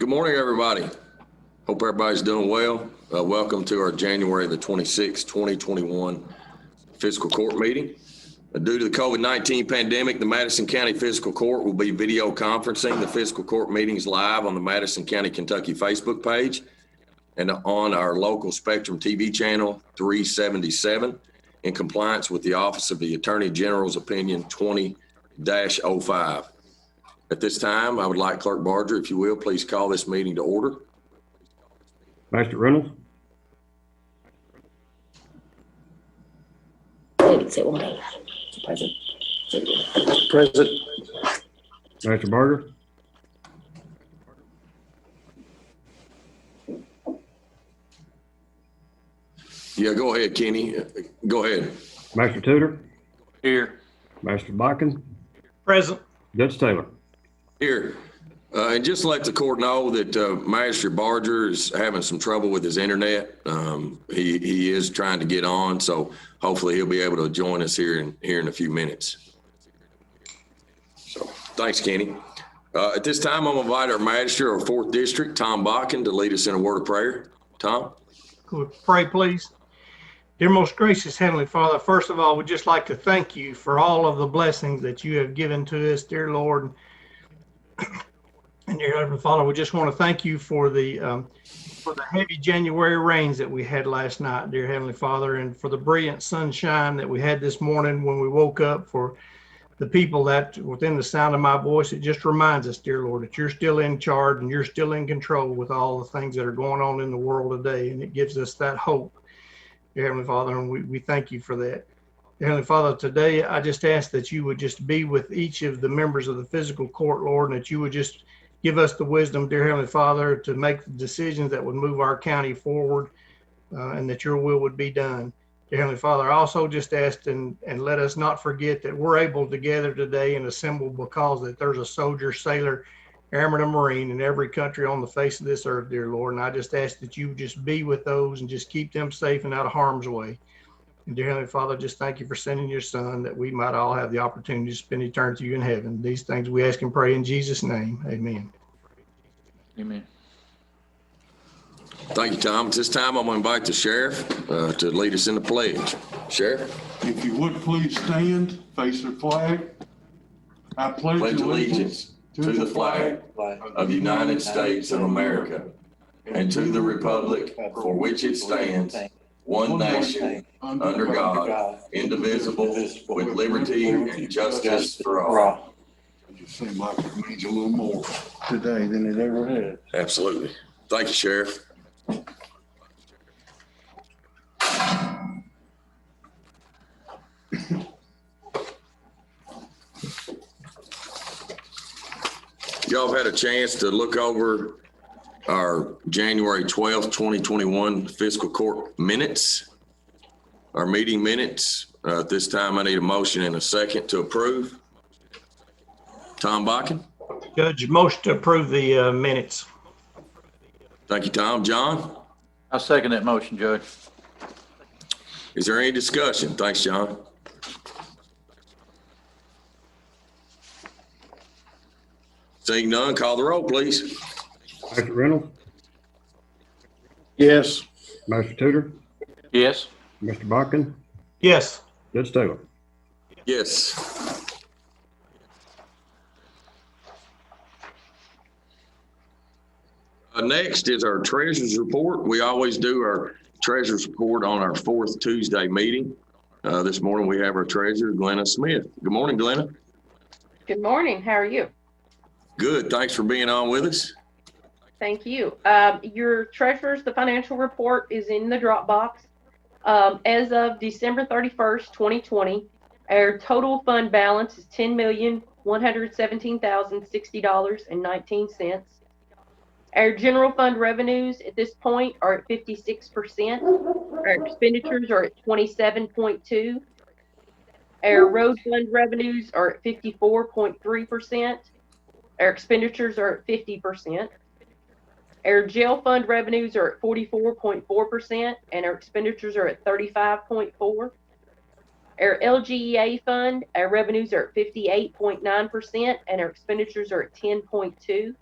Good morning, everybody. Hope everybody's doing well. Welcome to our January the 26th, 2021 Fiscal Court meeting. Due to the COVID-19 pandemic, the Madison County Fiscal Court will be video conferencing the Fiscal Court meetings live on the Madison County, Kentucky Facebook page and on our local Spectrum TV channel 377 in compliance with the Office of the Attorney General's Opinion 20-05. At this time, I would like Clerk Barger, if you will, please call this meeting to order. Master Reynolds. Present. Master Barger. Yeah, go ahead, Kenny. Go ahead. Master Tudor. Here. Master Bakken. Present. Judge Taylor. Here. And just let the court know that Master Barger is having some trouble with his internet. He is trying to get on, so hopefully he'll be able to join us here in a few minutes. So thanks, Kenny. At this time, I'm going to invite our Magistrate of 4th District, Tom Bakken, to lead us in a word of prayer. Tom? Could we pray, please? Dear most gracious Heavenly Father, first of all, we'd just like to thank you for all of the blessings that you have given to us, dear Lord. And dear Heavenly Father, we just want to thank you for the heavy January rains that we had last night, dear Heavenly Father, and for the brilliant sunshine that we had this morning when we woke up. For the people that within the sound of my voice, it just reminds us, dear Lord, that you're still in charge and you're still in control with all the things that are going on in the world today. And it gives us that hope, dear Heavenly Father, and we thank you for that. Dear Heavenly Father, today I just ask that you would just be with each of the members of the Fiscal Court, Lord, and that you would just give us the wisdom, dear Heavenly Father, to make the decisions that would move our county forward, and that your will would be done. Dear Heavenly Father, I also just asked and let us not forget that we're able to gather today and assemble because that there's a soldier, sailor, airman, and marine in every country on the face of this earth, dear Lord. And I just ask that you just be with those and just keep them safe and out of harm's way. And dear Heavenly Father, just thank you for sending your Son that we might all have the opportunity to spend eternity in heaven. These things we ask and pray in Jesus' name. Amen. Amen. Thank you, Tom. At this time, I'm going to invite the Sheriff to lead us in the pledge. Sheriff? If you would please stand, face the flag. I pledge allegiance to the flag of the United States of America and to the republic for which it stands, one nation, under God, indivisible, with liberty and justice for all. It just seemed like it means a little more today than it ever has. Absolutely. Thank you, Sheriff. Y'all have had a chance to look over our January 12th, 2021 Fiscal Court minutes, our meeting minutes. At this time, I need a motion and a second to approve. Tom Bakken? Judge, motion to approve the minutes. Thank you, Tom. John? I'll second that motion, Judge. Is there any discussion? Thanks, John. Seeing none, call the roll, please. Master Reynolds. Yes. Master Tudor. Yes. Mr. Bakken. Yes. Judge Taylor. Yes. Next is our treasurer's report. We always do our treasurer's report on our fourth Tuesday meeting. This morning we have our treasurer, Glenna Smith. Good morning, Glenna. Good morning. How are you? Good. Thanks for being on with us. Thank you. Your treasurer's, the financial report is in the Dropbox. As of December 31st, 2020, our total fund balance is $10,117,060.19. Our general fund revenues at this point are at 56%. Our expenditures are at 27.2%. Our road fund revenues are at 54.3%. Our expenditures are at 50%. Our jail fund revenues are at 44.4%, and our expenditures are at 35.4%. Our LGEA fund, our revenues are at 58.9%, and our expenditures are at 10.2%.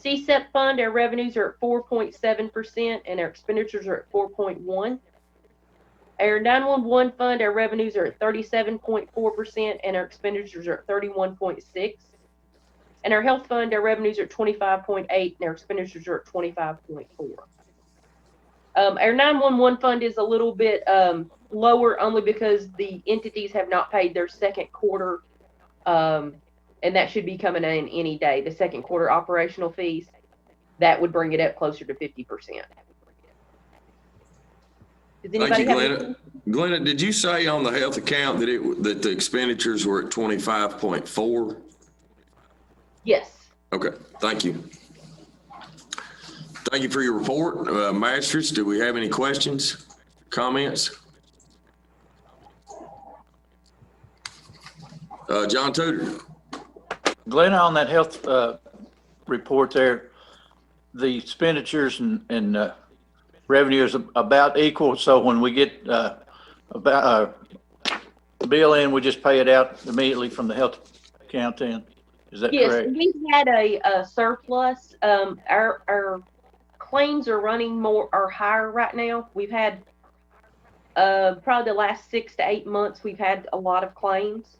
CSEP fund, our revenues are at 4.7% and our expenditures are at 4.1%. Our 911 fund, our revenues are at 37.4% and our expenditures are at 31.6%. And our health fund, our revenues are at 25.8% and our expenditures are at 25.4%. Our 911 fund is a little bit lower only because the entities have not paid their second quarter, and that should be coming in any day. The second quarter operational fees, that would bring it up closer to 50%. Does Thank anybody you, have Glenna. Glenna, did you say on the health account that the expenditures were at 25.4? Yes. Okay, thank you. Thank you for your report. Magistrates, do we have any questions, comments? John Tudor. Glenna, on that health report there, the expenditures and revenue is about equal. So when we get about bill in, we just pay it out immediately from the health account then. Is that Yes, correct? we had a surplus. Our claims are running higher right now. We've had probably the last 6 to 8 months, we've had a lot of claims.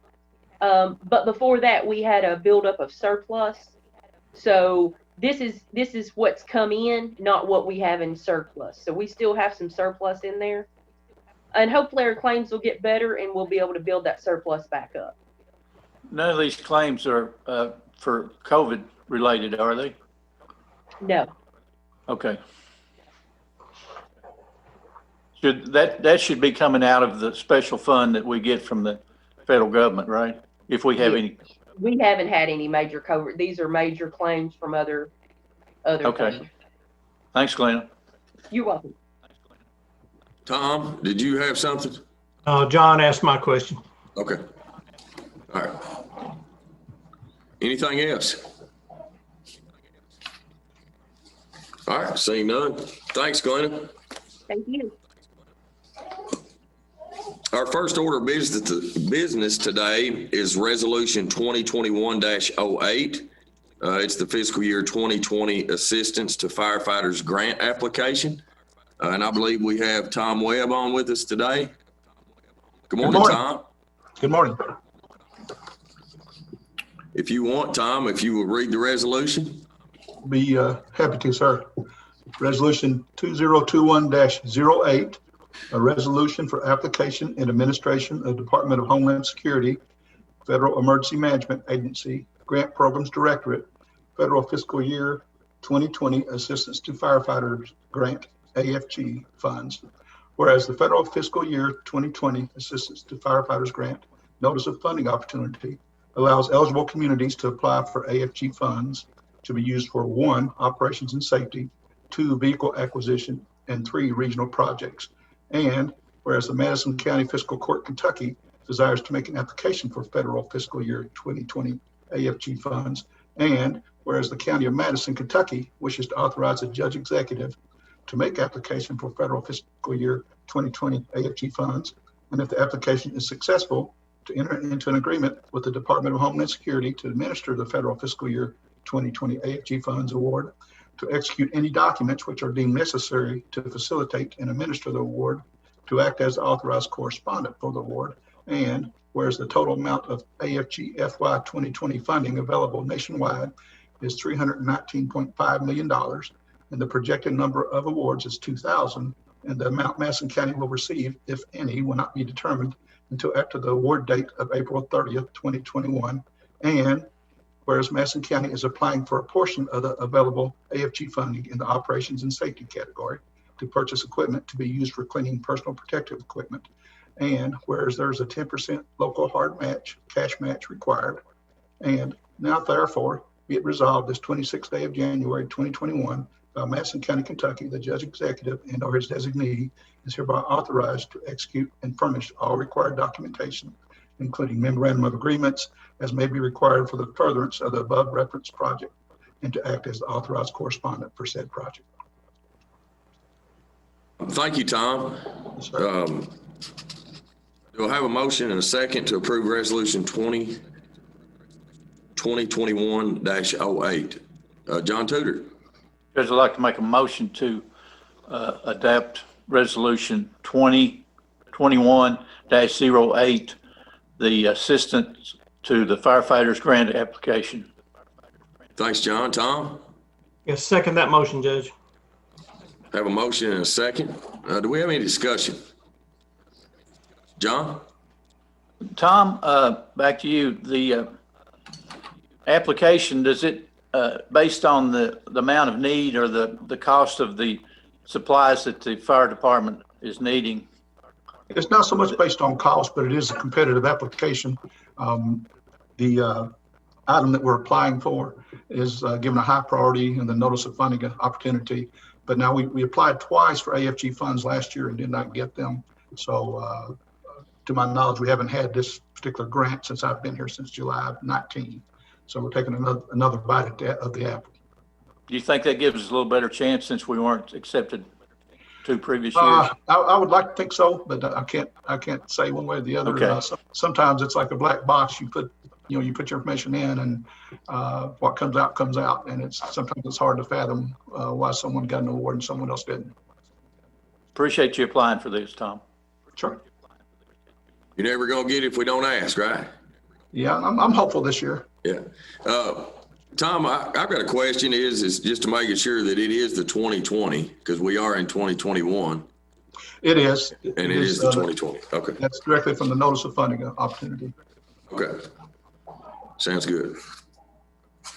But before that, we had a buildup of surplus. So this is what's come in, not what we have in surplus. So we still have some surplus in there. And hopefully our claims will get better and we'll be able to build that surplus back up. None of these claims are for COVID related, are they? No. Okay. That should be coming out of the special fund that we get from the federal government, right? If we have any. We haven't had any major COVID. These are major claims from other Okay. things. Thanks, Glenna. You're welcome. Tom, did you have something? John asked my question. Okay. All right. Anything else? All right, seeing none. Thanks, Glenna. Thank you. Our first order of business today is Resolution 2021-08. It's the fiscal year 2020 Assistance to Firefighters Grant application. And I believe we have Tom Webb on with us today. Good morning, Tom. Good morning. If you want, Tom, if you will read the resolution. Be happy to, sir. Resolution 2021-08, a resolution for application and administration of Department of Homeland Security, Federal Emergency Management Agency, Grant Programs Directorate, Federal Fiscal Year 2020 Assistance to Firefighters Grant, AFG funds. Whereas the Federal Fiscal Year 2020 Assistance to Firefighters Grant Notice of Funding Opportunity allows eligible communities to apply for AFG funds to be used for 1, operations and safety, 2, vehicle acquisition, and 3, regional projects. And whereas the Madison County Fiscal Court, Kentucky desires to make an application for Federal Fiscal Year 2020 AFG funds, and whereas the County of Madison, Kentucky wishes to authorize a judge executive to make application for Federal Fiscal Year 2020 AFG funds, and if the application is successful, to enter into an agreement with the Department of Homeland Security to administer the Federal Fiscal Year 2020 AFG funds award, to execute any documents which are deemed necessary to facilitate and administer the award, to act as the authorized correspondent for the award, and whereas the total amount of AFG FY 2020 funding available nationwide is $319.5 million, and the projected number of awards is 2,000, and the amount Madison County will receive, if any, will not be determined until after the award date of April 30th, 2021, and whereas Madison County is applying for a portion of the available AFG funding in the operations and safety category to purchase equipment to be used for cleaning personal protective equipment, and whereas there's a 10% local hard match, cash match required, and now therefore be it resolved this 26th day of January 2021 by Madison County, Kentucky, the judge executive and or his designee is hereby authorized to execute and furnish all required documentation, including memorandum of agreements as may be required for the furtherance of the above referenced project, and to act as the authorized correspondent for said project. Thank you, Tom. Yes, sir. Do I have a motion and a second to approve Resolution 2021-08? John Tudor. Judge, I'd like to make a motion to adapt Resolution 2021-08, the assistance to the firefighters grant application. Thanks, John. Tom? Yes, second that motion, Judge. Have a motion and a second. Do we have any discussion? John? Tom, back to you. The application, does it, based on the amount of need or the cost of the supplies that the fire department is needing? It's not so much based on cost, but it is a competitive application. The item that we're applying for is given a high priority in the notice of funding opportunity. But now we applied twice for AFG funds last year and did not get them. So to my knowledge, we haven't had this particular grant since I've been here since July of 19. So we're taking another bite of the apple. Do you think that gives us a little better chance since we weren't accepted 2 previous years? I would like to think so, but I can't say one way or the other. Okay. Sometimes it's like a black box. You put your information in, and what comes out, and sometimes it's hard to fathom why someone got an award and someone else didn't. Appreciate you applying for this, Tom. Sure. You're never gonna get it if we don't ask, right? Yeah, I'm hopeful this year. Yeah. Tom, I've got a question is just to make sure that it is the 2020, because we are in 2021. It is. And it is the 2020. Okay. That's directly from the notice of funding opportunity. Okay. Sounds good.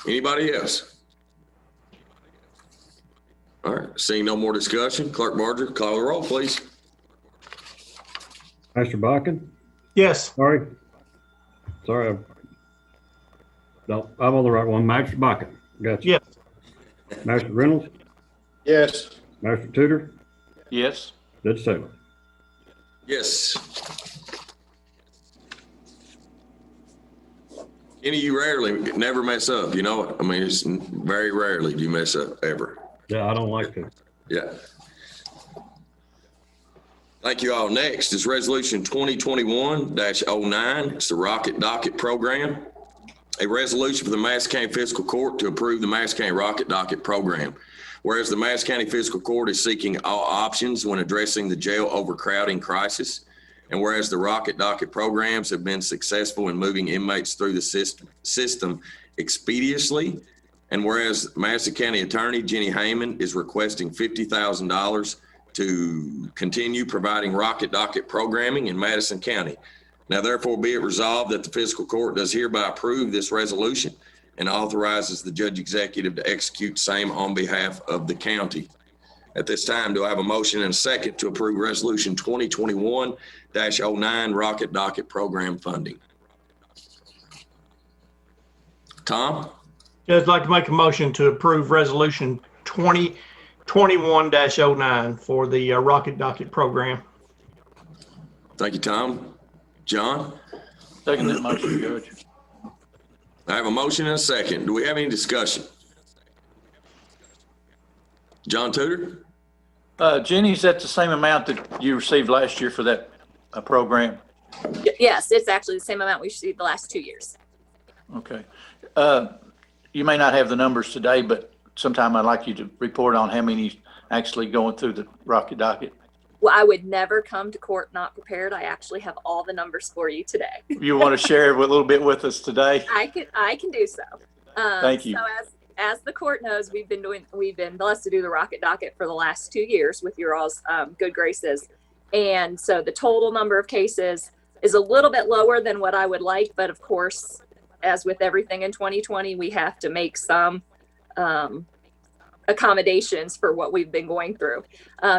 Anybody else? All right. Seeing no more discussion, Clerk Barger, call the roll, please. Master Bakken? Yes. Sorry. No, I'm on the right one. Master Bakken. Gotcha. Yes. Master Reynolds? Yes. Master Tudor? Yes. Judge Taylor? Yes. Kenny, you never mess up, you know? I mean, it's very rarely do you mess up, ever. Yeah, I don't like to. Yeah. Thank you all. Next is Resolution 2021-09. It's the Rocket Docket Program. A resolution for the Madison County Fiscal Court to approve the Madison County Rocket Docket Program. Whereas the Madison County Fiscal Court is seeking all options when addressing the jail overcrowding crisis. And whereas the Rocket Docket programs have been successful in moving inmates through the system expeditiously. And whereas Madison County Attorney Jenny Heyman is requesting $50,000 to continue providing Rocket Docket programming in Madison County. Now, therefore, be it resolved that the Fiscal Court does hereby approve this resolution and authorizes the Judge Executive to execute same on behalf of the county. At this time, do I have a motion and a second to approve Resolution 2021-09 Rocket Docket Program funding? Tom? Judge, I'd like to make a motion to approve Resolution 2021-09 for the Rocket Docket Program. Thank you, Tom. John? Second that motion, Judge. I have a motion and a second. Do we have any discussion? John Tudor? Jenny, is that the same amount that you received last year for that program? Yes, it's actually the same amount we received the last 2 years. Okay. You may not have the numbers today, but sometime I'd like you to report on how many actually going through the Rocket Docket. Well, I would never come to court not prepared. I actually have all the numbers for you today. You want to share a little bit with us today? I can do so. Thank you. So as the court knows, we've been blessed to do the Rocket Docket for the last 2 years with your all's good graces. And so the total number of cases is a little bit lower than what I would like. But of course, as with everything in 2020, we have to make some accommodations for what we've been going through.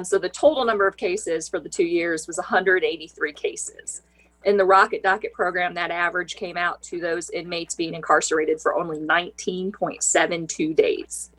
So the total number of cases for the 2 years was 183 cases. In the Rocket Docket program, that average came out to those inmates being incarcerated for only 19.72 days.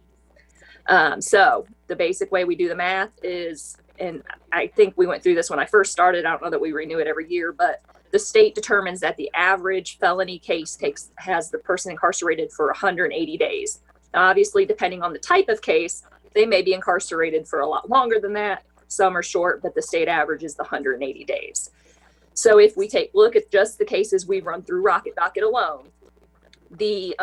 So the basic way we do the math is, and I think we went through this when I first started, I don't know that we renew it every year, but the state determines that the average felony case has the person incarcerated for 180 days. Now, obviously, depending on the type of case, they may be incarcerated for a lot longer than that. Some are short, but the state average is the 180 days. So if we look at just the cases we've run through Rocket Docket alone, the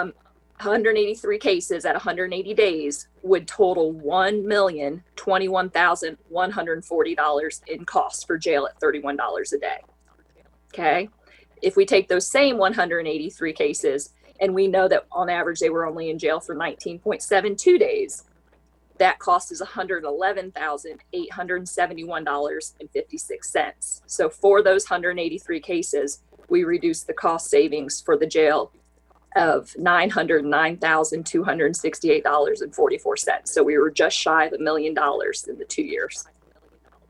183 cases at 180 days would total $1,021,140 in costs for jail at $31 a day. Okay. If we take those same 183 cases, and we know that on average they were only in jail for 19.72 days, that cost is $111,871.56. So for those 183 cases, we reduced the cost savings for the jail of $909,268.44. So we were just shy of $1 million in the 2 years.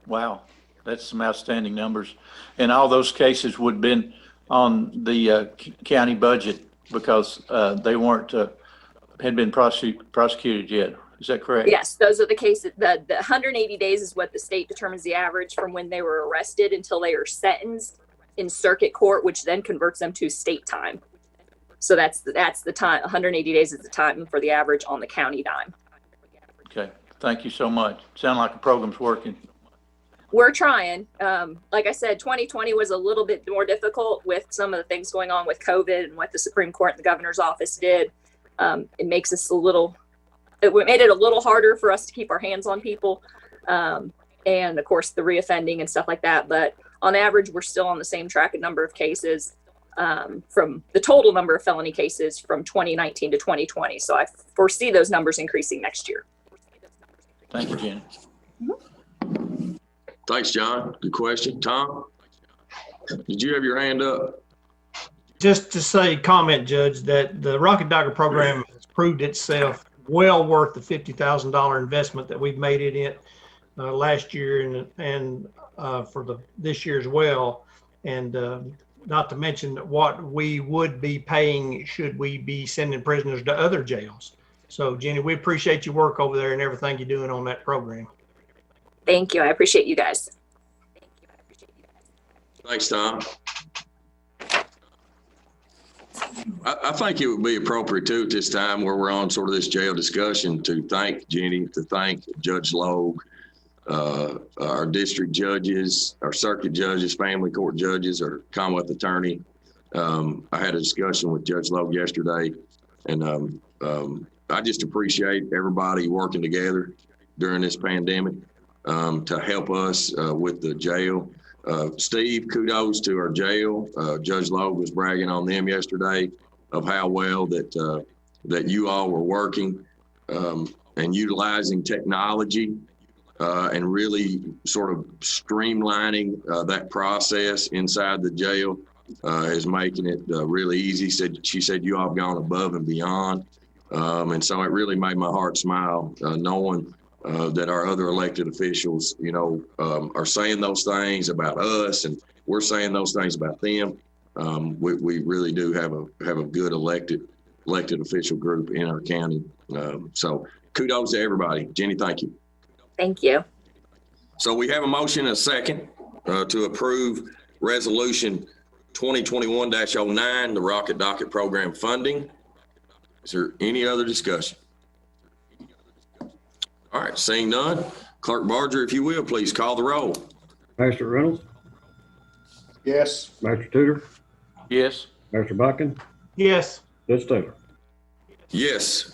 Wow, that's some outstanding numbers. And all those cases would have been on the county budget because they weren't had been prosecuted yet. Is that correct? Yes, those are the cases. The 180 days is what the state determines the average from when they were arrested until they are sentenced in circuit court, which then converts them to state time. So that's the time. 180 days is the time for the average on the county dime. Okay, thank you so much. Sound like the program's working. We're trying. Like I said, 2020 was a little bit more difficult with some of the things going on with COVID and what the Supreme Court and the governor's office did. It makes us it made it a little harder for us to keep our hands on people. And of course the reoffending and stuff like that. But on average, we're still on the same track of number of cases from the total number of felony cases from 2019 to 2020. So I foresee those numbers increasing next year. Thank you, Jenny. Thanks, John. Good question. Tom, did you have your hand up? Just to say, comment, Judge, that the Rocket Dogger program has proved itself well worth the $50,000 investment that we've made it in last year and for this year as well. And not to mention what we would be paying should we be sending prisoners to other jails. So, Jenny, we appreciate your work over there and everything you're doing on that program. Thank you. I appreciate you guys. Thanks, Tom. I think it would be appropriate too at this time where we're on sort of this jail discussion to thank Jenny, to thank Judge Logue, our district judges, our circuit judges, family court judges, our Commonwealth attorney. I had a discussion with Judge Logue yesterday, and I just appreciate everybody working together during this pandemic to help us with the jail. Steve, kudos to our jail. Judge Logue was bragging on them yesterday of how well that you all were working and utilizing technology and really sort of streamlining that process inside the jail is making it really easy. She said you all have gone above and beyond. And so it really made my heart smile knowing that our other elected officials, are saying those things about us, and we're saying those things about them. We really do have a good elected official group in our county. So kudos to everybody. Jenny, thank you. Thank you. So we have a motion and a second to approve resolution 2021-09, the Rocket Docket Program funding. Is there any other discussion? All right, seeing none, Clerk Barger, if you will, please call the roll. Master Reynolds, Yes. Master Tudor, Yes. Master Buchan, Yes. Judge Taylor. Yes.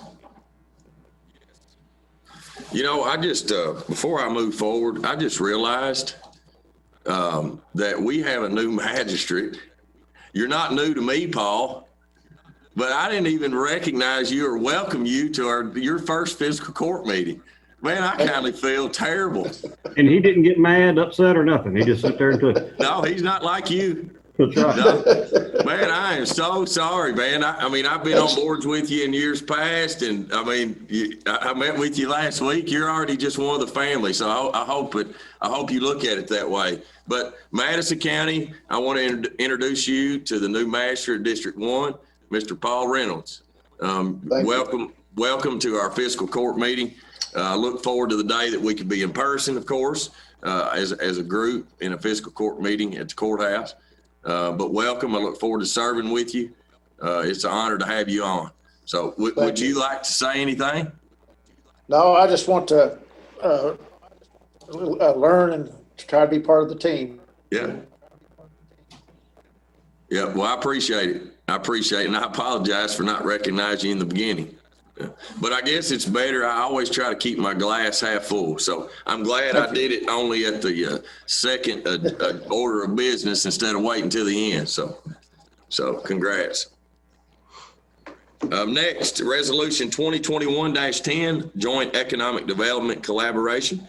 I just, before I move forward, I just realized that we have a new magistrate. You're not new to me, Paul, but I didn't even recognize you or welcome you to your first fiscal court meeting. Man, I kind of feel terrible. And he didn't get mad, upset, or nothing. He just sat there and took it. No, he's not like you. That's right. No. Man, I am so sorry, man. I mean, I've been on boards with you in years past, and I mean, I met with you last week. You're already just one of the family, so I hope you look at it that way. But Madison County, I want to introduce you to the new master of District 1, Mr. Paul Reynolds. Welcome to our fiscal court meeting. I look forward to the day that we could be in person, of course, as a group in a fiscal court meeting at the courthouse. But welcome. I look forward to serving with you. It's an honor to have you on. So would you like to say anything? No, I just want to learn and try to be part of the team. Yeah. Yeah. Well, I appreciate it. I appreciate it, and I apologize for not recognizing you in the beginning. But I guess it's better. I always try to keep my glass half full. So I'm glad I did it only at the second order of business instead of waiting till the end. So congrats. Next, Resolution 2021-10, Joint Economic Development Collaboration.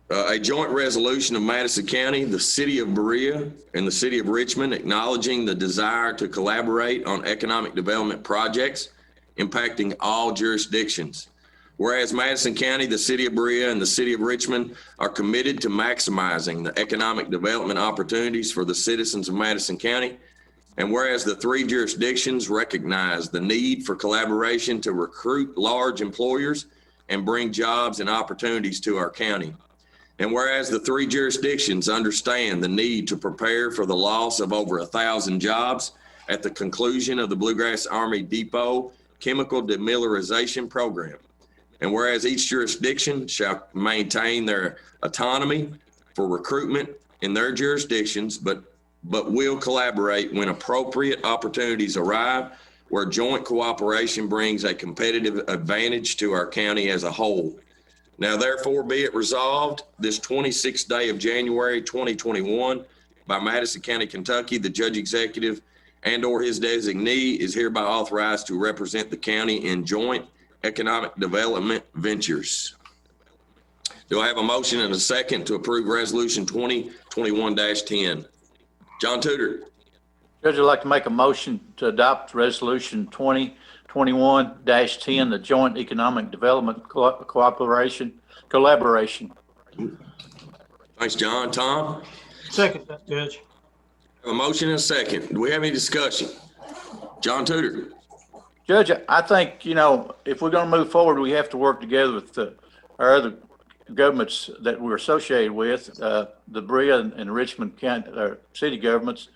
A joint resolution of Madison County, the City of Berea, and the City of Richmond acknowledging the desire to collaborate on economic development projects impacting all jurisdictions. Whereas Madison County, the City of Berea, and the City of Richmond are committed to maximizing the economic development opportunities for the citizens of Madison County, and whereas the three jurisdictions recognize the need for collaboration to recruit large employers and bring jobs and opportunities to our county. And whereas the three jurisdictions understand the need to prepare for the loss of over 1,000 jobs at the conclusion of the Bluegrass Army Depot chemical demilitarization program. And whereas each jurisdiction shall maintain their autonomy for recruitment in their jurisdictions, but will collaborate when appropriate opportunities arrive, where joint cooperation brings a competitive advantage to our county as a whole. Now, therefore, be it resolved this 26th day of January 2021 by Madison County, Kentucky, the judge executive and/or his designee is hereby authorized to represent the county in joint economic development ventures. Do I have a motion and a second to approve Resolution 2021-10? John Tudor. Judge, I'd like to make a motion to adopt Resolution 2021-10, the Joint Economic Development Collaboration. Thanks, John. Tom? Second, Judge. A motion and a second. Do we have any discussion? John Tudor. Judge, I think, if we're going to move forward, we have to work together with our other governments that we're associated with, the Berea and Richmond County city governments.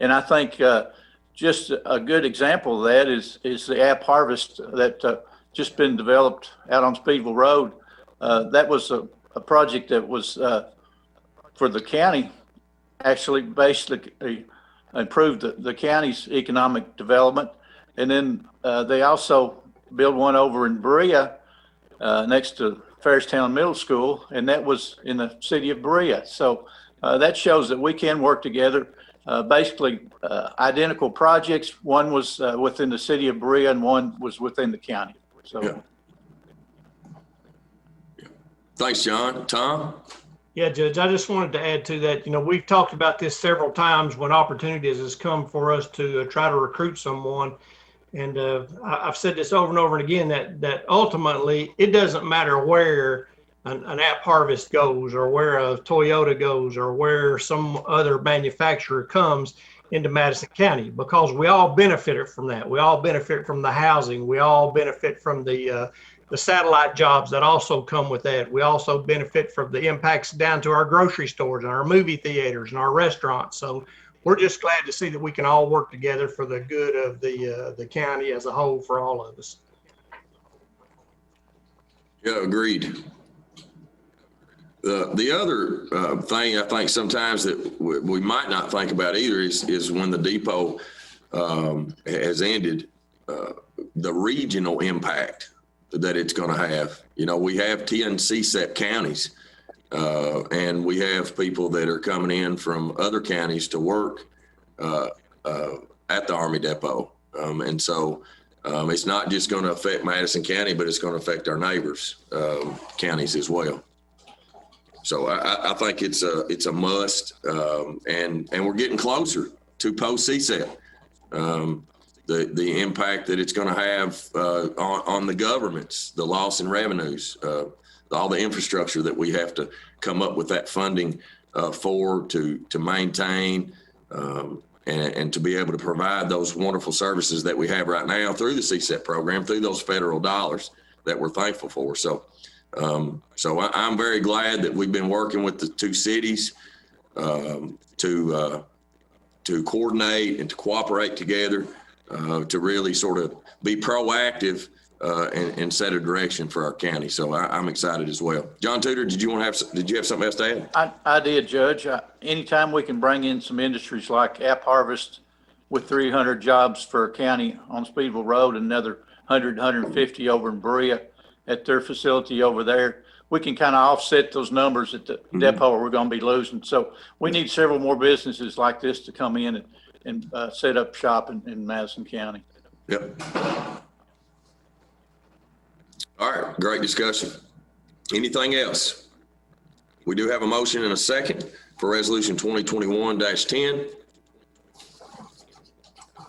And I think just a good example of that is the app harvest that just been developed out on Speedville Road. That was a project that was for the county, actually basically improved the county's economic development. And then they also built one over in Berea next to Fairstown Middle School, and that was in the city of Berea. So that shows that we can work together. Basically identical projects. One was within the city of Berea and one was within the county. So. Yeah. Thanks, John. Tom? Yeah, Judge, I just wanted to add to that, we've talked about this several times when opportunities has come for us to try to recruit someone. And I've said this over and over and again, that ultimately it doesn't matter where an app harvest goes or where a Toyota goes or where some other manufacturer comes into Madison County, because we all benefit from that. We all benefit from the housing. We all benefit from the satellite jobs that also come with that. We also benefit from the impacts down to our grocery stores and our movie theaters and our restaurants. So we're just glad to see that we can all work together for the good of the county as a whole for all of us. Yeah, agreed. The other thing I think sometimes that we might not think about either is when the depot has ended, the regional impact that it's going to have. We have 10 CSEP counties, and we have people that are coming in from other counties to work at the Army Depot. And so it's not just going to affect Madison County, but it's going to affect our neighbors counties as well. So I think it's a must, and we're getting closer to post CSEP. The impact that it's going to have on the governments, the loss in revenues, all the infrastructure that we have to come up with that funding for to maintain and to be able to provide those wonderful services that we have right now through the CSEP program, through those federal dollars that we're thankful for. So I'm very glad that we've been working with the two cities to coordinate and to cooperate together to really sort of be proactive and set a direction for our county. So I'm excited as well. John Tudor, did you have something else to add? I did, Judge. Anytime we can bring in some industries like App Harvest with 300 jobs for a county on Speedville Road, and another 150 over in Berea at their facility over there, we can kind of offset those numbers at the depot we're going to be losing. So we need several more businesses like this to come in and set up shop in Madison County. Yep. All right, great discussion. Anything else? We do have a motion and a second for resolution 2021-10.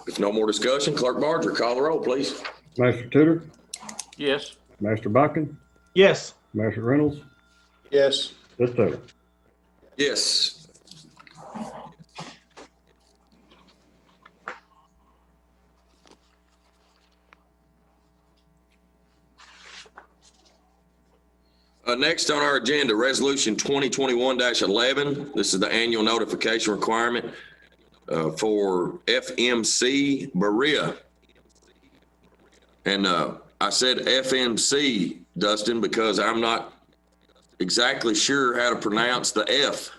If no more discussion, Clerk Barger, call the roll, please. Master Tudor, Yes. Master Buchan, Yes. Master Reynolds, Yes. Ms. Taylor. Yes. Next on our agenda, resolution 2021-11. This is the annual notification requirement for FMC Berea. And I said FMC, Dustin, because I'm not exactly sure how to pronounce the F.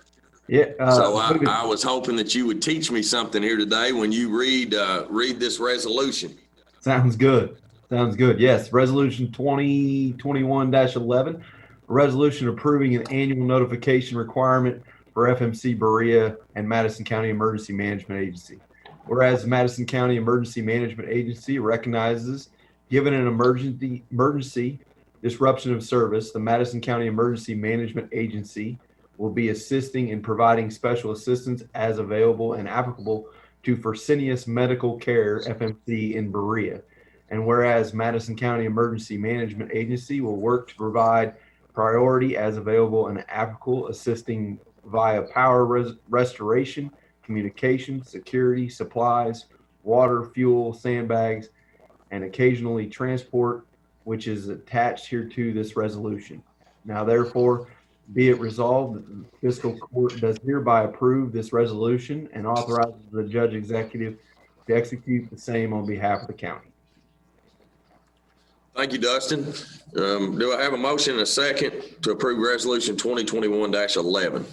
Yeah. So I was hoping that you would teach me something here today when you read this resolution. Sounds good. Sounds good. Yes. Resolution 2021-11, a resolution approving an annual notification requirement for FMC Berea and Madison County Emergency Management Agency. Whereas the Madison County Emergency Management Agency recognizes, given an emergency disruption of service, the Madison County Emergency Management Agency will be assisting in providing special assistance as available and applicable to Fresenius Medical Care, FMC, in Berea. And whereas Madison County Emergency Management Agency will work to provide priority as available and applicable, assisting via power restoration, communication, security, supplies, water, fuel, sandbags, and occasionally transport, which is attached here to this resolution. Now, therefore, be it resolved that the fiscal court does hereby approve this resolution and authorizes the judge executive to execute the same on behalf of the county. Thank you, Dustin. Do I have a motion and a second to approve resolution 2021-11?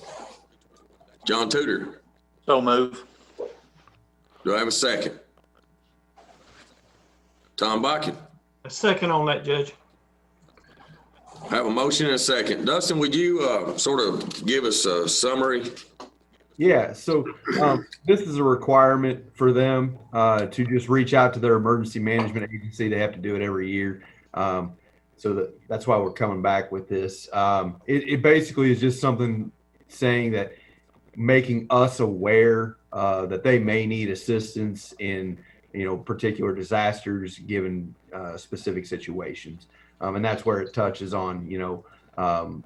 John Tudor, So move. do I have a second? Tom Buchan, A second on that, Judge. I have a motion and a second. Dustin, would you sort of give us a summary? Yeah, so this is a requirement for them to just reach out to their emergency management agency. They have to do it every year. So that's why we're coming back with this. It basically is just something saying that making us aware that they may need assistance in, particular disasters given specific situations. And that's where it touches on,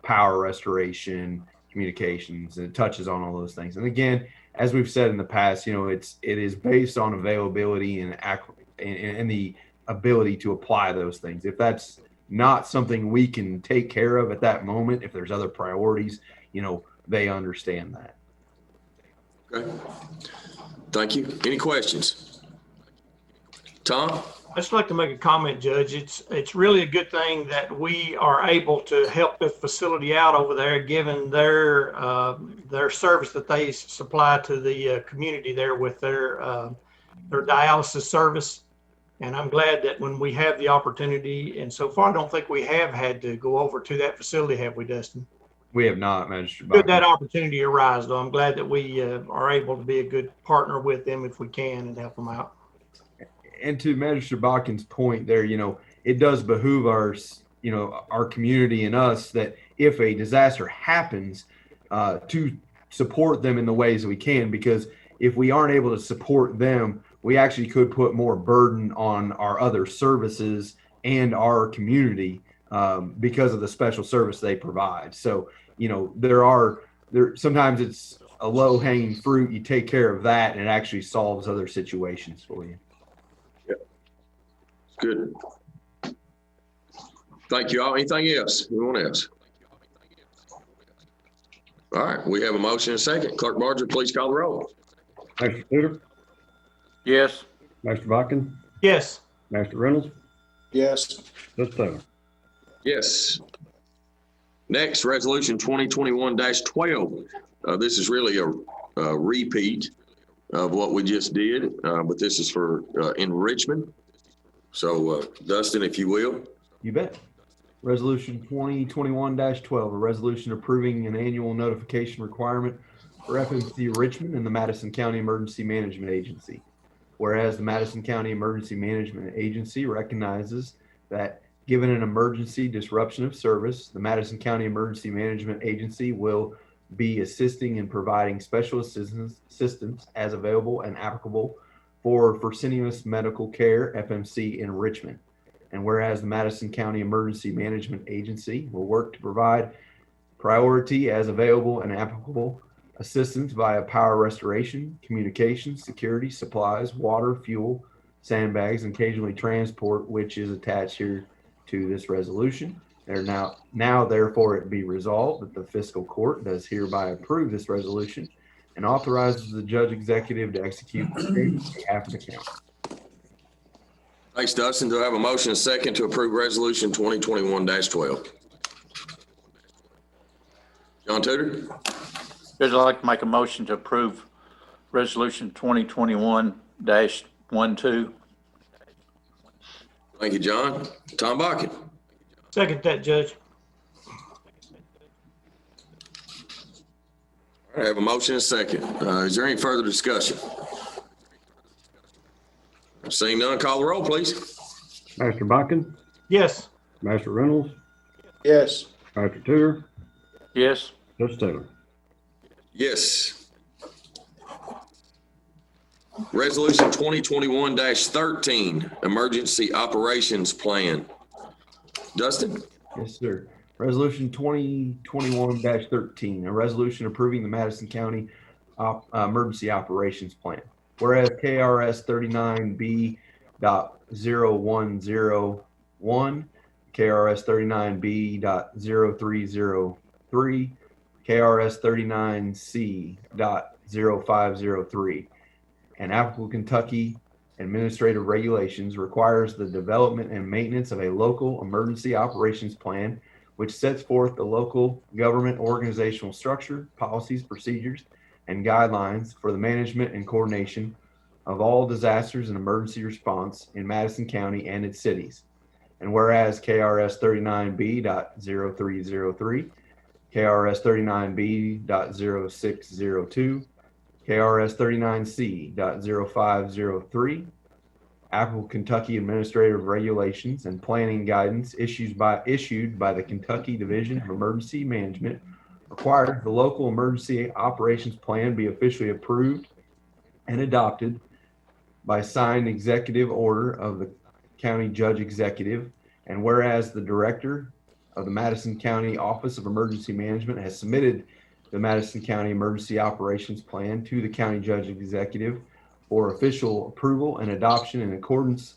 power restoration, communications, and it touches on all those things. And again, as we've said in the past, it is based on availability and the ability to apply those things. If that's not something we can take care of at that moment, if there's other priorities, they understand that. Okay. Thank you. Any questions? Tom? I'd just like to make a comment, Judge. It's really a good thing that we are able to help the facility out over there, given their service that they supply to the community there with their dialysis service. And I'm glad that when we have the opportunity, and so far I don't think we have had to go over to that facility, have we, Dustin? We have not, Magistrate Good Buchan. that opportunity arise, though. I'm glad that we are able to be a good partner with them if we can and help them out. And to Magistrate Bachan's point there, it does behoove our community and us that if a disaster happens, to support them in the ways that we can, because if we aren't able to support them, we actually could put more burden on our other services and our community because of the special service they provide. So, sometimes it's a low hanging fruit. You take care of that and it actually solves other situations for you. Good. Thank you all. Anything else? Anyone else? All right, we have a motion and a second. Clerk Barger, please call the roll. Master Tudor, Yes. Master Buchan, Yes. Master Reynolds, Yes. Judge Taylor. Yes. Next, Resolution 2021-12. This is really a repeat of what we just did, but this is for enrichment. So, Dustin, if you will. You bet. Resolution 2021-12, a resolution approving an annual notification requirement for FMC Richmond and the Madison County Emergency Management Agency. Whereas the Madison County Emergency Management Agency recognizes that given an emergency disruption of service, the Madison County Emergency Management Agency will be assisting in providing special assistance as available and applicable for Fresenius Medical Care, FMC, in Richmond. And whereas the Madison County Emergency Management Agency will work to provide priority as available and applicable assistance via power restoration, communications, security, supplies, water, fuel, sandbags, and occasionally transport, which is attached here to this resolution. Now therefore it be resolved that the fiscal court does hereby approve this resolution and authorizes the judge executive to execute the same on behalf of the county. Thanks, Dustin. Do I have a motion and a second to approve Resolution 2021-12? John Tudor? Judge, I'd like to make a motion to approve Resolution 2021-12. Thank you, John. Tom Bakken? Second that, Judge. All right, I have a motion and a second. Is there any further discussion? Seeing none, call the roll, please. Master Bakken, Yes. Master Reynolds, Yes. Master Tudor, Yes. Judge Taylor. Yes. Resolution 2021-13, Emergency Operations Plan. Dustin? Yes, sir. Resolution 2021-13, a resolution approving the Madison County Emergency Operations Plan. Whereas KRS 39B.0101, KRS 39B.0303, KRS 39C.0503, and applicable Kentucky administrative regulations requires the development and maintenance of a local emergency operations plan, which sets forth the local government organizational structure, policies, procedures, and guidelines for the management and coordination of all disasters and emergency response in Madison County and its cities. And whereas KRS 39B.0303, KRS 39B.0602, KRS 39C.0503, applicable Kentucky administrative regulations and planning guidance issued by the Kentucky Division of Emergency Management require the local emergency operations plan be officially approved and adopted by signed executive order of the county judge executive. And whereas the director of the Madison County Office of Emergency Management has submitted the Madison County Emergency Operations Plan to the county judge executive for official approval and adoption in accordance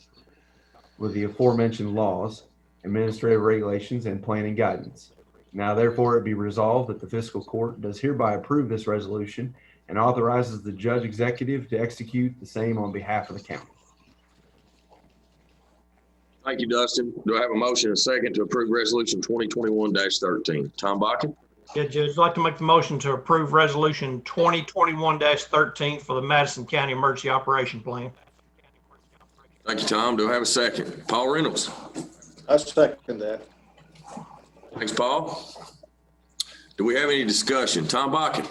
with the aforementioned laws, administrative regulations, and planning guidance. Now, therefore, it be resolved that the fiscal court does hereby approve this resolution and authorizes the judge executive to execute the same on behalf of the county. Thank you, Dustin. Do I have a motion and a second to approve Resolution 2021-13? Tom Bakken? Yeah, Judge, I'd like to make the motion to approve Resolution 2021-13 for the Madison County Emergency Operation Plan. Thank you, Tom. Do I have a second? Paul Reynolds? I second that. Thanks, Paul. Do we have any discussion? Tom Bakken?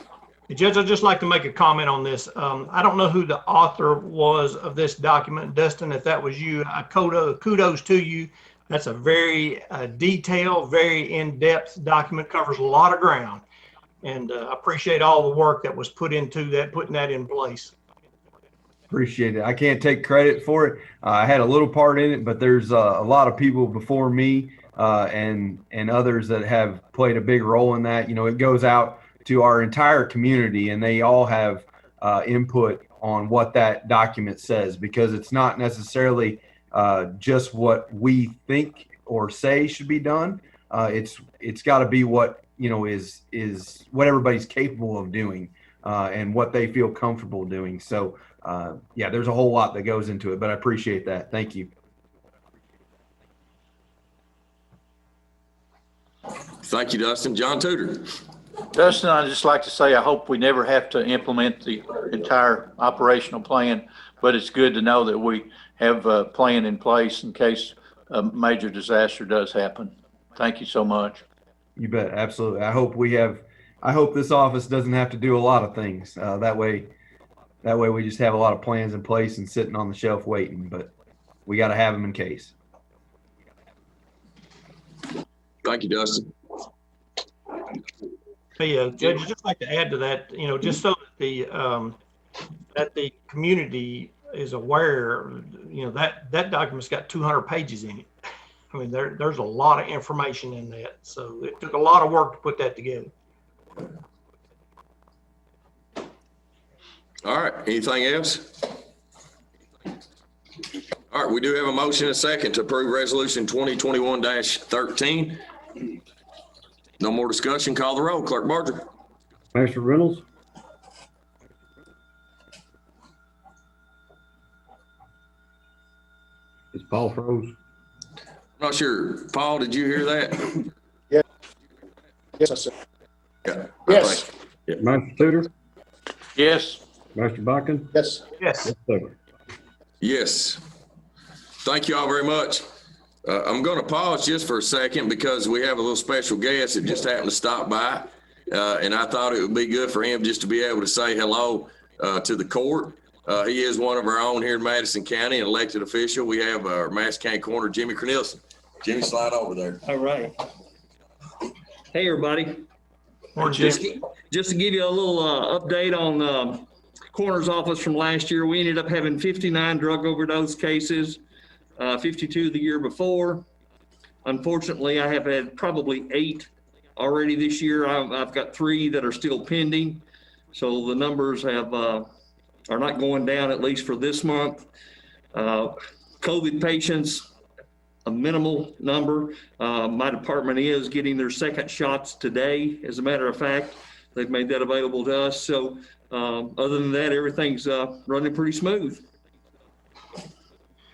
Hey, Judge, I'd just like to make a comment on this. I don't know who the author was of this document. Dustin, if that was you, kudos to you. That's a very detailed, very in-depth document, covers a lot of ground. And I appreciate all the work that was put into that, putting that in place. Appreciate it. I can't take credit for it. I had a little part in it, but there's a lot of people before me and others that have played a big role in that. You know, it goes out to our entire community, and they all have input on what that document says, because it's not necessarily just what we think or say should be done. It's got to be what, you know, is what everybody's capable of doing and what they feel comfortable doing. So yeah, there's a whole lot that goes into it, but I appreciate that. Thank you. Thank you, Dustin. John Tudor. Dustin, I'd just like to say, I hope we never have to implement the entire operational plan, but it's good to know that we have a plan in place in case a major disaster does happen. Thank you so much. You bet. Absolutely. I hope this office doesn't have to do a lot of things. That way we just have a lot of plans in place and sitting on the shelf waiting, but we got to have them in case. Thank you, Dustin. Hey, Judge, I'd just like to add to that, just so that the community is aware, that document's got 200 pages in it. I mean, there's a lot of information in that. So it took a lot of work to put that together. All right. Anything else? All right. We do have a motion and a second to approve resolution 2021-13. No more discussion. Call the roll. Clerk Barger. Commissioner Reynolds. Is Paul froze? I'm not sure. Paul, did you hear that? Yes, I said. Yeah. Yes. Master Tudor. Yes. Master Buchan. Yes. Yes. Sir. Yes. Thank you all very much. I'm going to pause just for a second because we have a little special guest that just happened to stop by. And I thought it would be good for him just to be able to say hello to the court. He is one of our own here in Madison County, an elected official. We have our Madison County Coroner, Jimmy Cornelison. Jimmy, slide over there. All right. Hey, everybody. Morning, Just Jim. to give you a little update on coroner's office from last year, we ended up having 59 drug overdose cases, 52 the year before. Unfortunately, I have had probably 8 already this year. I've got 3 that are still pending. So the numbers are not going down, at least for this month. COVID patients, a minimal number. My department is getting their second shots today. As a matter of fact, they've made that available to us. So other than that, everything's running pretty smooth.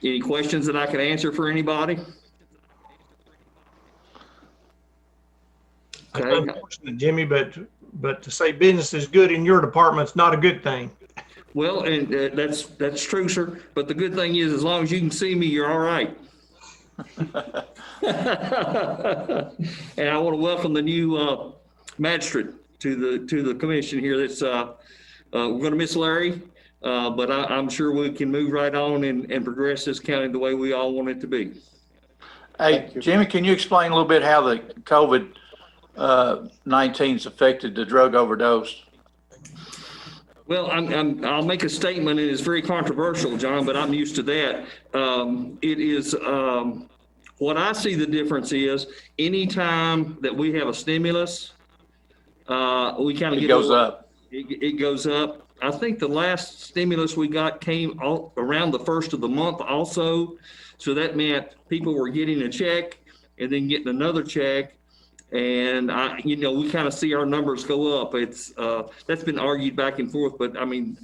Any questions that I can answer for anybody? That's Okay. unfortunate, Jimmy, but to say business is good in your department's not a good thing. Well, and that's true, sir. But the good thing is, as long as you can see me, you're all right. And I want to welcome the new magistrate to the commission here. That's we're going to miss Larry, but I'm sure we can move right on and progress this county the way we all want it to be. Hey, Jimmy, can you explain a little bit how the COVID-19's affected the drug overdose? Well, I'll make a statement, and it's very controversial, John, but I'm used to that. It is, what I see the difference is, anytime that we have a stimulus, we kind of It get goes up. It goes up. I think the last stimulus we got came around the first of the month also. So that meant people were getting a check and then getting another check. And we kind of see our numbers go up. It's that's been argued back and forth, but I mean,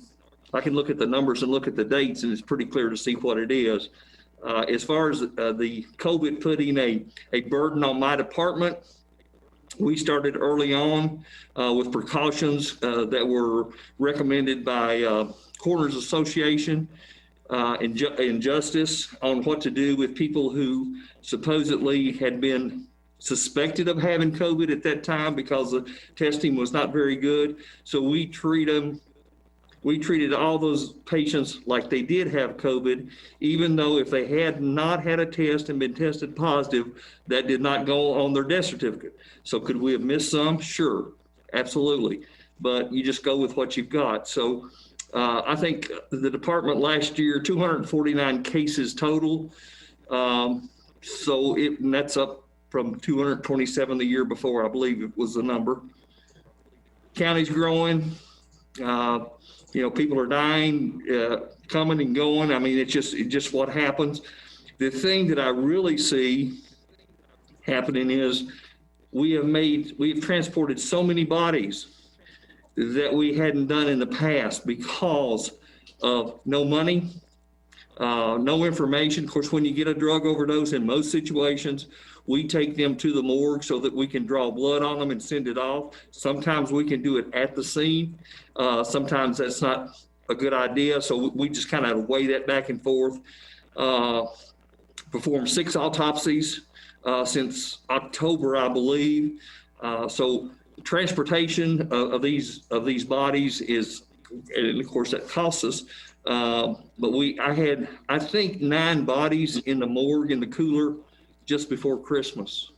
I can look at the numbers and look at the dates, and it's pretty clear to see what it is. As far as the COVID putting a burden on my department, we started early on with precautions that were recommended by Coroners Association and Justice on what to do with people who supposedly had been suspected of having COVID at that time because the testing was not very good. So we treated all those patients like they did have COVID, even though if they had not had a test and been tested positive, that did not go on their death certificate. So could we have missed some? Sure, absolutely. But you just go with what you've got. So I think the department last year, 249 cases total. And that's up from 227 the year before, I believe it was the number. County's growing. People are dying, coming and going. I mean, it's just what happens. The thing that I really see happening is we've transported so many bodies that we hadn't done in the past because of no money, no information. Of course, when you get a drug overdose, in most situations, we take them to the morgue so that we can draw blood on them and send it off. Sometimes we can do it at the scene. Sometimes that's not a good idea. So we just kind of weigh that back and forth. Performed 6 autopsies since October, I believe. So transportation of these bodies is, and of course that costs us. But I had, I think, 9 bodies in the morgue in the cooler just before Christmas.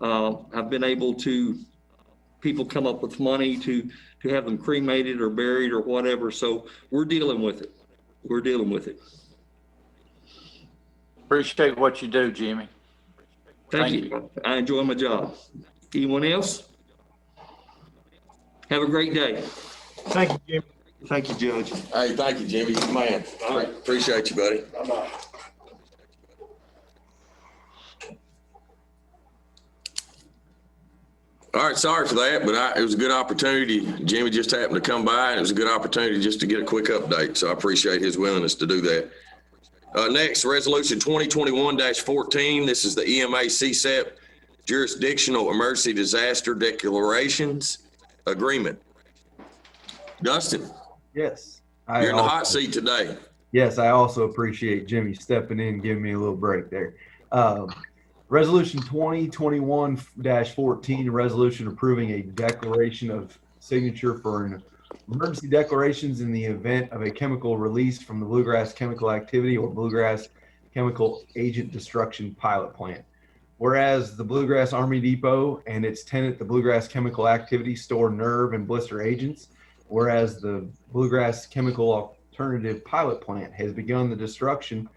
I've been able to, people come up with money to have them cremated or buried or whatever. So we're dealing with it. We're dealing with it. Appreciate what you do, Jimmy. Thank you. I enjoy my job. Anyone else? Have a great day. Thank you, Jim. Thank you, Judge. Hey, thank you, Jimmy. You man. All right. Appreciate you, buddy. All right, sorry for that, but it was a good opportunity. Jimmy just happened to come by, and it was a good opportunity just to get a quick update. So I appreciate his willingness to do that. Next, Resolution 2021-14. This is the EMA CSEP Jurisdictional Emergency Disaster Declarations Agreement. Dustin, Yes. you're in the hot seat today. Yes, I also appreciate Jimmy stepping in, giving me a little break there. Resolution 2021-14, resolution approving a declaration of signature for an emergency declarations in the event of a chemical release from the Bluegrass Chemical Activity or Bluegrass Chemical Agent Destruction Pilot Plant. Whereas the Bluegrass Army Depot and its tenant, the Bluegrass Chemical Activity, store nerve and blister agents, whereas the Bluegrass Chemical Alternative Pilot Plant has begun the destruction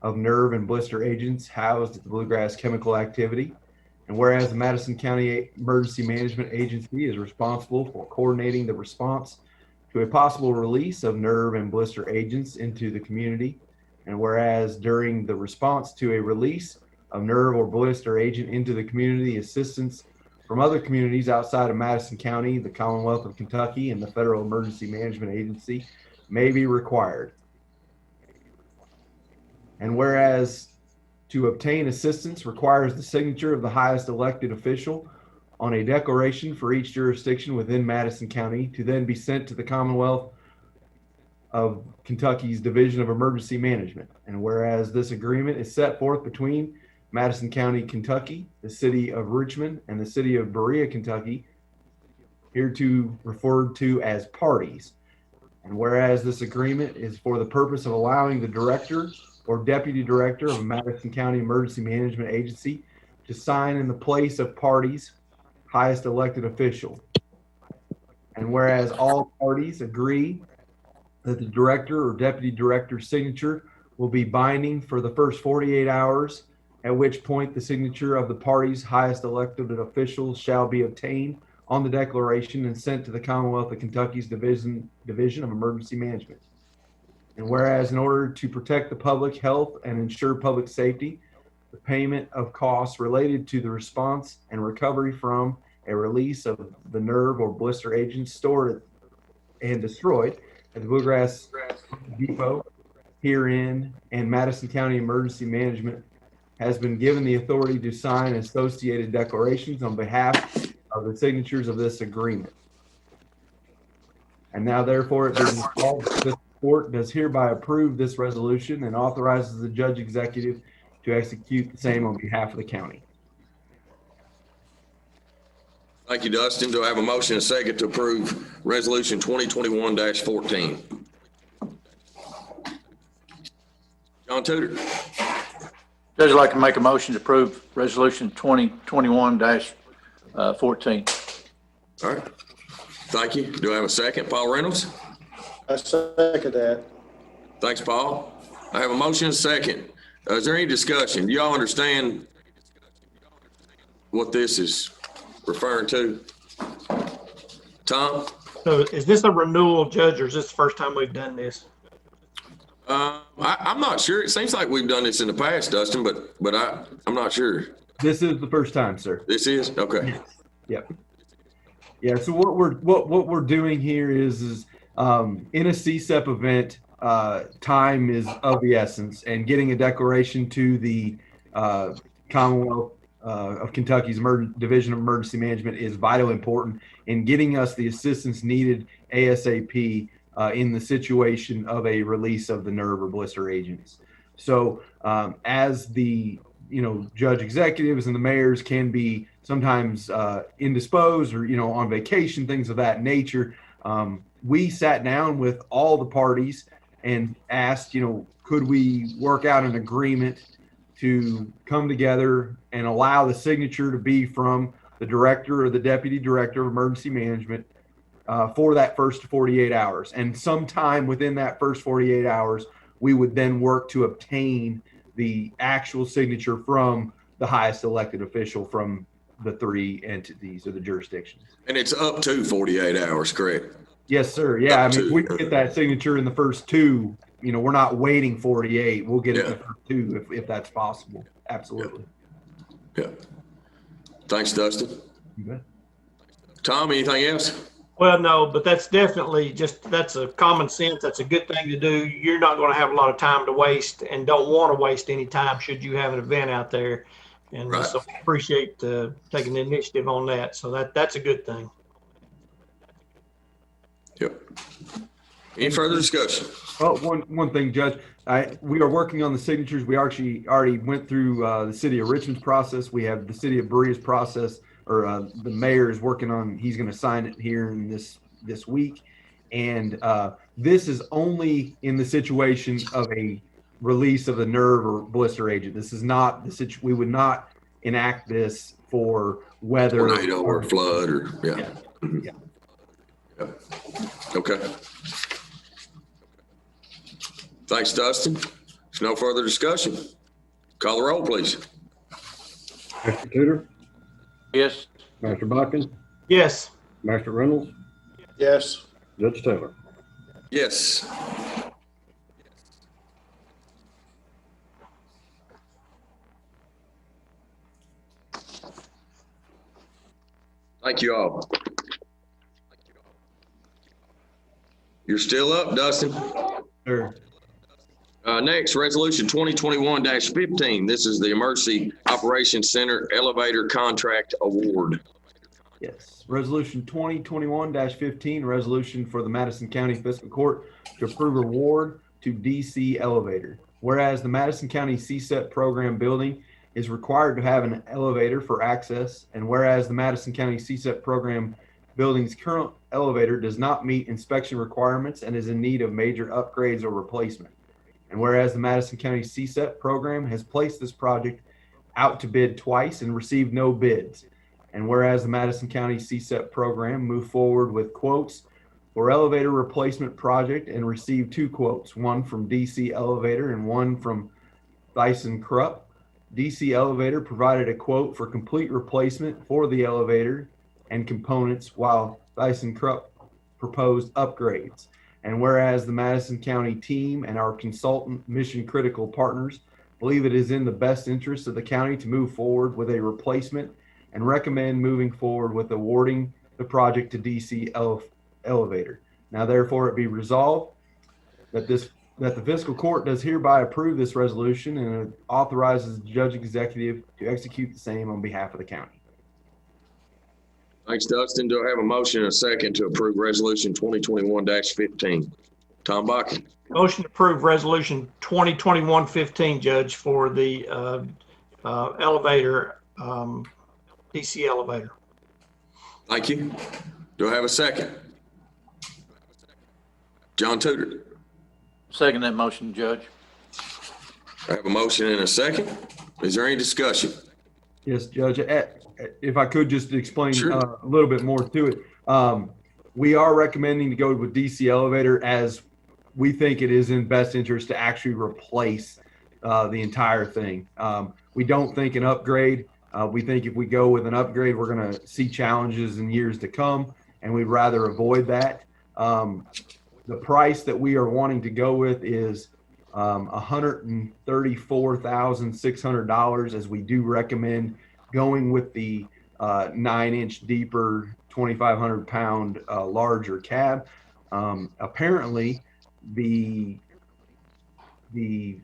of nerve and blister agents housed at the Bluegrass Chemical Activity. And whereas the Madison County Emergency Management Agency is responsible for coordinating the response to a possible release of nerve and blister agents into the community. And whereas during the response to a release of nerve or blister agent into the community, assistance from other communities outside of Madison County, the Commonwealth of Kentucky, and the Federal Emergency Management Agency may be required. And whereas to obtain assistance requires the signature of the highest elected official on a declaration for each jurisdiction within Madison County to then be sent to the Commonwealth of Kentucky's Division of Emergency Management. And whereas this agreement is set forth between Madison County, Kentucky, the city of Richmond, and the city of Berea, Kentucky, hereto referred to as parties. And whereas this agreement is for the purpose of allowing the director or deputy director of a Madison County Emergency Management Agency to sign in the place of parties' highest elected official. And whereas all parties agree that the director or deputy director's signature will be binding for the first 48 hours, at which point the signature of the party's highest elected officials shall be obtained on the declaration and sent to the Commonwealth of Kentucky's Division of Emergency Management. And whereas in order to protect the public health and ensure public safety, the payment of costs related to the response and recovery from a release of the nerve or blister agents stored and destroyed at the Bluegrass Depot herein and Madison County Emergency Management has been given the authority to sign associated declarations on behalf of the signatures of this agreement. And now therefore it is resolved that this court does hereby approve this resolution and authorizes the judge executive to execute the same on behalf of the county. Thank you, Dustin. Do I have a motion and a second to approve Resolution 2021-14? John Tudor. Judge, I'd like to make a motion to approve Resolution 2021-14. All right. Thank you. Do I have a second? Paul Reynolds? I second that. Thanks, Paul. I have a motion and a second. Is there any discussion? Do y'all understand what this is referring to? Tom? So is this a renewal, Judge, or is this the first time we've done this? I'm not sure. It seems like we've done this in the past, Dustin, but I'm not sure. This is the first time, sir. This is? Okay. Yep. Yeah. So what we're doing here is in a CSEP event, time is of the essence, and getting a declaration to the Commonwealth of Kentucky's Division of Emergency Management is vitally important in getting us the assistance needed ASAP in the situation of a release of the nerve or blister agents. So as the judge executives and the mayors can be sometimes indisposed or on vacation, things of that nature, we sat down with all the parties and asked, could we work out an agreement to come together and allow the signature to be from the director or the deputy director of emergency management for that first 48 hours. And sometime within that first 48 hours, we would then work to obtain the actual signature from the highest elected official from the three entities or the jurisdictions. And it's up to 48 hours, correct? Yes, sir. Yeah, if we can get that signature in the first two, we're not waiting 48. We'll get it in the first two if that's possible. Absolutely. Yeah. Thanks, Dustin. You bet. Tom, anything else? Well, no, but that's definitely that's a common sense. That's a good thing to do. You're not going to have a lot of time to waste and don't want to waste any time should you have an event out there. And right. So I appreciate taking the initiative on that. So that's a good thing. Yep. Any further discussion? Well, one thing, Judge, we are working on the signatures. We actually already went through the city of Richmond's process. We have the city of Berea's process, or the mayor is working on. He's going to sign it here in this week, and this is only in the situation of a release of the nerve or blister agent. This is not the situation. We would not enact this for weather, tornado or flood, or yeah. Yeah. Yep. Okay. Thanks, Dustin. There's no further discussion. Call the roll, please. Master Tudor, Yes. Master Bucking, Yes. Master Reynolds, Yes. Judge Taylor. Yes. Thank you all. You're still up, Dustin. Sure. Next, Resolution 2021-15. This is the Emergency Operations Center Elevator Contract Award. Yes. Resolution 2021-15, resolution for the Madison County Fiscal Court to approve award to DC Elevator. Whereas the Madison County CSEP program building is required to have an elevator for access, and whereas the Madison County CSEP program building's current elevator does not meet inspection requirements and is in need of major upgrades or replacement. And whereas the Madison County CSEP program has placed this project out to bid twice and received no bids. And whereas the Madison County CSEP program moved forward with quotes for elevator replacement project and received two quotes, one from DC Elevator and one from ThyssenKrupp. DC Elevator provided a quote for complete replacement for the elevator and components, while ThyssenKrupp proposed upgrades. And whereas the Madison County team and our consultant Mission Critical partners believe it is in the best interest of the county to move forward with a replacement and recommend moving forward with awarding the project to DC Elevator. Now, therefore, it be resolved that the fiscal court does hereby approve this resolution and authorizes the judge executive to execute the same on behalf of the county. Thanks, Dustin. Do I have a motion and a second to approve Resolution 2021-15? Tom Bucking. Motion to approve Resolution 2021-15, Judge, for the elevator, DC Elevator. Thank you. Do I have a second? John Tudor. Second that motion, Judge. I have a motion and a second. Is there any discussion? Yes, Judge. If I could just explain Sure. A little bit more to it. We are recommending to go with DC Elevator as we think it is in best interest to actually replace the entire thing. We don't think an upgrade. We think if we go with an upgrade, we're going to see challenges in years to come, and we'd rather avoid that. The price that we are wanting to go with is $134,600, as we do recommend going with the 9-inch deeper 2,500 pound larger cab. Apparently the the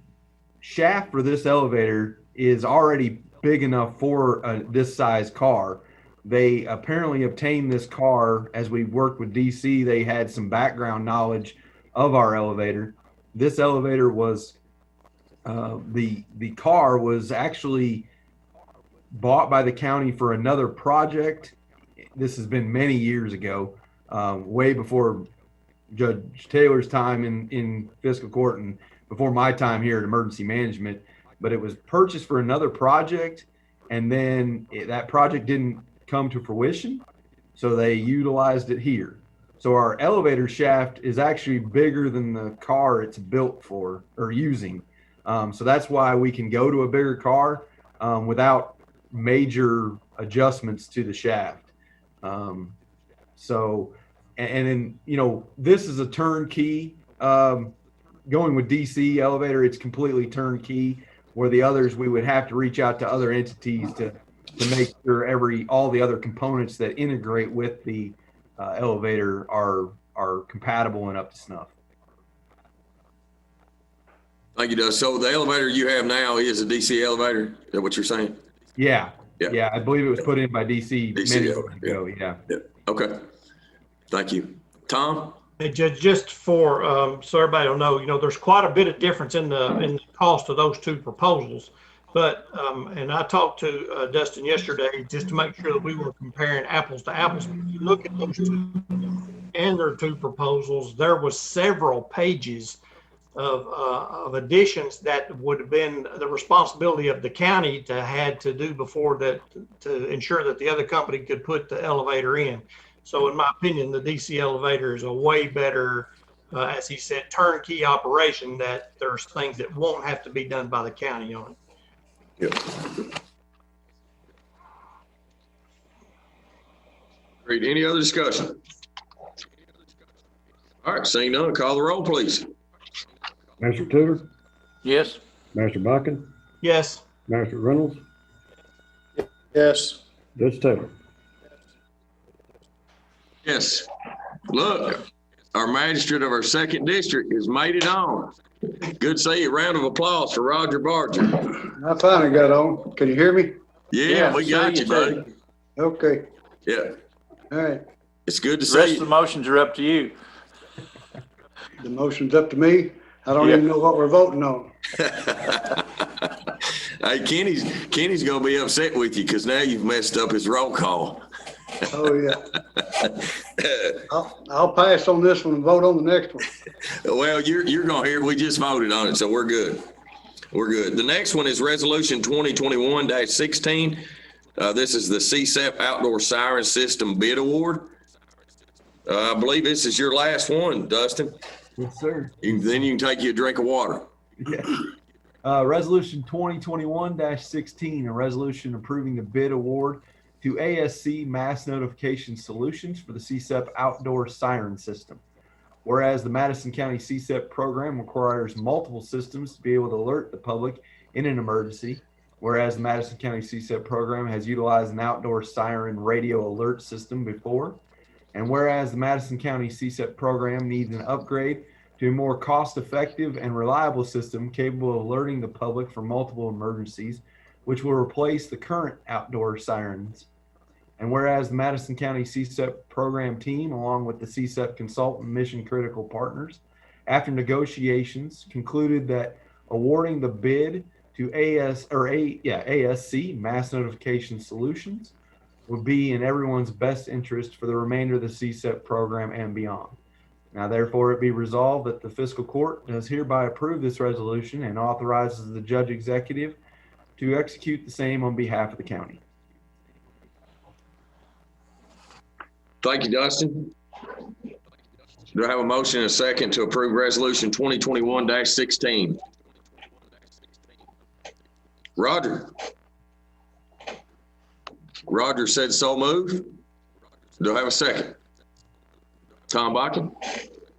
shaft for this elevator is already big enough for this size car. They apparently obtained this car as we worked with DC. They had some background knowledge of our elevator. This elevator was the car was actually bought by the county for another project. This has been many years ago, way before Judge Taylor's time in fiscal court and before my time here at emergency management. But it was purchased for another project, and then that project didn't come to fruition, so they utilized it here. So our elevator shaft is actually bigger than the car it's built for or using. So that's why we can go to a bigger car without major adjustments to the shaft. So, and then, you know, this is a turnkey. Going with DC elevator, it's completely turnkey, where the others, we would have to reach out to other entities to make sure all the other components that integrate with the elevator are compatible and up to snuff. Thank you, Doug. So the elevator you have now is a DC elevator? Is that what you're saying? Yeah. I believe it was put in by DC many years ago. Yeah. Okay. Thank you. Tom? Hey, Judge, just for so everybody will know, you know, there's quite a bit of difference in the cost of those two proposals. But and I talked to Dustin yesterday just to make sure that we were comparing apples to apples. When you look at those two and their two proposals, there was several pages of additions that would have been the responsibility of the county to had to do before that to ensure that the other company could put the elevator in. So in my opinion, the DC elevator is a way better, as he said, turnkey operation, that there's things that won't have to be done by the county on it. Yeah. Great. Any other discussion? All right, seeing none, call the roll, please. Master Tudor, Yes. Master Buchan, Yes. Master Reynolds, Yes. Judge Taylor. Yes. Look, our magistrate of our second district has made it on. Good say a round of applause for Roger Barger. I finally got on. Can you hear me? Yeah, we got you, buddy. Okay. Yeah. All right. It's good to The rest see of the you. motions are up to you. The motion's up to me. I don't even know what we're voting on. Hey, Kenny's gonna be upset with you because now you've messed up his roll call. Oh, yeah. I'll pass on this one and vote on the next one. Well, you're gonna hear, we just voted on it, so we're good. We're good. The next one is Resolution 2021-16. This is the CSEP Outdoor Siren System Bid Award. I believe this is your last one, Dustin. Yes, sir. Then you can take you a drink of water. Yeah. Resolution 2021-16, a resolution approving the bid award to ASC Mass Notification Solutions for the CSEP Outdoor Siren System. Whereas the Madison County CSEP program requires multiple systems to be able to alert the public in an emergency. Whereas the Madison County CSEP program has utilized an outdoor siren radio alert system before. And whereas the Madison County CSEP program needs an upgrade to a more cost-effective and reliable system capable of alerting the public for multiple emergencies, which will replace the current outdoor sirens. And whereas the Madison County CSEP program team, along with the CSEP consultant mission critical partners, after negotiations, concluded that awarding the bid to ASC Mass Notification Solutions would be in everyone's best interest for the remainder of the CSEP program and beyond. Now, therefore, it be resolved that the fiscal court does hereby approve this resolution and authorizes the judge executive to execute the same on behalf of the county. Thank you, Dustin. Do I have a motion and a second to approve Resolution 2021-16? Roger. Roger said so moved. Do I have a second? Tom Bakken?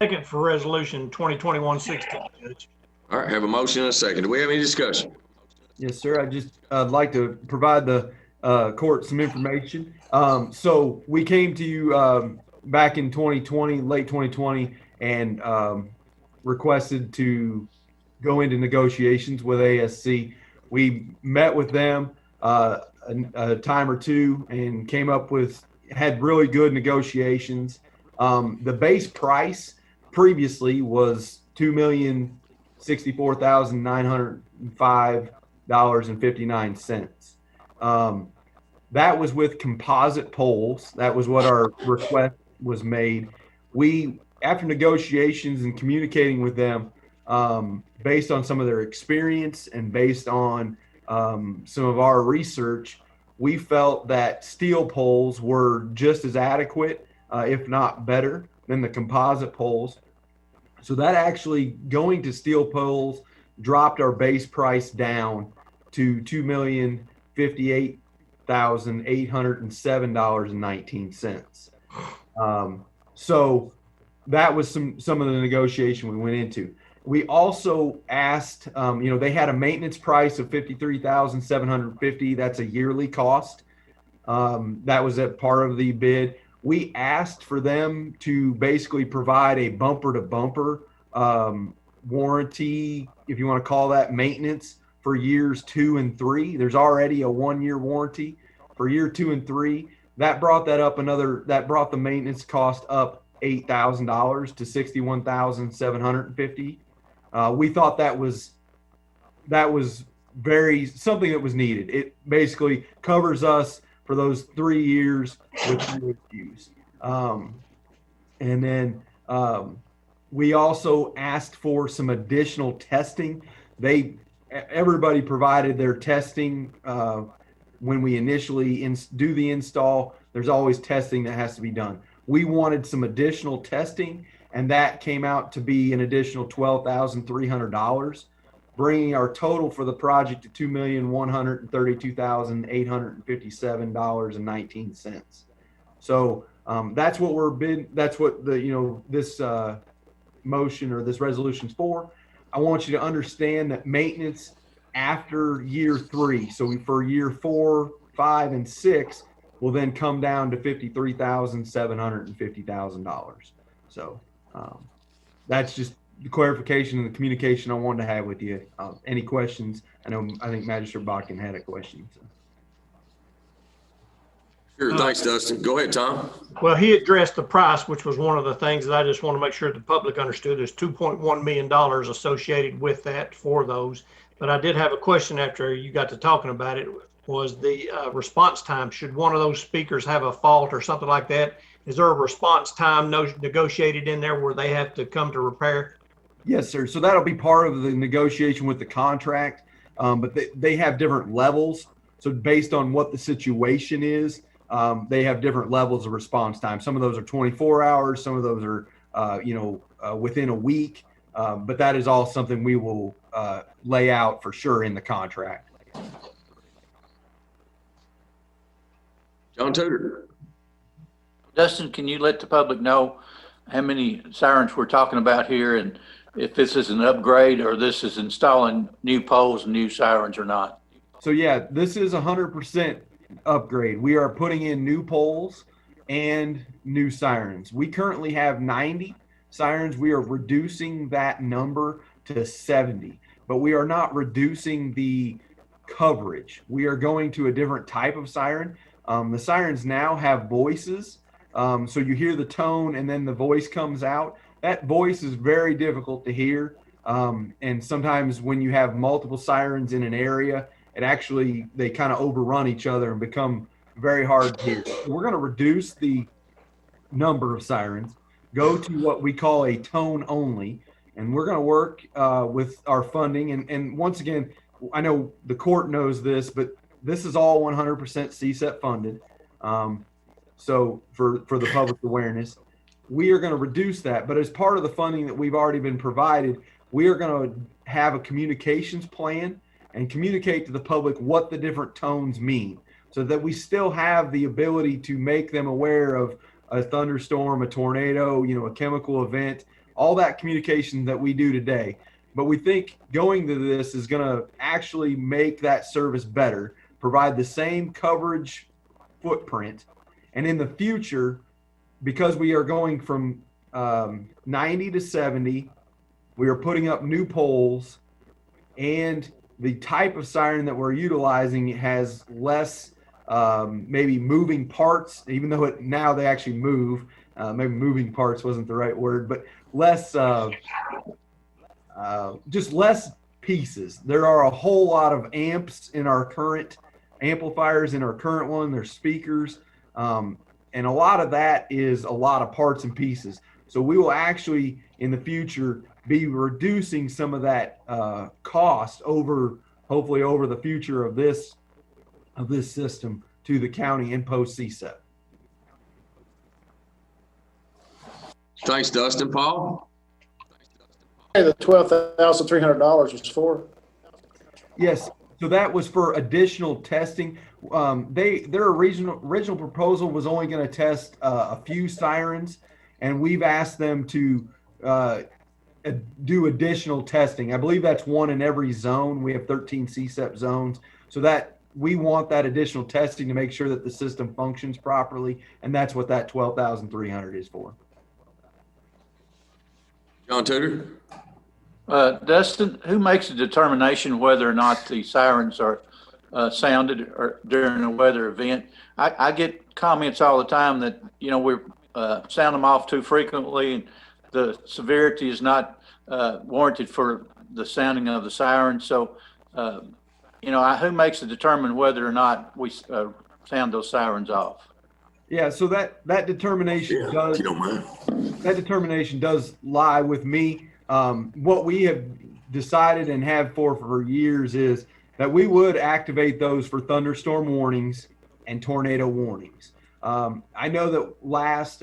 Second for resolution 2021-16, Judge. All right, have a motion and a second. Do we have any discussion? Yes, sir. I'd like to provide the court some information. So we came to you back in 2020, late 2020, and requested to go into negotiations with ASC. We met with them a time or two and had really good negotiations. The base price previously was $2,064,905.59. That was with composite poles. That was what our request was made. We, after negotiations and communicating with them, based on some of their experience and based on some of our research, we felt that steel poles were just as adequate, if not better, than the composite poles. So that actually, going to steel poles, dropped our base price down to $2,058,807.19. So that was some of the negotiation we went into. We also asked, they had a maintenance price of $53,750. That's a yearly cost. That was a part of the bid. We asked for them to basically provide a bumper to bumper warranty, if you want to call that maintenance, for years 2 and 3. There's already a 1-year warranty for year 2 and 3. That brought the maintenance cost up $8,000 to $61,750. We thought that was something that was needed. It basically covers us for those 3 years with no excuse. And then we also asked for some additional testing. Everybody provided their testing when we initially do the install. There's always testing that has to be done. We wanted some additional testing, and that came out to be an additional $12,300, bringing our total for the project to $2,132,857.19. So that's what we're bid. That's what this motion or this resolution's for. I want you to understand that maintenance after year 3, so for year 4, 5, and 6, will then come down to $53,750,000. So that's just the clarification and the communication I wanted to have with you. Any questions? I think Magistrate Botkin had a question. So. Sure, thanks, Dustin. Go ahead, Tom. Well, he addressed the price, which was one of the things that I just want to make sure the public understood. There's $2.1 million associated with that for those. But I did have a question after you got to talking about it, was the response time. Should one of those speakers have a fault or something like that, is there a response time negotiated in there where they have to come to repair? Yes, sir. So that'll be part of the negotiation with the contract, but they have different levels. So based on what the situation is, they have different levels of response time. Some of those are 24 hours. Some of those are, within a week. But that is all something we will lay out for sure in the contract. John Tudor. Dustin, can you let the public know how many sirens we're talking about here, and if this is an upgrade or this is installing new poles and new sirens or not? So yeah, this is 100% upgrade. We are putting in new poles and new sirens. We currently have 90 sirens. We are reducing that number to 70, but we are not reducing the coverage. We are going to a different type of siren. The sirens now have voices. So you hear the tone and then the voice comes out. That voice is very difficult to hear. And sometimes when you have multiple sirens in an area, they kind of overrun each other and become very hard to hear. So we're going to reduce the number of sirens, go to what we call a tone only, and we're going to work with our funding. And once again, I know the court knows this, but this is all 100% CSEP funded. So for the public awareness, we are going to reduce that. But as part of the funding that we've already been provided, we are going to have a communications plan and communicate to the public what the different tones mean, so that we still have the ability to make them aware of a thunderstorm, a tornado, a chemical event, all that communication that we do today. But we think going to this is going to actually make that service better, provide the same coverage footprint. And in the future, because we are going from 90 to 70, we are putting up new poles and the type of siren that we're utilizing has less maybe moving parts, even though now they actually move. Maybe moving parts wasn't the right word, but less, just less pieces. There are a whole lot of amps in our current amplifiers, in our current one. There's speakers, and a lot of that is a lot of parts and pieces. So we will actually in the future be reducing some of that cost hopefully over the future of this system to the county in post CSEP. Thanks, Dustin. Paul? The $12,300 was for? Yes, so that was for additional testing. Their original proposal was only going to test a few sirens, and we've asked them to do additional testing. I believe that's one in every zone. We have 13 CSEP zones, so that we want that additional testing to make sure that the system functions properly, and that's what that $12,300 is for. John Tudor? Dustin, who makes the determination whether or not the sirens are sounded or during a weather event? I get comments all the time that, we sound them off too frequently and the severity is not warranted for the sounding of the siren. So, who makes the determine whether or not we sound those sirens off? Yeah, so that determination does, if you don't mind, that determination does lie with me. What we have decided and have for years is that we would activate those for thunderstorm warnings and tornado warnings. I know that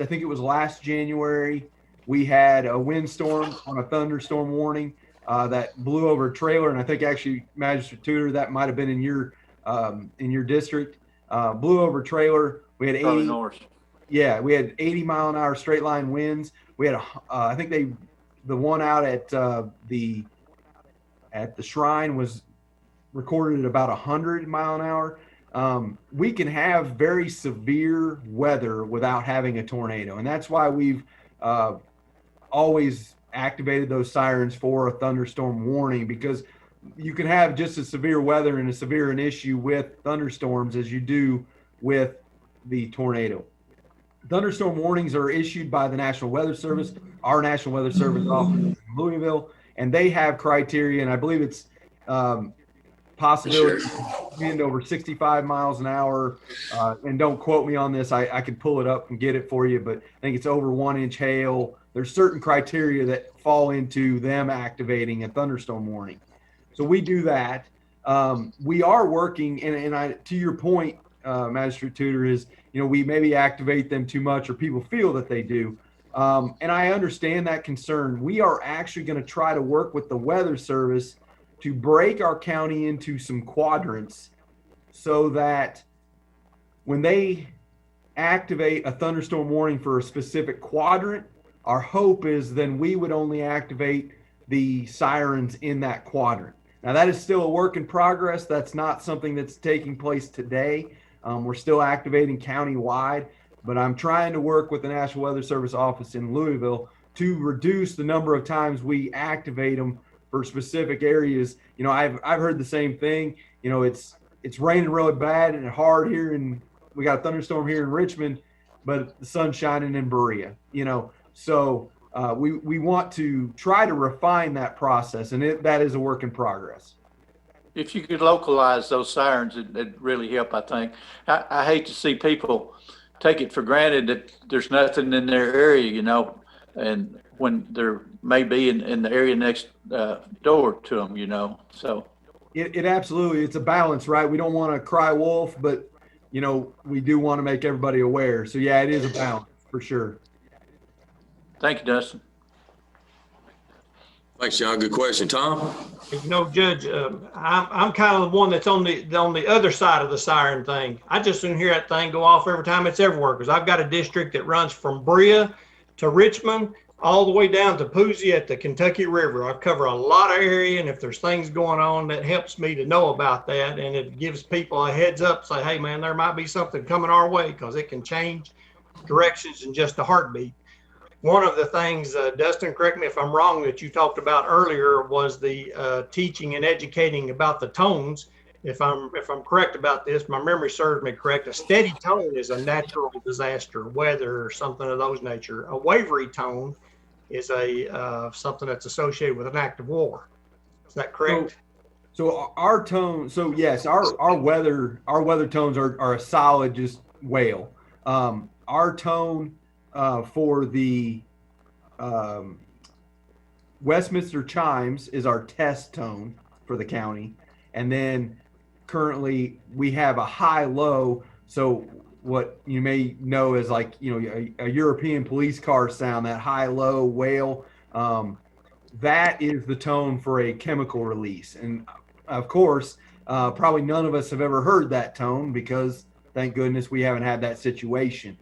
I think it was last January, we had a windstorm on a thunderstorm warning that blew over a trailer, and I think actually Magistrate Tudor, that might have been in your district. Blew over a trailer. We had 80. Yeah, we had 80 mile an hour straight line winds. We had I think the one out at the shrine was recorded at about 100 mile an hour. We can have very severe weather without having a tornado, and that's why we've always activated those sirens for a thunderstorm warning, because you can have just as severe weather and as severe an issue with thunderstorms as you do with the tornado. Thunderstorm warnings are issued by the National Weather Service, our National Weather Service office in Louisville, and they have criteria, and I believe it's possibility of wind over 65 miles an hour. And don't quote me on this. I could pull it up and get it for you, but I think it's over 1 inch hail. There's certain criteria that fall into them activating a thunderstorm warning. So we do that. We are working, and to your point, Magistrate Tudor, is, we maybe activate them too much, or people feel that they do. And I understand that concern. We are actually going to try to work with the Weather Service to break our county into some quadrants so that when they activate a thunderstorm warning for a specific quadrant, our hope is then we would only activate the sirens in that quadrant. Now, that is still a work in progress. That's not something that's taking place today. We're still activating countywide, but I'm trying to work with the National Weather Service office in Louisville to reduce the number of times we activate them for specific areas. I've heard the same thing. It's raining really bad and hard here, and we got a thunderstorm here in Richmond, but the sun's shining in Berea. So we want to try to refine that process, and that is a work in progress. If you could localize those sirens, it'd really help, I think. I hate to see people take it for granted that there's nothing in their area, and when there may be in the area next door to them, so. It absolutely, it's a balance, right? We don't want to cry wolf, but, we do want to make everybody aware. So yeah, it is a balance for sure. Thank you, Dustin. Thanks, John. Good question. Tom? Judge, I'm kind of the one that's on the other side of the siren thing. I just soon hear that thing go off every time it's everywhere, because I've got a district that runs from Berea to Richmond all the way down to Poozy at the Kentucky River. I cover a lot of area, and if there's things going on, that helps me to know about that, and it gives people a heads up, say, hey man, there might be something coming our way, because it can change directions in just a heartbeat. one of the things, Dustin, correct me if I'm wrong, that you talked about earlier was the teaching and educating about the tones. If I'm correct about this, my memory serves me correct. A steady tone is a natural disaster, weather, or something of those nature. A wavery tone is a something that's associated with an act of war. Is that correct? So our tone, so yes, our weather tones are a solid just wail. Our tone for the Westminster chimes is our test tone for the county, and then currently we have a high-low. So what you may know is like a European police car sound, that high-low wail. That is the tone for a chemical release, and of course, probably none of us have ever heard that tone because thank goodness we haven't had that situation.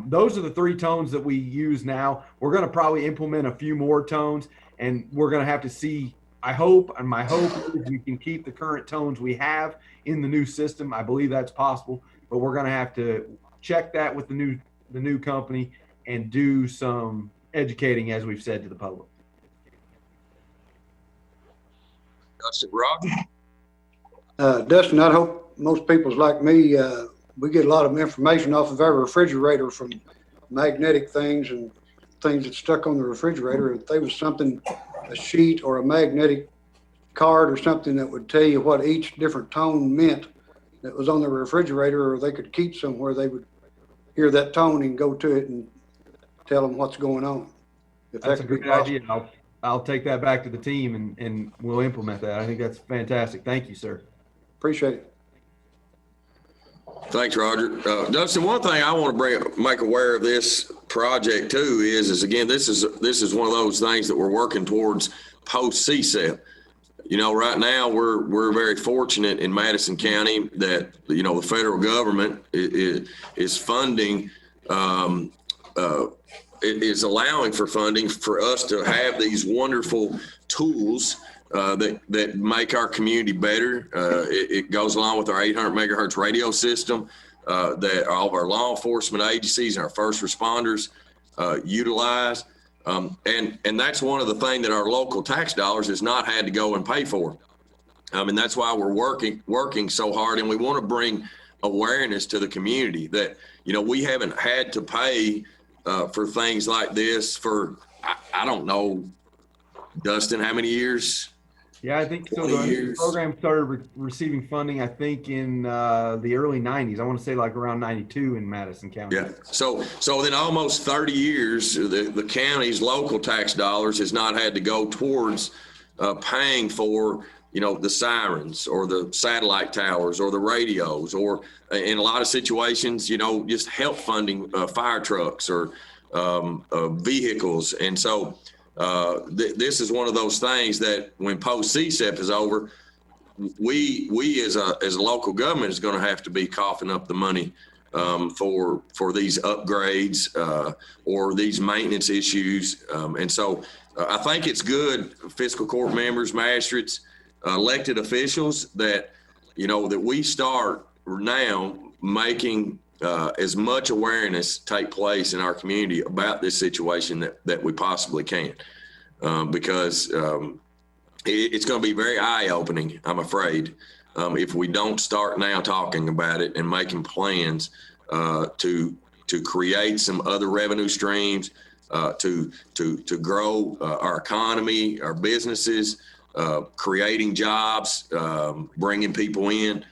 Those are the three tones that we use now. We're going to probably implement a few more tones, and we're going to have to see. I hope, and my hope is we can keep the current tones we have in the new system. I believe that's possible, but we're going to have to check that with the new company and do some educating, as we've said, to the public. Dustin, Rob? Dustin, I hope most people's like me, we get a lot of information off of our refrigerator from magnetic things and things that's stuck on the refrigerator. If there was something, a sheet or a magnetic card or something that would tell you what each different tone meant that was on the refrigerator, or they could keep somewhere, they would hear that tone and go to it and tell them what's going on. If That's a that could be great idea. I'll take that back to the team and we'll implement that. I think that's fantastic. Thank you, sir. Appreciate it. Thanks, Roger. Dustin, one thing I want to make aware of this project too is again, this is one of those things that we're working towards post CSEP. Right now we're very fortunate in Madison County that the federal government is funding, is allowing for funding for us to have these wonderful tools that make our community better. It goes along with our 800 megahertz radio system that all of our law enforcement agencies and our first responders utilize. And that's one of the things that our local tax dollars has not had to go and pay for. And that's why we're working so hard, and we want to bring awareness to the community that, we haven't had to pay for things like this for, I don't know, Dustin, how many years? Yeah, I think so. The program started receiving funding, I think, in the early 90s. I want to say like around 92 in Madison County. Yeah. So in almost 30 years, the county's local tax dollars has not had to go towards paying for, the sirens or the satellite towers or the radios, or in a lot of situations, just help funding fire trucks or vehicles. And so this is one of those things that when post CSEP is over, we as a local government is going to have to be coughing up the money for these upgrades or these maintenance issues. And so I think it's good, fiscal court members, magistrates, elected officials, that that we start now making as much awareness take place in our community about this situation that we possibly can, because it's going to be very eye-opening, I'm afraid, if we don't start now talking about it and making plans to create some other revenue streams, to grow our economy, our businesses, creating jobs, bringing people in.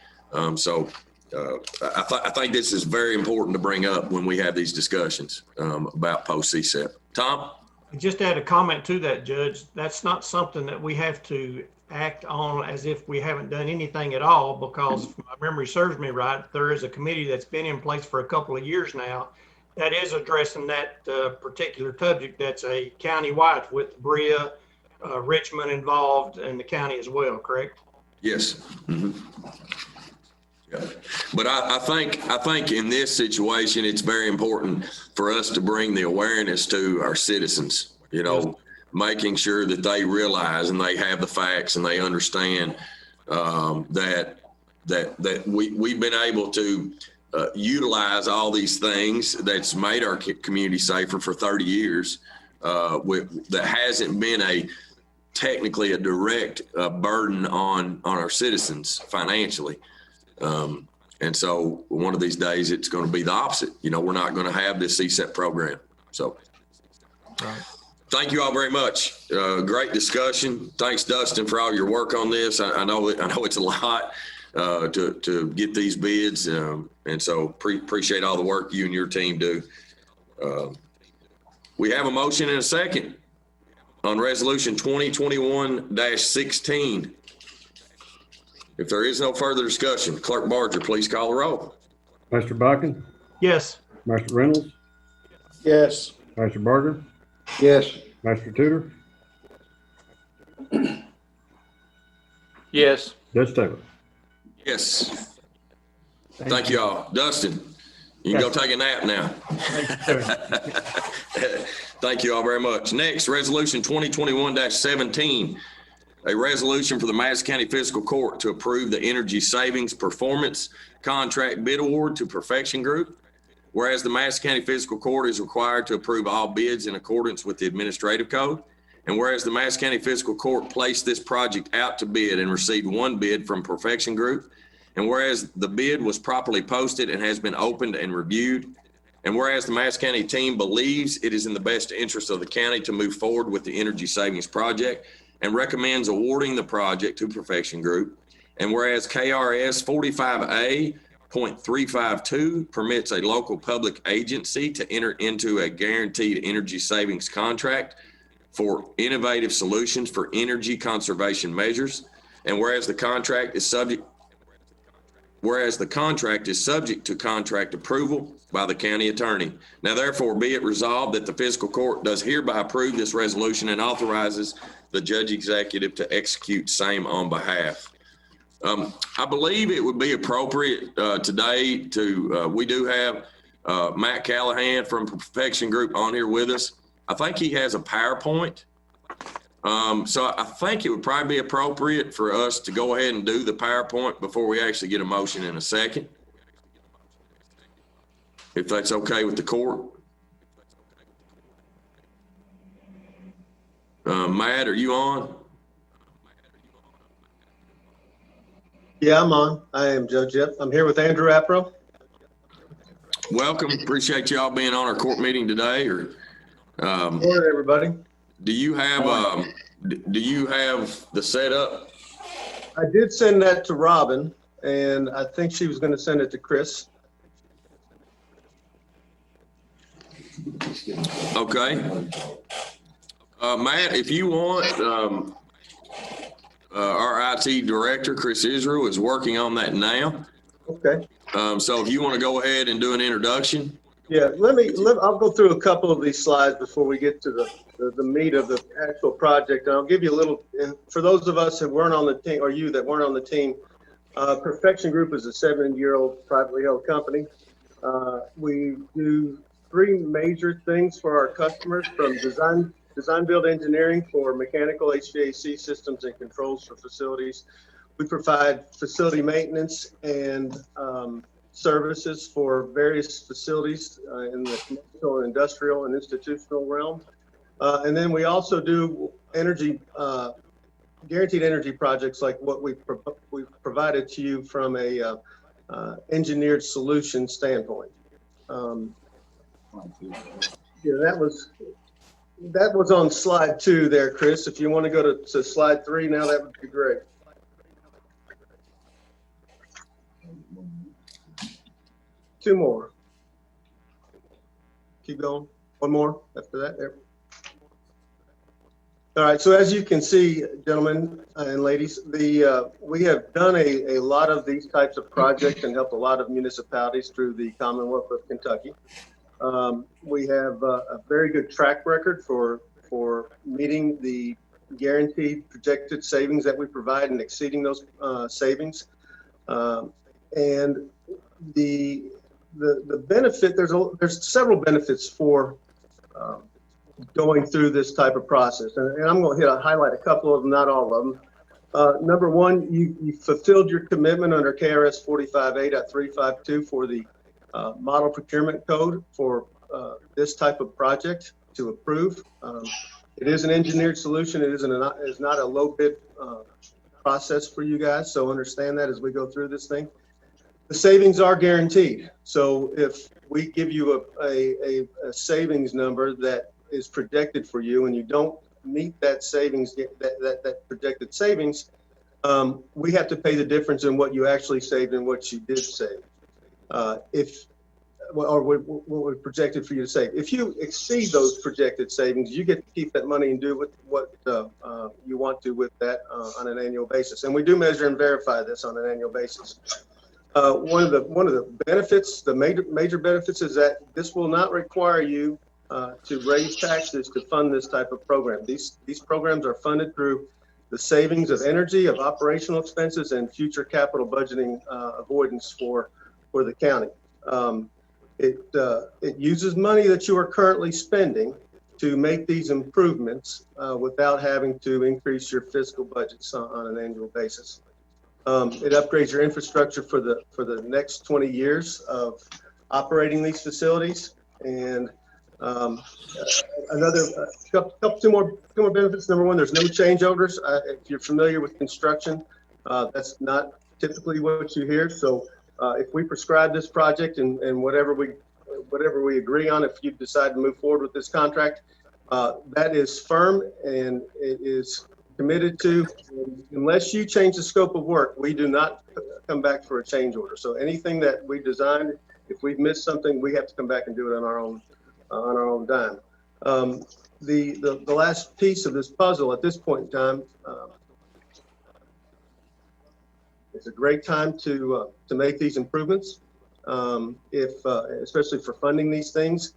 So I think this is very important to bring up when we have these discussions about post CSEP. Tom? Just add a comment to that, Judge. That's not something that we have to act on as if we haven't done anything at all, because if my memory serves me right, there is a committee that's been in place for a couple of years now that is addressing that particular subject. That's a county-wide with Berea, Richmond involved, and the county as well, correct? Yes. Mm-hmm. Yeah. But I think in this situation, it's very important for us to bring the awareness to our citizens, making sure that they realize and they have the facts and they understand that we've been able to utilize all these things that's made our community safer for 30 years. That hasn't been technically a direct burden on our citizens financially. And so one of these days it's going to be the opposite. We're not going to have this CSEP program. So thank you all very much. Great discussion. Thanks, Dustin, for all your work on this. I know it's a lot to get these bids. And so appreciate all the work you and your team do. We have a motion and a second on resolution 2021-16. If there is no further discussion, Clerk Barger, please call the roll. Mr. Buchan, Yes. Mr. Reynolds, Yes. Mr. Berger, Yes. Mr. Tudor, Yes. Judge Taylor. Yes. Thank you all. Dustin, you can go take a nap now. Thank you all very much. Next, resolution 2021-17, a resolution for the Madison County Fiscal Court to approve the energy savings performance contract bid award to Perfection Group. Whereas the Madison County Fiscal Court is required to approve all bids in accordance with the administrative code. And whereas the Madison County Fiscal Court placed this project out to bid and received one bid from Perfection Group. And whereas the bid was properly posted and has been opened and reviewed. And whereas the Madison County team believes it is in the best interest of the county to move forward with the energy savings project and recommends awarding the project to Perfection Group. And whereas KRS 45A.352 permits a local public agency to enter into a guaranteed energy savings contract for innovative solutions for energy conservation measures. And whereas the contract is subject to contract approval by the county attorney. Now, therefore, be it resolved that the fiscal court does hereby approve this resolution and authorizes the judge executive to execute same on behalf. I believe it would be appropriate today we do have Matt Callahan from Perfection Group on here with us. I think he has a PowerPoint. So I think it would probably be appropriate for us to go ahead and do the PowerPoint before we actually get a motion in a second. If that's okay with the court. Matt, are you on? Yeah, I'm on. I am, Judge. Yep. I'm here with Andrew Apro. Welcome. Appreciate y'all being on our court meeting today. Morning, everybody. Do you have the setup? I did send that to Robin, and I think she was going to send it to Chris. Okay. Matt, if you want, our IT director, Chris Israel, is working on that now. Okay. So if you want to go ahead and do an introduction. Yeah, I'll go through a couple of these slides before we get to the meat of the actual project. And I'll give you a little, for those of us that weren't on the team, or you that weren't on the team, Perfection Group is a 7-year-old privately held company. We do 3 major things for our customers, from design build engineering for mechanical HVAC systems and controls for facilities. We provide facility maintenance and services for various facilities in the commercial, industrial, and institutional realm. And then we also do energy, guaranteed energy projects like what we've provided to you from a engineered solution standpoint. Yeah, that was on slide 2 there, Chris. If you want to go to slide 3 now, that would be great. Two more. Keep going. One more after that. There. All right. So as you can see, gentlemen and ladies, we have done a lot of these types of projects and helped a lot of municipalities through the Commonwealth of Kentucky. We have a very good track record for meeting the guaranteed projected savings that we provide and exceeding those savings. And the benefit, there's several benefits for going through this type of process, and I'm going to highlight a couple of them, not all of them. Number one, you fulfilled your commitment under KRS 45A.352 for the model procurement code for this type of project to approve. It is an engineered solution. It is not a low bid process for you guys. So understand that as we go through this thing. The savings are guaranteed. So if we give you a savings number that is projected for you and you don't meet that savings, that projected savings, we have to pay the difference in what you actually saved and what you did save. Or what we projected for you to save. If you exceed those projected savings, you get to keep that money and do what you want to with that on an annual basis. And we do measure and verify this on an annual basis. One of the benefits, the major benefits, is that this will not require you to raise taxes to fund this type of program. These programs are funded through the savings of energy, of operational expenses, and future capital budgeting avoidance for the county. It uses money that you are currently spending to make these improvements without having to increase your fiscal budgets on an annual basis. It upgrades your infrastructure for the next 20 years of operating these facilities. And two more benefits. Number one, there's no change orders. If you're familiar with construction, that's not typically what you hear. So if we prescribe this project and whatever we agree on, if you decide to move forward with this contract, that is firm and it is committed to. Unless you change the scope of work, we do not come back for a change order. So anything that we designed, if we've missed something, we have to come back and do it on our own dime. The last piece of this puzzle at this point in time, it's a great time to make these improvements, especially for funding these things,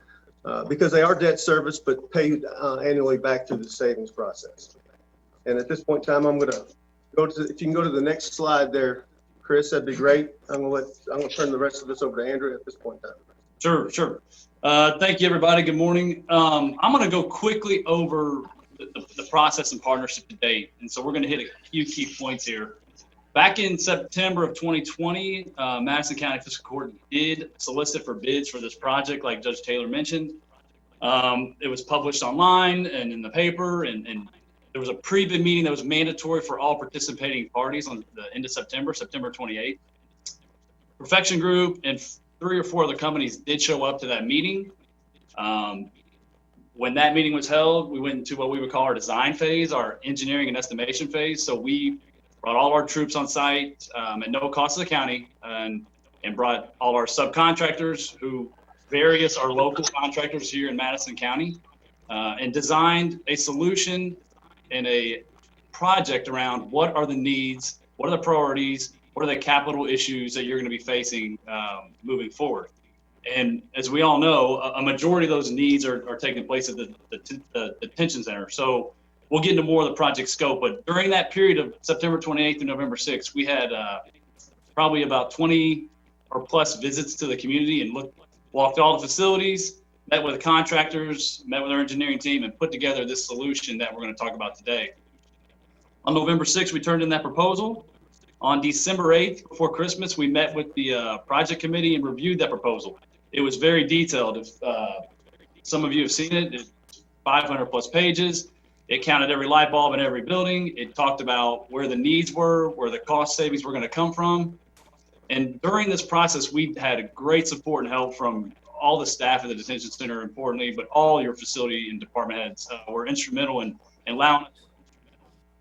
because they are debt service but paid annually back through the savings process. And at this point in time, I'm going to go to, if you can go to the next slide there, Chris, that'd be great. I'm going to turn the rest of this over to Andrew at this point in time. Sure. Thank you, everybody. Good morning. I'm going to go quickly over the process and partnership to date. And so we're going to hit a few key points here. Back in September of 2020, Madison County Fiscal Court did solicit for bids for this project, like Judge Taylor mentioned. It was published online and in the paper, and there was a pre-bid meeting that was mandatory for all participating parties on the end of September 28th. Perfection Group and 3 or 4 other companies did show up to that meeting. When that meeting was held, we went into what we would call our design phase, our engineering and estimation phase. So we brought all our troops on site at no cost to the county, and brought all our subcontractors, who various are local contractors here in Madison County, and designed a solution and a project around what are the needs, what are the priorities, what are the capital issues that you're going to be facing moving forward. And as we all know, a majority of those needs are taking place at the detention center. So we'll get into more of the project scope, but during that period of September 28th through November 6th, we had probably about 20 or plus visits to the community and walked all the facilities, met with the contractors, met with our engineering team, and put together this solution that we're going to talk about today. On November 6th, we turned in that proposal. On December 8th, before Christmas, we met with the project committee and reviewed that proposal. It was very detailed. If some of you have seen it, it's 500 plus pages. It counted every light bulb in every building. It talked about where the needs were, where the cost savings were going to come from. And during this process, we had great support and help from all the staff at the detention center, importantly, but all your facility and department heads were instrumental in allowing us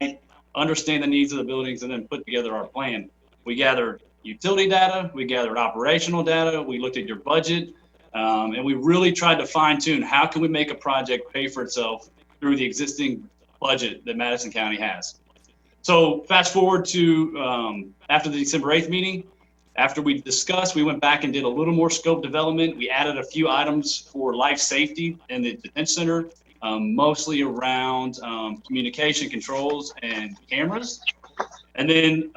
to understand the needs of the buildings and then put together our plan. We gathered utility data, we gathered operational data, we looked at your budget, and we really tried to fine tune how can we make a project pay for itself through the existing budget that Madison County has. So fast forward to after the December 8th meeting. After we discussed, we went back and did a little more scope development. We added a few items for life safety in the detention center, mostly around communication controls and cameras. And then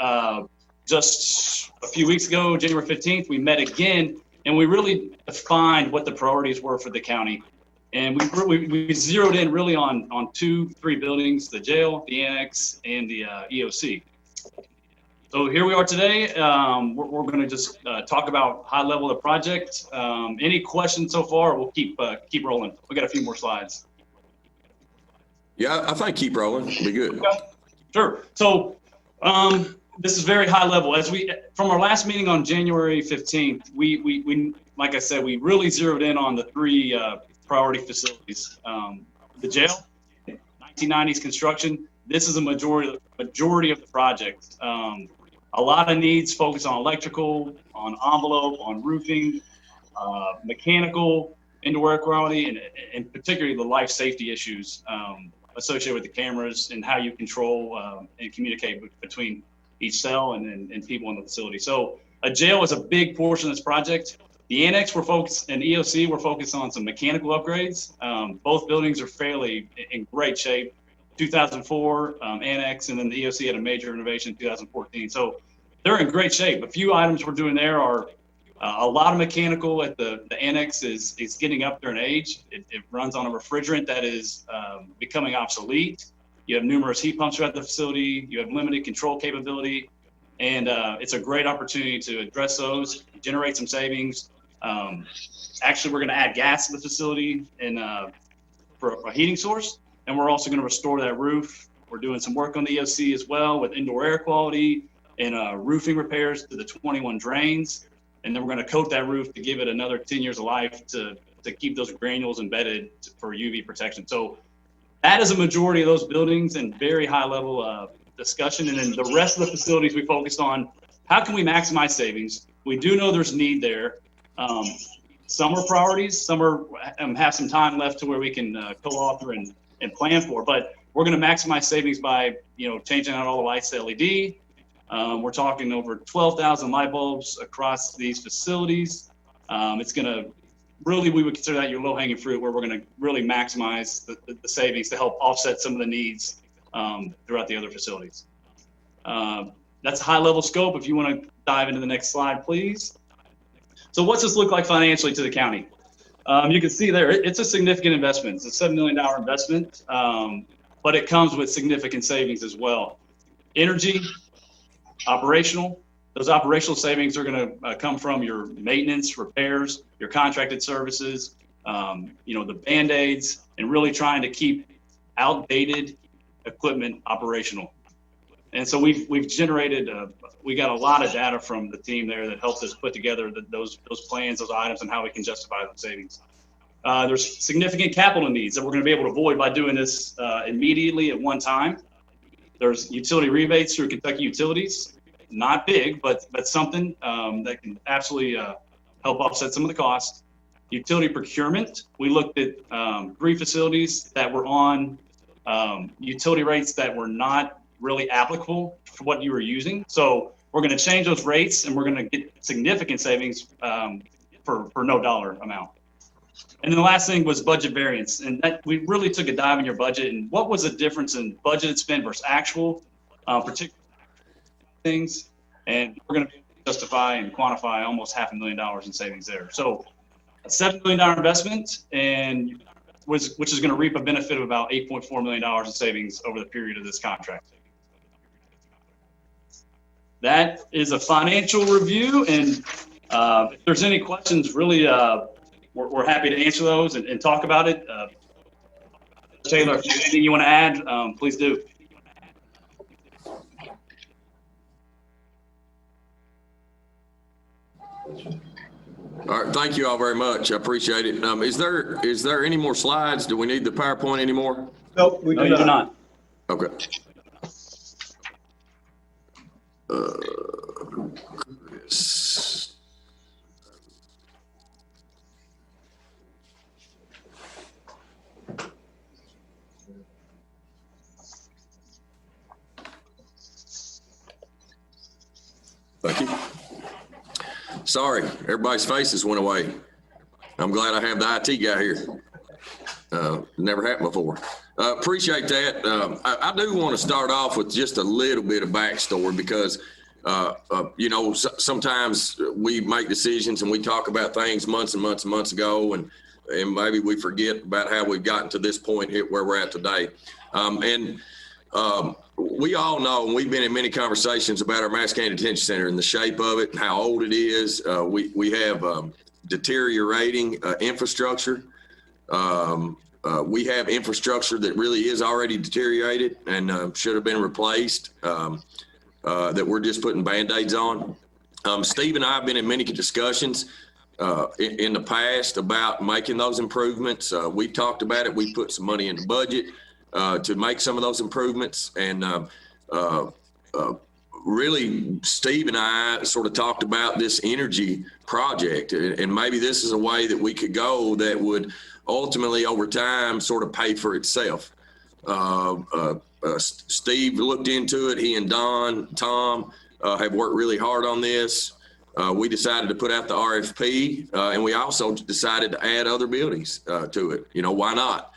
just a few weeks ago, January 15th, we met again, and we really defined what the priorities were for the county. And we zeroed in really on 2-3 buildings, the jail, the annex, and the EOC. So here we are today. We're going to just talk about high level of the project. Any questions so far? We'll keep rolling. We got a few more slides. Yeah, I think keep rolling. Be good. Okay. Sure. So this is very high level. From our last meeting on January 15th, we like I said, we really zeroed in on the three priority facilities. The jail, 1990s construction. This is a majority of the project. A lot of needs focus on electrical, on envelope, on roofing, mechanical, indoor air quality, and particularly the life safety issues associated with the cameras and how you control and communicate between each cell and people in the facility. So a jail is a big portion of this project. The annex and EOC we're focused on some mechanical upgrades. Both buildings are fairly in great shape. 2004 annex, and then the EOC had a major renovation in 2014. So they're in great shape. A few items we're doing there are a lot of mechanical at the annex is getting up there in age. It runs on a refrigerant that is becoming obsolete. You have numerous heat pumps throughout the facility. You have limited control capability, and it's a great opportunity to address those, generate some savings. Actually, we're going to add gas to the facility for a heating source. And we're also going to restore that roof. We're doing some work on the EOC as well with indoor air quality and roofing repairs to the 21 drains. And then we're going to coat that roof to give it another 10 years of life to keep those granules embedded for UV protection. So that is a majority of those buildings and very high level discussion. And then the rest of the facilities we focused on, how can we maximize savings? We do know there's need there. Some are priorities, some are have some time left to where we can co-author and plan for, but we're going to maximize savings by, changing out all the lights to LED. We're talking over 12,000 light bulbs across these facilities. It's going to really, we would consider that your low hanging fruit, where we're going to really maximize the savings to help offset some of the needs throughout the other facilities. That's a high level scope. If you want to dive into the next slide, please. So what's this look like financially to the county? You can see there, it's a significant investment. It's a $7 million investment, but it comes with significant savings as well. Energy, operational. Those operational savings are going to come from your maintenance, repairs, your contracted services, the Band-Aids, and really trying to keep outdated equipment operational. And so we've generated, we got a lot of data from the team there that helped us put together those plans, those items, and how we can justify those savings. There's significant capital needs that we're going to be able to avoid by doing this immediately at one time. There's utility rebates through Kentucky Utilities, not big, but something that can absolutely help offset some of the costs. Utility procurement, we looked at 3 facilities that were on utility rates that were not really applicable for what you were using. So we're going to change those rates, and we're going to get significant savings for no dollar amount. And then the last thing was budget variance, and that we really took a dive in your budget and what was the difference in budgeted spend versus actual, particular things, and we're going to justify and quantify almost $500,000 in savings there. So a $7 million investment, and which is going to reap a benefit of about $8.4 million in savings over the period of this contract. That is a financial review, and if there's any questions, really, we're happy to answer those and talk about it. Taylor, if there's anything you want to add, please do. All right, thank you all very much. I appreciate it. Is there any more slides? Do we need the PowerPoint anymore? Nope, we do not. Okay. Chris. Thank you. Sorry, everybody's faces went away. I'm glad I have the IT guy here. Never happened before. Appreciate that. I do want to start off with just a little bit of backstory because, sometimes we make decisions and we talk about things months and months and months ago, and maybe we forget about how we've gotten to this point here where we're at today. And We all know, and we've been in many conversations about our Madison County Detention Center and the shape of it and how old it is. We have deteriorating infrastructure. We have infrastructure that really is already deteriorated and should have been replaced, that we're just putting Band-Aids on. Steve and I have been in many discussions in the past about making those improvements. We've talked about it. We put some money in the budget to make some of those improvements. And really, Steve and I sort of talked about this energy project. And maybe this is a way that we could go that would ultimately, over time, sort of pay for itself. Steve looked into it. He and Tom have worked really hard on this. We decided to put out the RFP, and we also decided to add other buildings to it. You know, why not?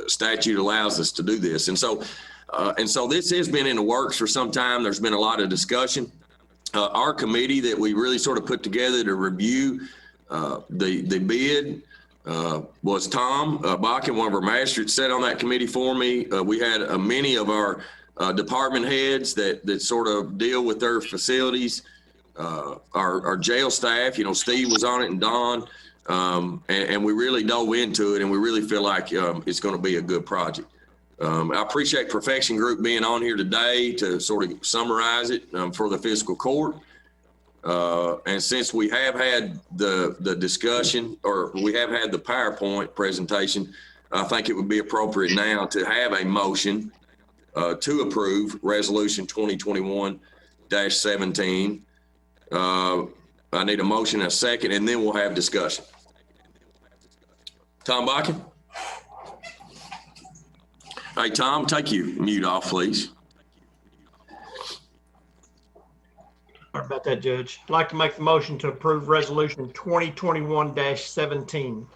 Statute allows us to do this. And so this has been in the works for some time. There's been a lot of discussion. Our committee that we really sort of put together to review the bid was Tom Bakken, one of our magistrates, sat on that committee for me. We had many of our department heads that sort of deal with their facilities. Our jail staff, you know, Steve was on it and Don, and we really dove into it, and we really feel like it's going to be a good project. I appreciate Perfection Group being on here today to sort of summarize it for the fiscal court. And since we have had the discussion, or we have had the PowerPoint presentation, I think it would be appropriate now to have a motion to approve Resolution 2021-17. I need a motion and a second, and then we'll have discussion. Tom Bakken? Hey, Tom, take your mute off, please. Sorry about that, Judge. I'd like to make the motion to approve Resolution 2021-17.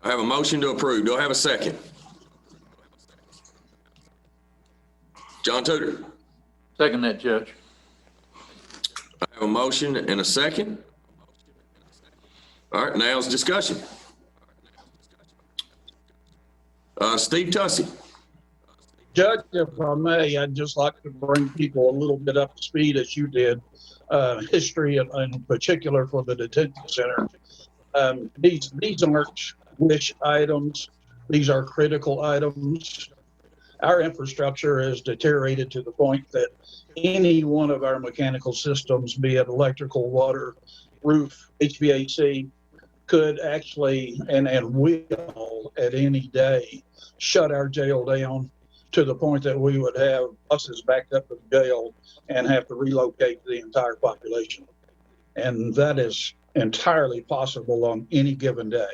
I have a motion to approve. Do I have a second? John Tudor. Second that, Judge. I have a motion and a second. All right, now's discussion. Steve Tussey. Judge, if I may, I'd just like to bring people a little bit up to speed as you did, history in particular for the detention center. These aren't wish items. These are critical items. Our infrastructure has deteriorated to the point that any one of our mechanical systems, be it electrical, water, roof, HVAC, could actually and will at any day shut our jail down to the point that we would have buses backed up to the jail and have to relocate the entire population. And that is entirely possible on any given day.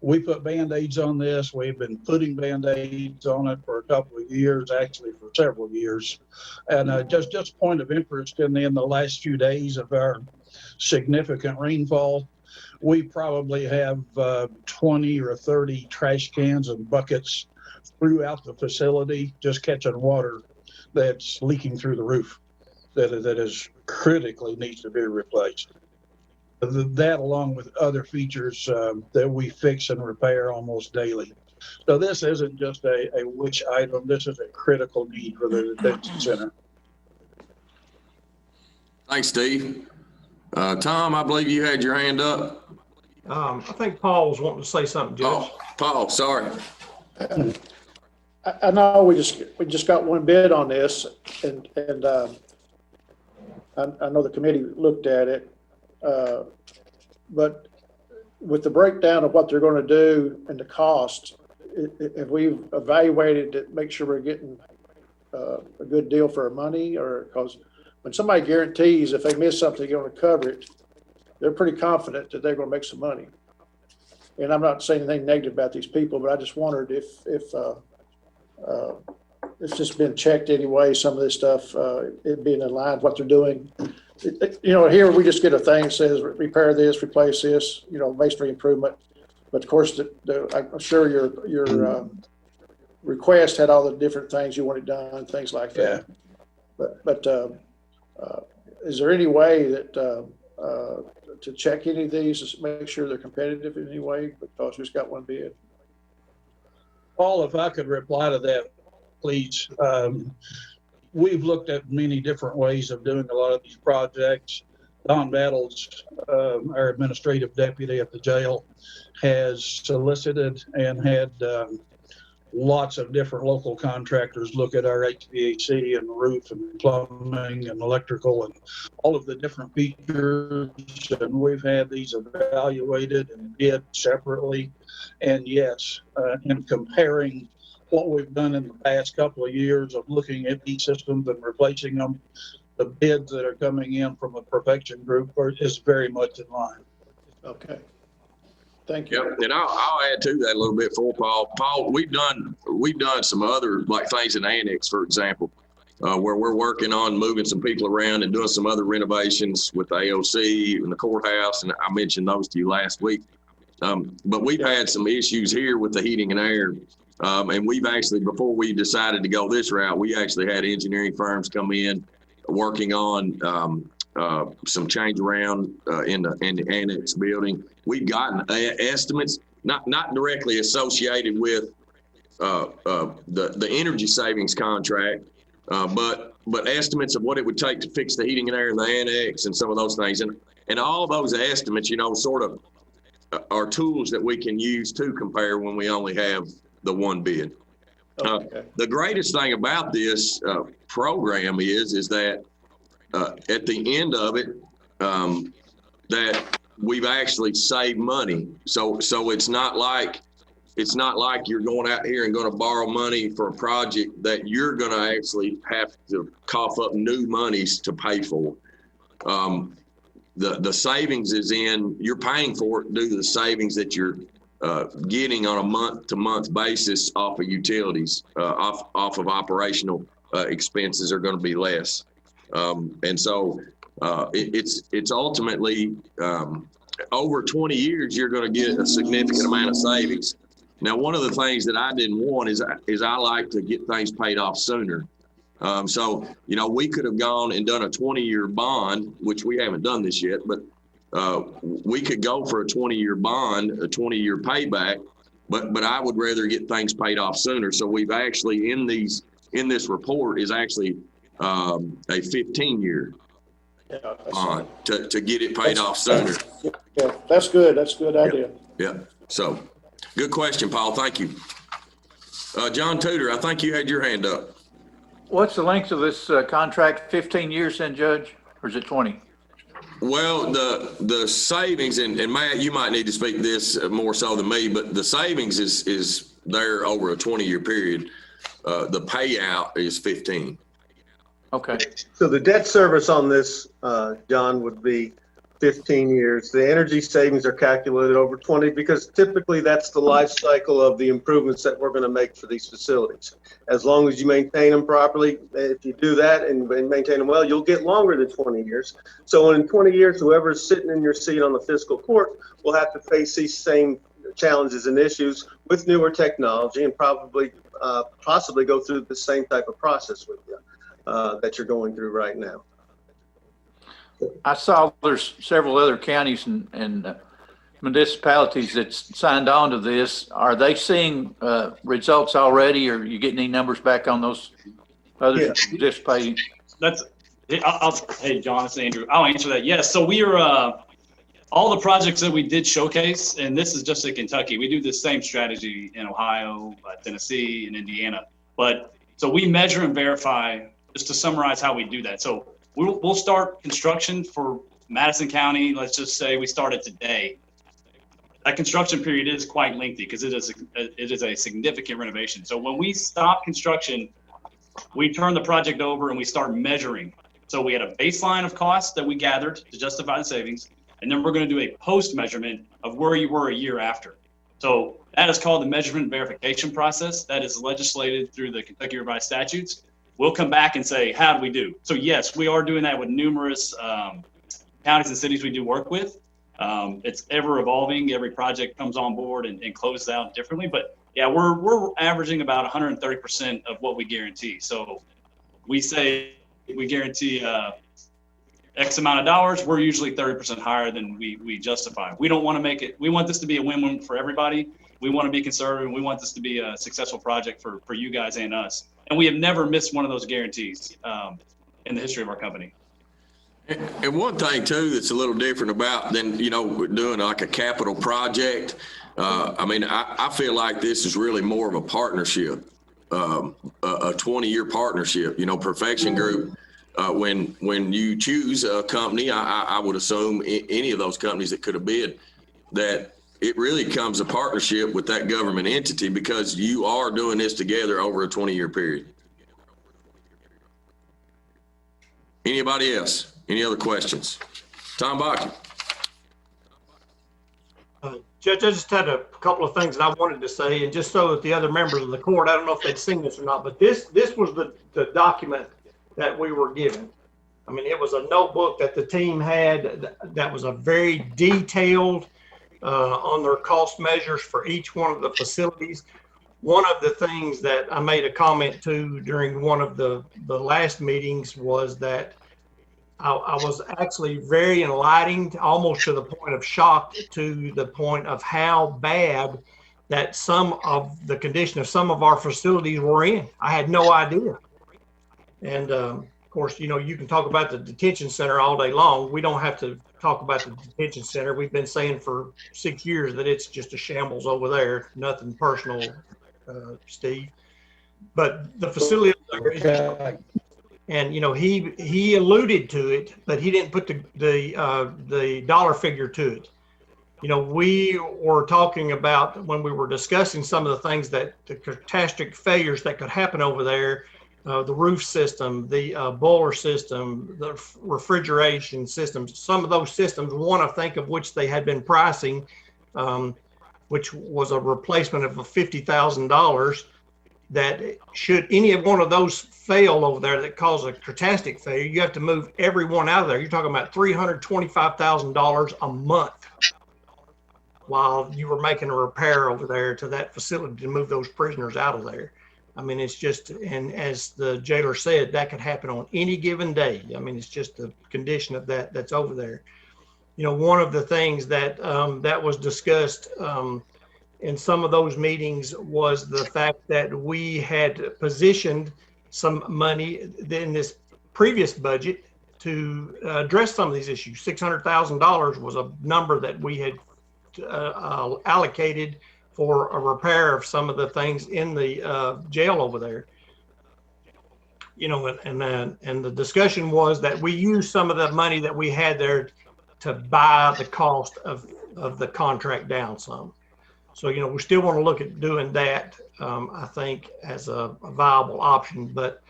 We put Band-Aids on this. We've been putting Band-Aids on it for a couple of years, actually for several years. And just point of interest, in the last few days of our significant rainfall, we probably have 20 or 30 trash cans and buckets throughout the facility just catching water that's leaking through the roof that is critically needs to be replaced. That, along with other features that we fix and repair almost daily. So this isn't just a wish item. This is a critical need for the detention center. Thanks, Steve. Tom, I believe you had your hand up. I think Paul was wanting to say something, Judge. Oh, Paul, sorry. I know we just got one bid on this, and I know the committee looked at it, but with the breakdown of what they're going to do and the cost, if we've evaluated to make sure we're getting a good deal for our money, or because when somebody guarantees if they miss something, they're going to cover it, they're pretty confident that they're going to make some money. And I'm not saying anything negative about these people, but I just wondered if it's just been checked anyway, some of this stuff, it being in line with what they're doing. Here we just get a thing that says repair this, replace this, masonry improvement. But of course, I'm sure your request had all the different things you wanted done, things like that. Yeah. But is there any way that to check any of these to make sure they're competitive in any way? Because we just got one bid. Paul, if I could reply to that, please. We've looked at many different ways of doing a lot of these projects. Don Battles, our administrative deputy at the jail, has solicited and had lots of different local contractors look at our HVAC and roof and plumbing and electrical and all of the different features. And we've had these evaluated and bid separately. And yes, in comparing what we've done in the past couple of years of looking at these systems and replacing them, the bids that are coming in from a Perfection Group is very much in line. Okay. Thank you. Yep, and I'll add to that a little bit for Paul. Paul, we've done some other like things in Annex, for example, where we're working on moving some people around and doing some other renovations with the AOC and the courthouse, and I mentioned those to you last week. But we've had some issues here with the heating and air, and we've actually, before we decided to go this route, we actually had engineering firms come in working on some change around in the Annex building. We've gotten estimates, not directly associated with the energy savings contract, but estimates of what it would take to fix the heating and air in the Annex and some of those things. And all those estimates, sort of are tools that we can use to compare when we only have the one bid. Okay. The greatest thing about this program is that at the end of it, that we've actually saved money. So it's not like you're going out here and going to borrow money for a project that you're going to actually have to cough up new monies to pay for. The savings is in, you're paying for it due to the savings that you're getting on a month-to-month basis off of utilities, off of operational expenses are going to be less. And so it's ultimately over 20 years, you're going to get a significant amount of savings. Now, one of the things that I didn't want is I like to get things paid off sooner. So, we could have gone and done a 20-year bond, which we haven't done this yet, but we could go for a 20-year bond, a 20-year payback, but I would rather get things paid off sooner. So we've actually in this report is actually a 15-year bond to get it paid off sooner. Yeah, that's good. That's a good idea. Yeah. So good question, Paul. Thank you. John Tudor, I think you had your hand up. What's the length of this contract? 15 years then, Judge, or is it 20? Well, the savings, and Matt, you might need to speak this more so than me, but the savings is there over a 20-year period. The payout is 15. Okay. So the debt service on this, John, would be 15 years. The energy savings are calculated over 20 because typically that's the life cycle of the improvements that we're going to make for these facilities. As long as you maintain them properly, if you do that and maintain them well, you'll get longer than 20 years. So in 20 years, whoever's sitting in your seat on the fiscal court will have to face these same challenges and issues with newer technology and probably possibly go through the same type of process with you that you're going through right now. I saw there's several other counties and municipalities that signed on to this. Are they seeing results already, or are you getting any numbers back on those others participating? Hey, John, it's Andrew. I'll answer that. Yes. So we are, all the projects that we did showcase, and this is just in Kentucky, we do the same strategy in Ohio, Tennessee, and Indiana. So we measure and verify, just to summarize how we do that. So we'll start construction for Madison County. Let's just say we started today. That construction period is quite lengthy because it is a significant renovation. So when we stop construction, we turn the project over and we start measuring. So we had a baseline of costs that we gathered to justify the savings, and then we're going to do a post measurement of where you were a year after. So that is called the measurement verification process. That is legislated through the Kentucky Revised Statutes. We'll come back and say, how do we do? So yes, we are doing that with numerous counties and cities we do work with. It's ever evolving. Every project comes on board and closes out differently. But yeah, we're averaging about 130% of what we guarantee. So we say we guarantee X amount of dollars. We're usually 30% higher than we justify. We don't want to make it. We want this to be a win-win for everybody. We want to be conservative. We want this to be a successful project for you guys and us. And we have never missed one of those guarantees in the history of our company. And one thing too that's a little different about than, doing like a capital project. I feel like this is really more of a partnership, a 20-year partnership. Perfection Group. When you choose a company, I would assume any of those companies that could have bid, that it really comes a partnership with that government entity because you are doing this together over a 20-year period. Anybody else? Any other questions? Tom Bakken. Judge, I just had a couple of things that I wanted to say, and just so that the other members of the court, I don't know if they'd seen this or not, but this was the document that we were given. I mean, it was a notebook that the team had that was a very detailed on their cost measures for each one of the facilities. One of the things that I made a comment to during one of the last meetings was that I was actually very enlightened, almost to the point of shock, to the point of how bad that some of the condition of some of our facilities were in. I had no idea. And of course, you can talk about the detention center all day long. We don't have to talk about the detention center. We've been saying for 6 years that it's just a shambles over there. Nothing personal, Steve. But the facility over there, and he alluded to it, but he didn't put the dollar figure to it. We were talking about, when we were discussing some of the things that the catastrophic failures that could happen over there, the roof system, the boiler system, the refrigeration systems, some of those systems, one I think of which they had been pricing, which was a replacement of $50,000, that should any of one of those fail over there that cause a catastrophic failure, you have to move everyone out of there. You're talking about $325,000 a month while you were making a repair over there to that facility to move those prisoners out of there. I mean, it's just, and as the jailer said, that could happen on any given day. I mean, it's just the condition of that's over there. One of the things that that was discussed in some of those meetings was the fact that we had positioned some money in this previous budget to address some of these issues. $600,000 was a number that we had allocated for a repair of some of the things in the jail over there. And the discussion was that we used some of the money that we had there to buy the cost of the contract down some. So, we still want to look at doing that, I think, as a viable option. But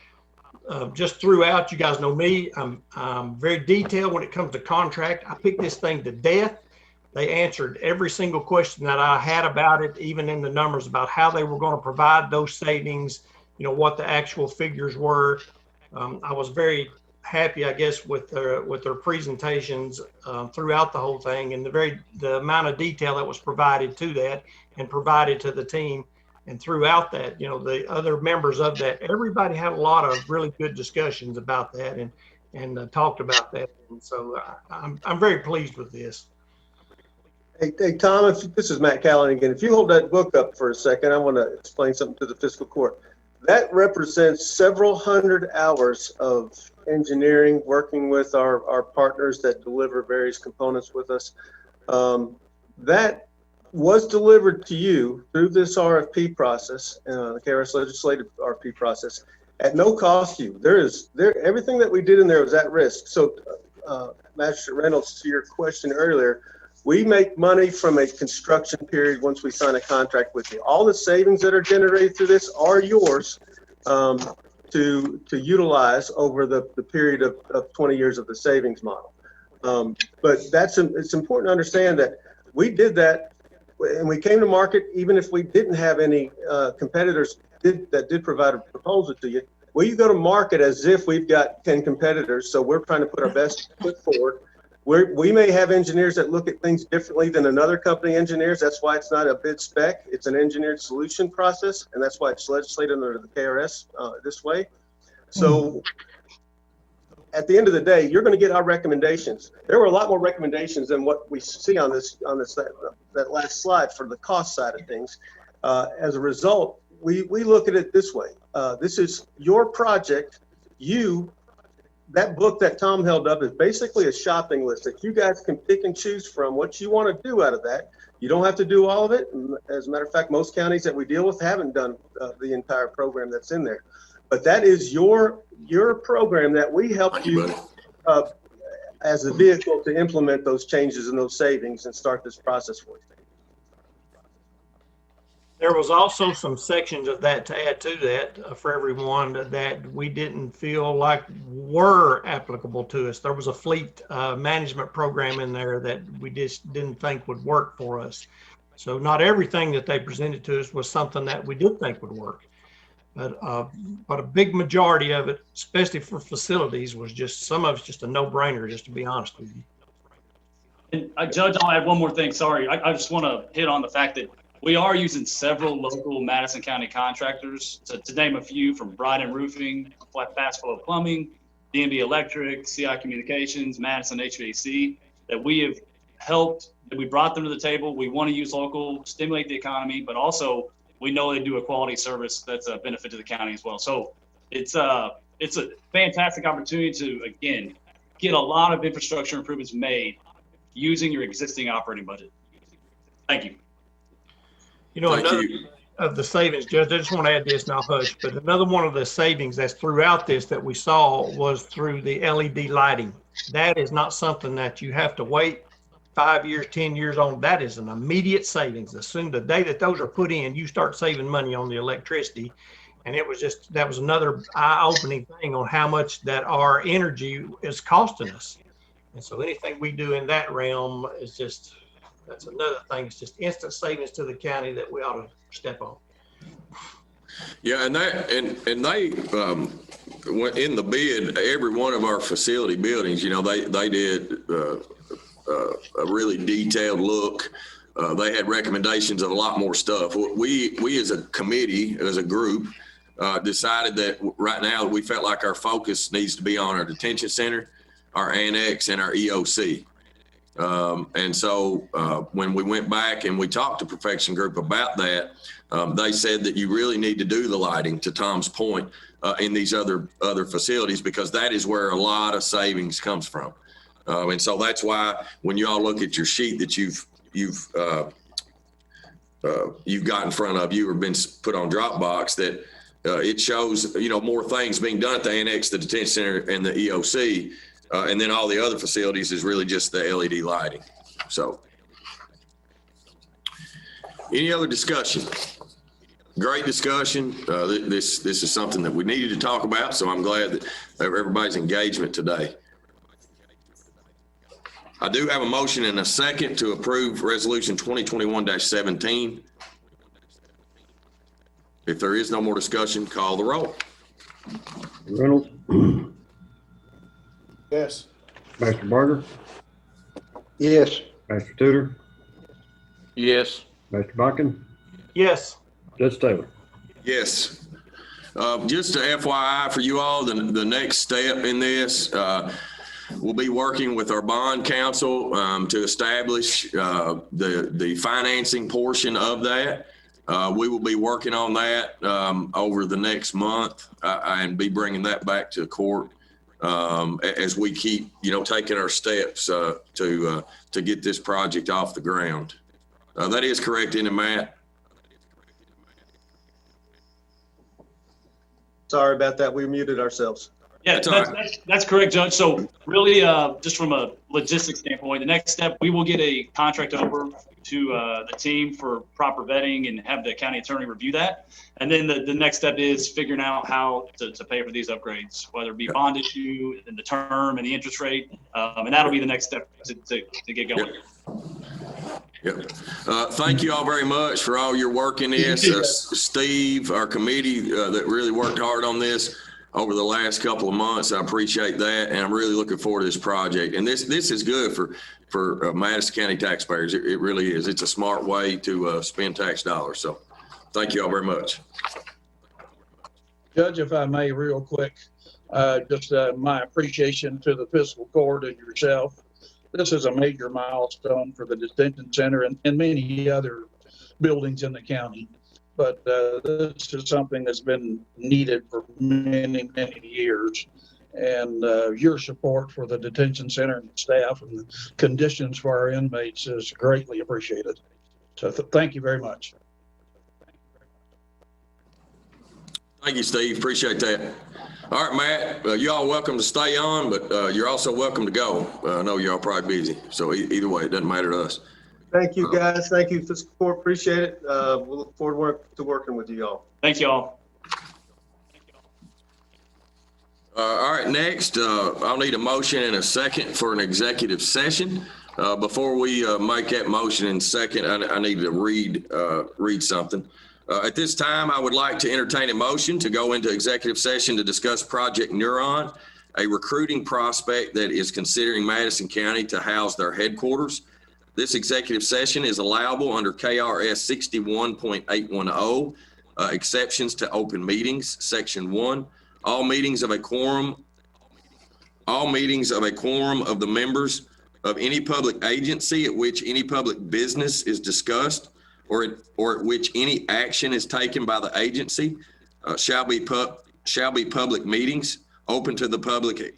just throughout, you guys know me, I'm very detailed when it comes to contract. I picked this thing to death. They answered every single question that I had about it, even in the numbers about how they were going to provide those savings, what the actual figures were. I was very happy, I guess, with their presentations throughout the whole thing, and the amount of detail that was provided to that and provided to the team. And throughout that, the other members of that, everybody had a lot of really good discussions about that and talked about that. And so I'm very pleased with this. Hey, Tom, this is Matt Callan again. If you hold that book up for a second, I want to explain something to the fiscal court. That represents several hundred hours of engineering, working with our partners that deliver various components with us. That was delivered to you through this RFP process, the KRS legislative RFP process, at no cost to you. Everything that we did in there was at risk. So, Magistrate Reynolds, to your question earlier, we make money from a construction period once we sign a contract with you. All the savings that are generated through this are yours to utilize over the period of 20 years of the savings model. But it's important to understand that we did that and we came to market, even if we didn't have any competitors that did provide a proposal to you. Well, you go to market as if we've got 10 competitors. So we're trying to put our best foot forward. We may have engineers that look at things differently than another company engineers. That's why it's not a bid spec. It's an engineered solution process, and that's why it's legislated under the KRS this way. So at the end of the day, you're going to get our recommendations. There were a lot more recommendations than what we see on that last slide for the cost side of things. As a result, we look at it this way. This is your project. That book that Tom held up is basically a shopping list that you guys can pick and choose from what you want to do out of that. You don't have to do all of it. And as a matter of fact, most counties that we deal with haven't done the entire program that's in there. But that is your program that we help you as a vehicle to implement those changes and those savings and start this process for you. There was also some sections of that to add to that for everyone that we didn't feel like were applicable to us. There was a fleet management program in there that we just didn't think would work for us. So not everything that they presented to us was something that we did think would work. But a big majority of it, especially for facilities, was just, some of it's just a no-brainer, just to be honest with you. And Judge, I'll add one more thing. Sorry, I just want to hit on the fact that we are using several local Madison County contractors, to name a few, from Bryden Roofing, Fast Flow Plumbing, D&B Electric, CI Communications, Madison HVAC, that we have helped, that we brought them to the table. We want to use local, stimulate the economy, but also we know they do a quality service that's a benefit to the county as well. So it's a fantastic opportunity to, again, get a lot of infrastructure improvements made using your existing operating budget. Thank you. You know, another of the savings, Judge, I just want to add this, and I'll hush, but another one of the savings that's throughout this that we saw was through the LED lighting. That is not something that you have to wait 5 years, 10 years on. That is an immediate savings. As soon as the day that those are put in, you start saving money on the electricity. And it was just, that was another eye-opening thing on how much that our energy is costing us. And so anything we do in that realm is just, that's another thing. It's just instant savings to the county that we ought to step on. Yeah, and they in the bid, every one of our facility buildings, you know, they did a really detailed look. They had recommendations of a lot more stuff. We as a committee, as a group, decided that right now we felt like our focus needs to be on our detention center, our annex, and our EOC. And so when we went back and we talked to Perfection Group about that, they said that you really need to do the lighting, to Tom's point, in these other facilities, because that is where a lot of savings comes from. And so that's why when you all look at your sheet that you've got in front of you or been put on Dropbox, that it shows, you know, more things being done at the annex, the detention center, and the EOC. And then all the other facilities is really just the LED lighting. So any other discussion? Great discussion. This is something that we needed to talk about. So I'm glad that everybody's engagement today. I do have a motion and a second to approve resolution 2021-17. If there is no more discussion, call the roll. Reynolds, Yes. Master Barger, Yes. Master Tudor, Yes. Master Buchan, Yes. Judge Taylor. Yes. Just a FYI for you all, the next step in this, we'll be working with our bond counsel to establish the financing portion of that. We will be working on that over the next month and be bringing that back to court as we keep, you know, taking our steps to get this project off the ground. That is correct, isn't it, Matt? Sorry about that. We muted ourselves. Yeah, that's correct, Judge. So really, just from a logistics standpoint, the next step, we will get a contract over to the team for proper vetting and have the county attorney review that. And then the next step is figuring out how to pay for these upgrades, whether it be bond issue and the term and the interest rate. And that'll be the next step to get going. Yep. Thank you all very much for all your work in this. Steve, our committee that really worked hard on this over the last couple of months. I appreciate that. And I'm really looking forward to this project. And this is good for Madison County taxpayers. It really is. It's a smart way to spend tax dollars. So thank you all very much. Judge, if I may, real quick, just my appreciation to the fiscal court and yourself. This is a major milestone for the detention center and many other buildings in the county. but this is something that's been needed for many, many years. And your support for the detention center and staff and the conditions for our inmates is greatly appreciated. So thank you very much. Thank you, Steve. Appreciate that. All right, Matt, you all welcome to stay on, but you're also welcome to go. I know you're all probably busy, so either way, it doesn't matter to us. Thank you, guys. Thank you for the support. Appreciate it. We'll look forward to working with you all. Thank you all. All right, next, I'll need a motion and a second for an executive session. Before we make that motion in second, I need to read something. At this time, I would like to entertain a motion to go into executive session to discuss Project Neuron, a recruiting prospect that is considering Madison County to house their headquarters. This executive session is allowable under KRS 61.810, exceptions to open meetings, Section 1. All meetings of a quorum of the members of any public agency at which any public business is discussed or at which any action is taken by the agency shall be public meetings open to the public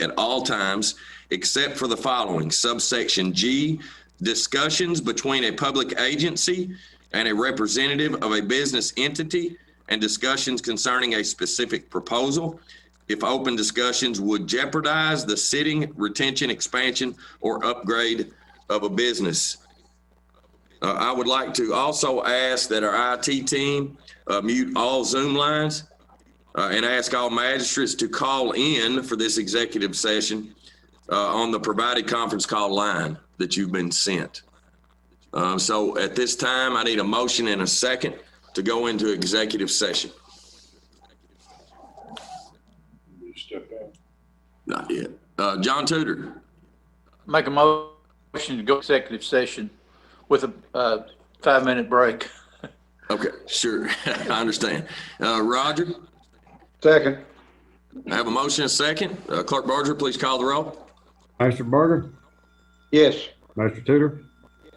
at all times, except for the following: subsection G, discussions between a public agency and a representative of a business entity and discussions concerning a specific proposal. If open discussions would jeopardize the sitting, retention, expansion, or upgrade of a business. I would like to also ask that our IT team mute all Zoom lines and ask all magistrates to call in for this executive session on the provided conference call line that you've been sent. So at this time, I need a motion and a second to go into executive session. Not yet. John Tudor. Make a motion to go executive session with a 5-minute break. Okay, sure. I understand. Roger? Second. I have a motion and a second. Clerk Barger, please call the roll. Master Barger, Yes. Master Tudor,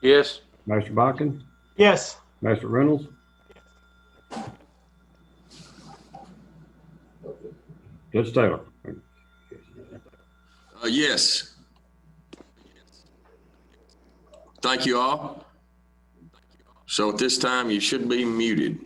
Yes. Master Bakken, Yes. Master Reynolds. Judge Taylor. Yes. Thank you all. So at this time, you should be muted.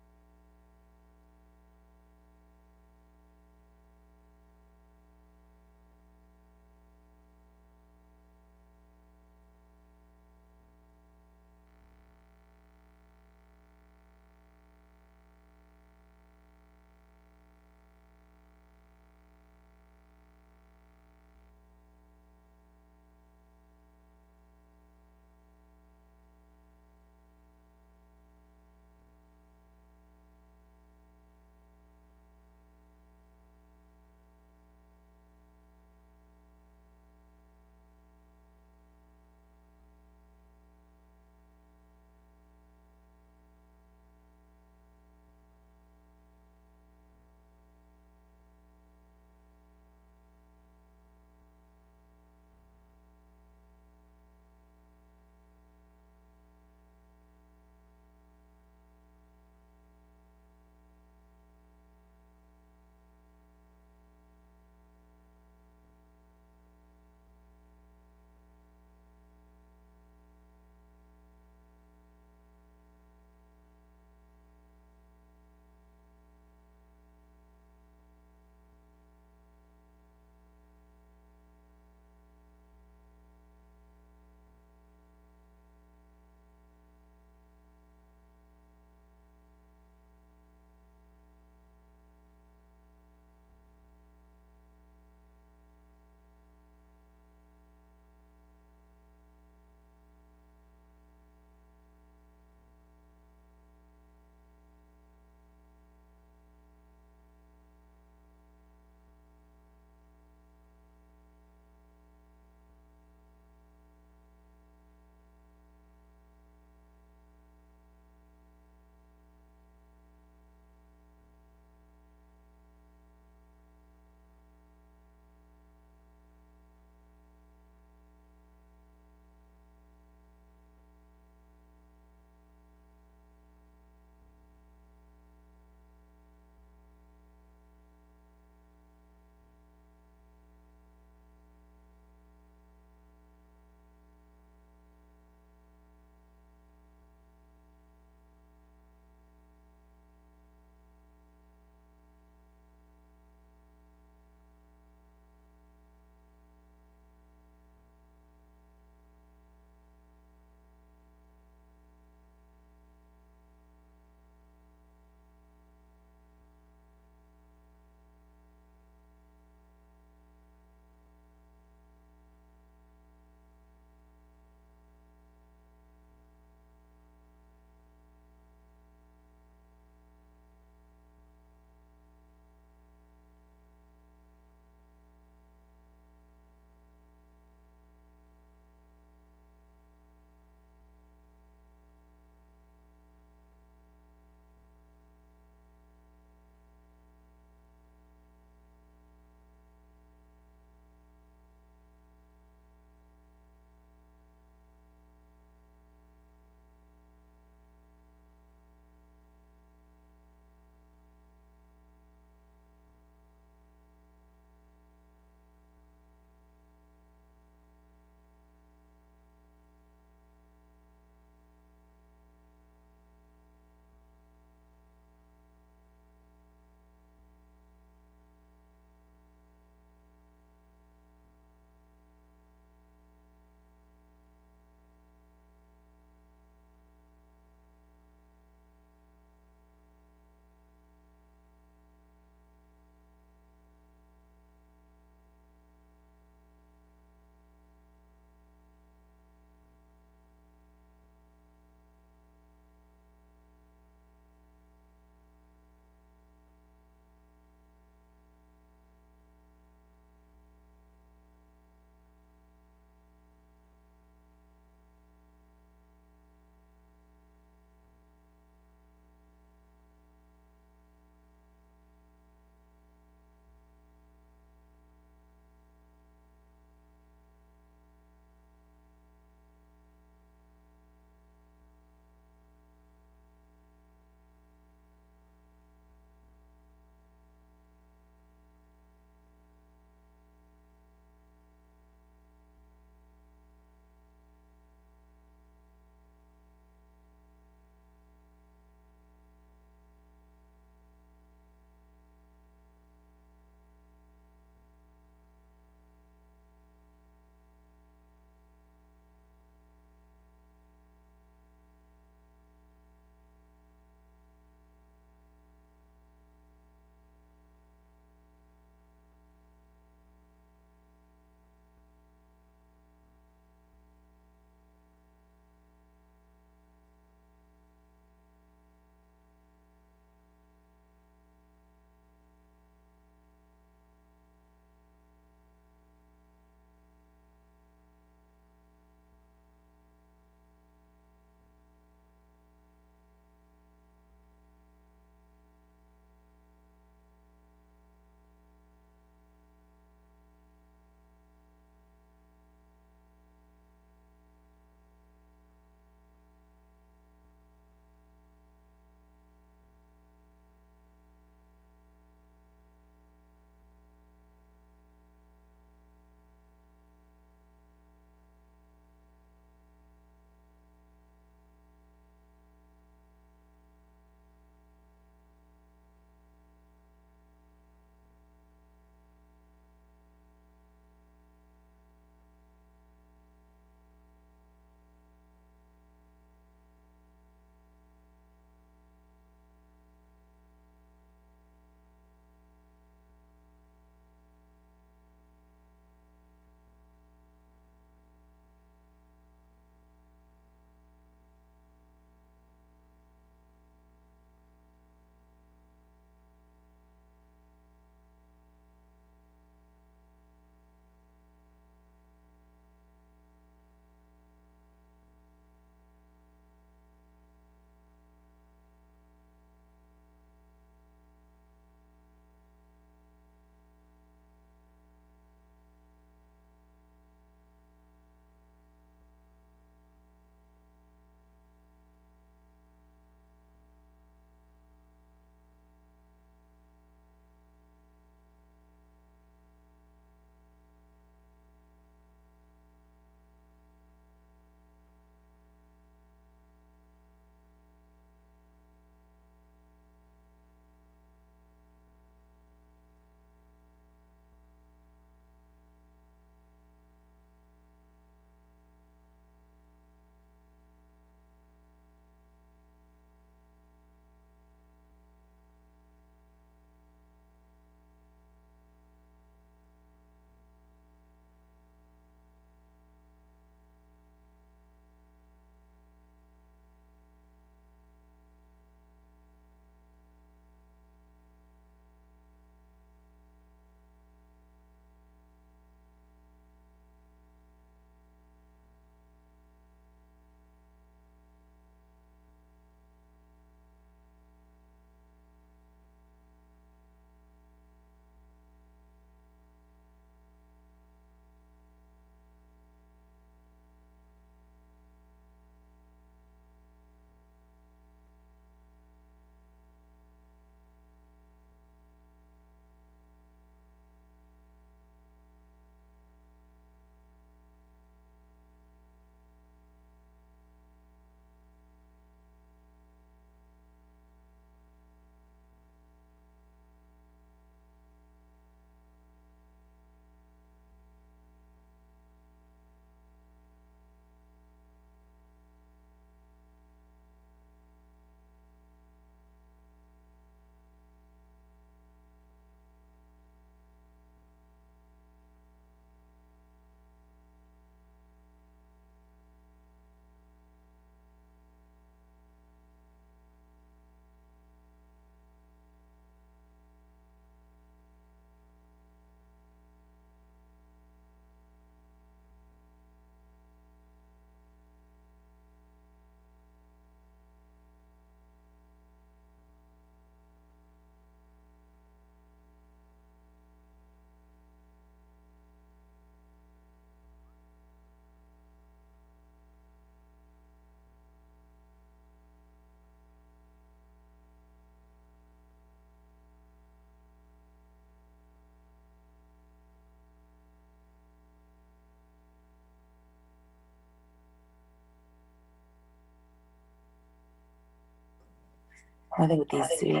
I think these two.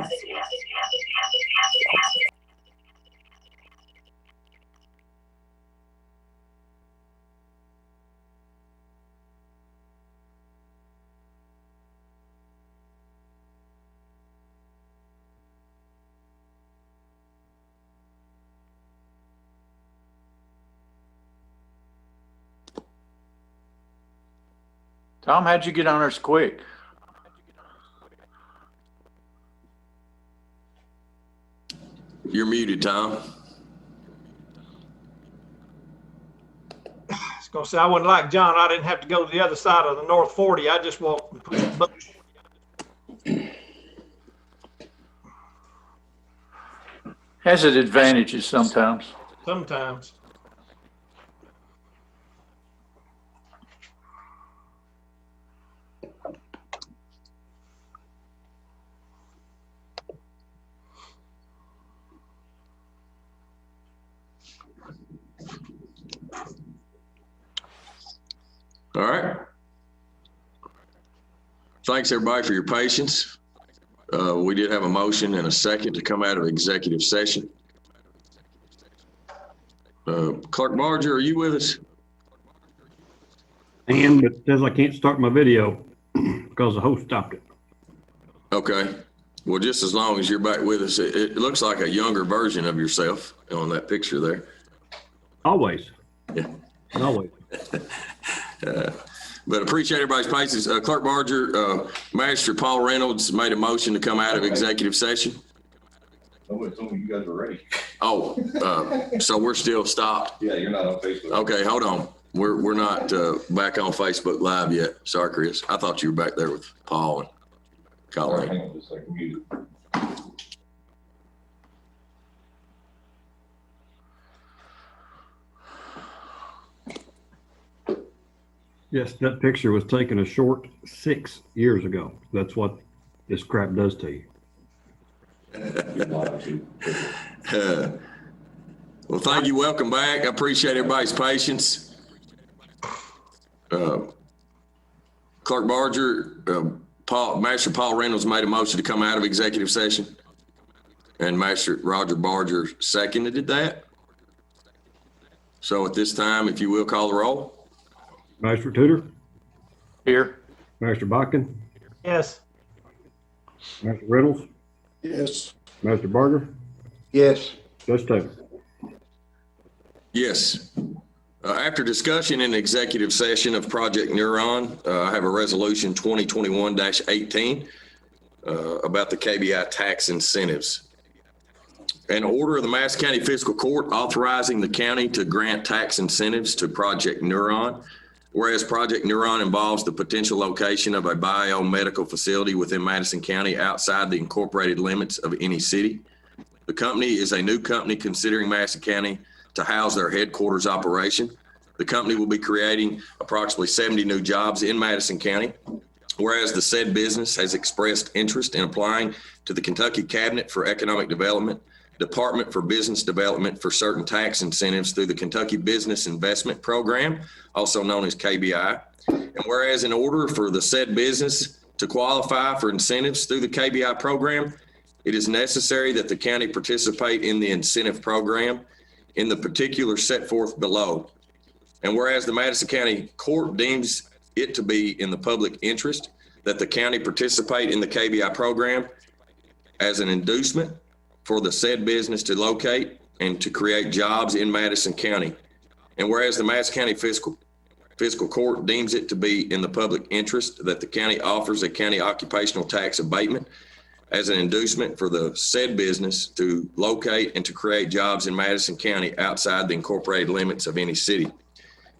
Tom, how'd you get on there so quick? You're muted, Tom. I was gonna say, I wasn't like John. I didn't have to go to the other side of the North 40. I just walked and pushed the button. Has its advantages sometimes. Sometimes. All right. Thanks, everybody, for your patience. We did have a motion and a second to come out of executive session. Clerk Barger, are you with us? And it says I can't start my video because the host stopped it. Okay. Well, just as long as you're back with us, it looks like a younger version of yourself on that picture there. Always. Yeah. Always. But appreciate everybody's patience. Clerk Barger, Magistrate Paul Reynolds made a motion to come out of executive session. Nobody told me you guys were ready. Oh, so we're still stopped? Yeah, you're not on Facebook. Okay, hold on. We're not back on Facebook Live yet. Sorry, Chris. I thought you were back there with Paul and Colleen. Hang on just a second. Mute it. Yes, that picture was taken a short 6 years ago. That's what this crap does to you. Well, thank you. Welcome back. I appreciate everybody's patience. Clerk Barger, Master Paul Reynolds made a motion to come out of executive session, and Master Roger Barger seconded that. So at this time, if you will, call the roll. Master Tudor? Here. Master Bakken? Yes. Master Reynolds? Yes. Master Barger? Yes. Judge Taylor? Yes. After discussion in executive session of Project Neuron, I have a resolution 2021-18 about the KBI tax incentives. An order of the Madison County Fiscal Court authorizing the county to grant tax incentives to Project Neuron. Whereas Project Neuron involves the potential location of a biomedical facility within Madison County outside the incorporated limits of any city. The company is a new company considering Madison County to house their headquarters operation. The company will be creating approximately 70 new jobs in Madison County. Whereas the said business has expressed interest in applying to the Kentucky Cabinet for Economic Development, Department for Business Development for certain tax incentives through the Kentucky Business Investment Program, also known as KBI. And whereas in order for the said business to qualify for incentives through the KBI program, it is necessary that the county participate in the incentive program in the particulars set forth below. And whereas the Madison County Court deems it to be in the public interest that the county participate in the KBI program as an inducement for the said business to locate and to create jobs in Madison County. And whereas the Madison County Fiscal Court deems it to be in the public interest that the county offers a county occupational tax abatement as an inducement for the said business to locate and to create jobs in Madison County outside the incorporated limits of any city.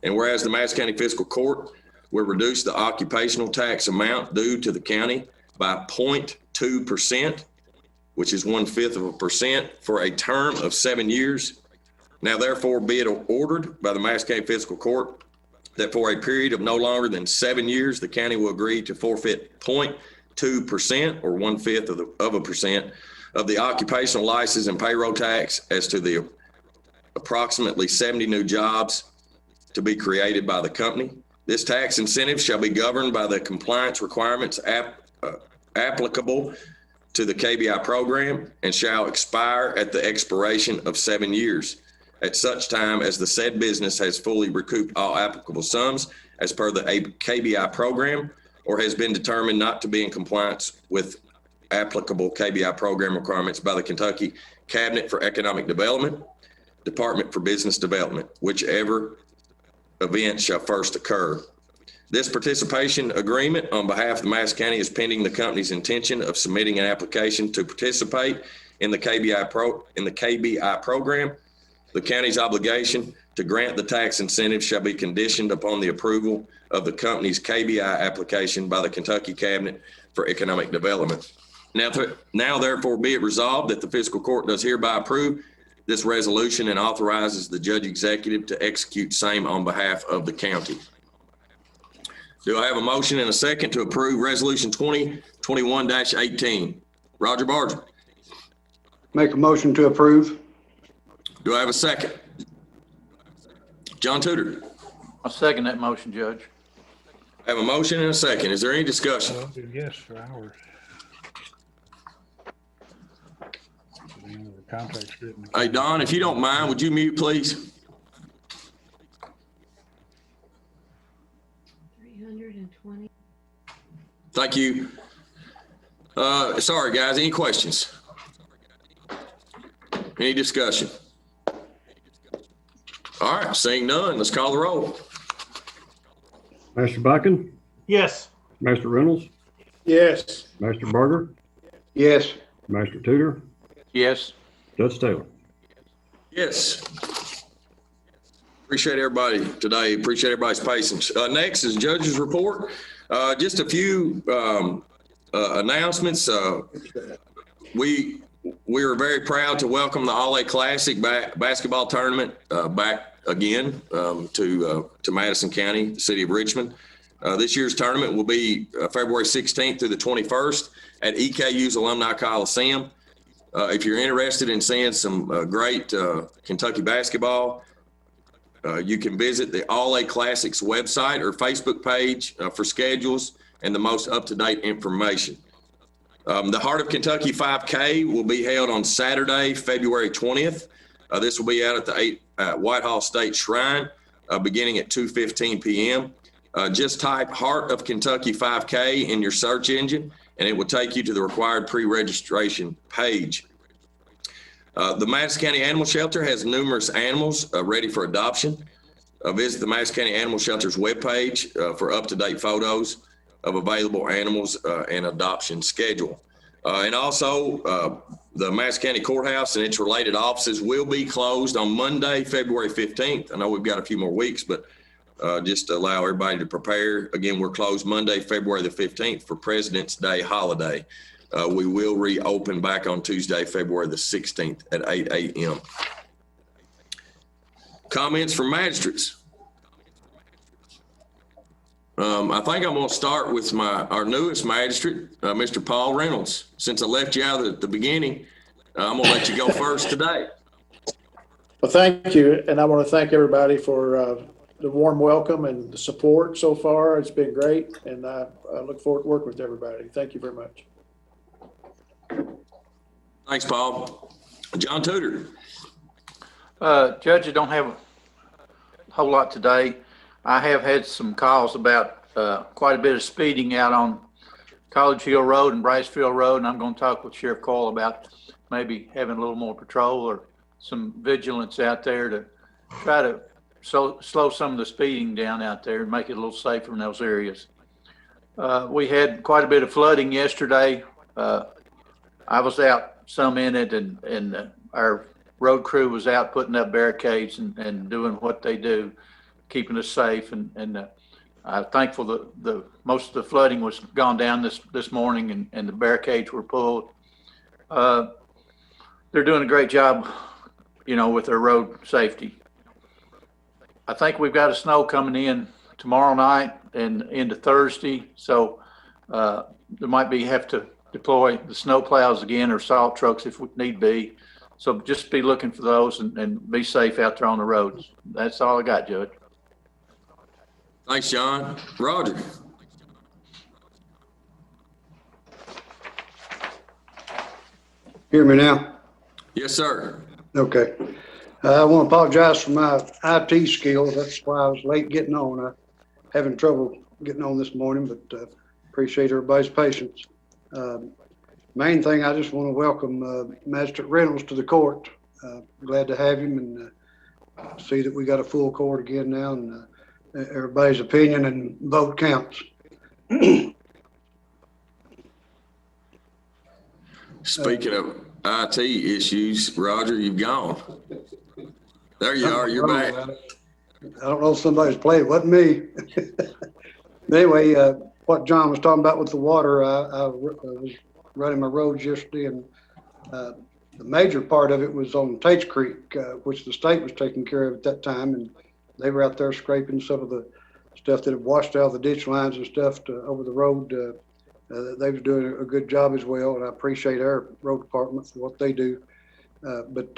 And whereas the Madison County Fiscal Court will reduce the occupational tax amount due to the county by 0.2%, which is 1/5% for a term of 7 years. Now therefore be it ordered by the Madison County Fiscal Court that for a period of no longer than 7 years, the county will agree to forfeit 0.2% or 1/5% of the occupational license and payroll tax as to the approximately 70 new jobs to be created by the company. This tax incentive shall be governed by the compliance requirements applicable to the KBI program and shall expire at the expiration of 7 years, at such time as the said business has fully recouped all applicable sums as per the KBI program or has been determined not to be in compliance with applicable KBI program requirements by the Kentucky Cabinet for Economic Development, Department for Business Development, whichever event shall first occur. This participation agreement on behalf of the Madison County is pending the company's intention of submitting an application to participate in the KBI program. The county's obligation to grant the tax incentive shall be conditioned upon the approval of the company's KBI application by the Kentucky Cabinet for Economic Development. Now therefore be it resolved that the fiscal court does hereby approve this resolution and authorizes the judge executive to execute same on behalf of the county. Do I have a motion and a second to approve resolution 2021-18? Roger Barger. Make a motion to approve. Do I have a second? John Tudor. I'll second that motion, Judge. I have a motion and a second. Is there any discussion? Yes, for hours. The contract's written. Hey, Don, if you don't mind, would you mute, please? 320. Thank you. Sorry, guys. Any questions? Any discussion? All right, seeing none, let's call the roll. Master Buchan, Yes. Master Reynolds, Yes. Master Barger, Yes. Master Tudor, Yes. Judge Taylor. Yes. Appreciate everybody today. Appreciate everybody's patience. Next is judge's report. Just a few announcements. We are very proud to welcome the All-A Classic basketball tournament back again to Madison County, the city of Richmond. This year's tournament will be February 16th through the 21st at EKU's Alumni Coliseum. If you're interested in seeing some great Kentucky basketball, you can visit the All-A Classics website or Facebook page for schedules and the most up-to-date information. The Heart of Kentucky 5K will be held on Saturday, February 20th. This will be out at the Whitehall State Shrine, beginning at 2:15 p.m. Just type Heart of Kentucky 5K in your search engine, and it will take you to the required pre-registration page. The Madison County Animal Shelter has numerous animals ready for adoption. Visit the Madison County Animal Shelter's webpage for up-to-date photos of available animals and adoption schedule. And also, the Madison County Courthouse and its related offices will be closed on Monday, February 15th. I know we've got a few more weeks, but just to allow everybody to prepare. Again, we're closed Monday, February the 15th for President's Day holiday. We will reopen back on Tuesday, February the 16th at 8 a.m. Comments from magistrates? I think I'm going to start with our newest magistrate, Mr. Paul Reynolds. Since I left you out at the beginning, I'm going to let you go first today. Well, thank you. And I want to thank everybody for the warm welcome and the support so far. It's been great. And I look forward to working with everybody. Thank you very much. Thanks, Paul. John Tudor. Judge, I don't have a whole lot today. I have had some calls about quite a bit of speeding out on College Hill Road and Bricefield Road, and I'm going to talk with Sheriff Cole about maybe having a little more patrol or some vigilance out there to try to slow some of the speeding down out there and make it a little safer in those areas. We had quite a bit of flooding yesterday. I was out some in it, and our road crew was out putting up barricades and doing what they do, keeping us safe. And I'm thankful that the most of the flooding was gone down this morning, and the barricades were pulled. They're doing a great job, with their road safety. I think we've got a snow coming in tomorrow night and into Thursday, so there might have to deploy the snow plows again or salt trucks if we need be. So just be looking for those and be safe out there on the roads. That's all I got, Judge. Thanks, John. Roger. Hear me now? Yes, sir. Okay. I want to apologize for my IT skills. That's why I was late getting on. I'm having trouble getting on this morning, but appreciate everybody's patience. Main thing, I just want to welcome Magistrate Reynolds to the court. Glad to have him and see that we got a full court again now, and everybody's opinion and vote counts. Speaking of IT issues, Roger, you've gone. There you are. You're back. I don't know if somebody's played. It wasn't me. Anyway, what John was talking about with the water, I was running my roads yesterday, and the major part of it was on Tate's Creek, which the state was taking care of at that time, and they were out there scraping some of the stuff that had washed out of the ditch lines and stuff over the road. They was doing a good job as well, and I appreciate our road department for what they do. But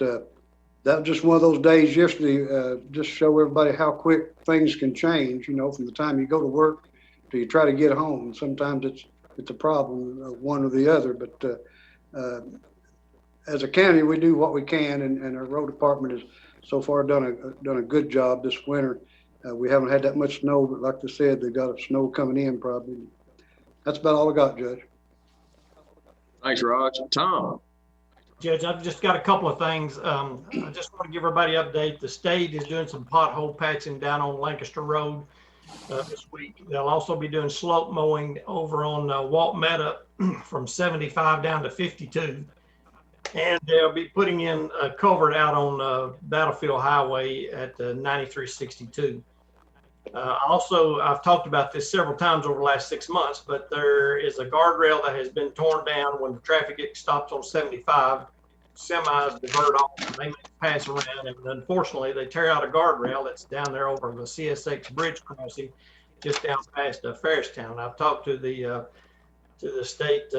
that was just one of those days yesterday, just show everybody how quick things can change, you know, from the time you go to work to you try to get home. Sometimes it's a problem, one or the other, but as a county, we do what we can, and our road department has so far done a good job this winter. We haven't had that much snow, but like I said, they got snow coming in probably. That's about all I got, Judge. Thanks, Raj. Tom. Judge, I've just got a couple of things. I just want to give everybody an update. The state is doing some pothole patching down on Lancaster Road this week. They'll also be doing slope mowing over on Walt Meta from 75 down to 52. And they'll be putting in a culvert out on Battlefield Highway at 9362. Also, I've talked about this several times over the last 6 months, but there is a guardrail that has been torn down when the traffic stops on 75. Semis divert off and they pass around, and unfortunately, they tear out a guardrail that's down there over the CSX bridge crossing just down past Fairstown. I've talked to the state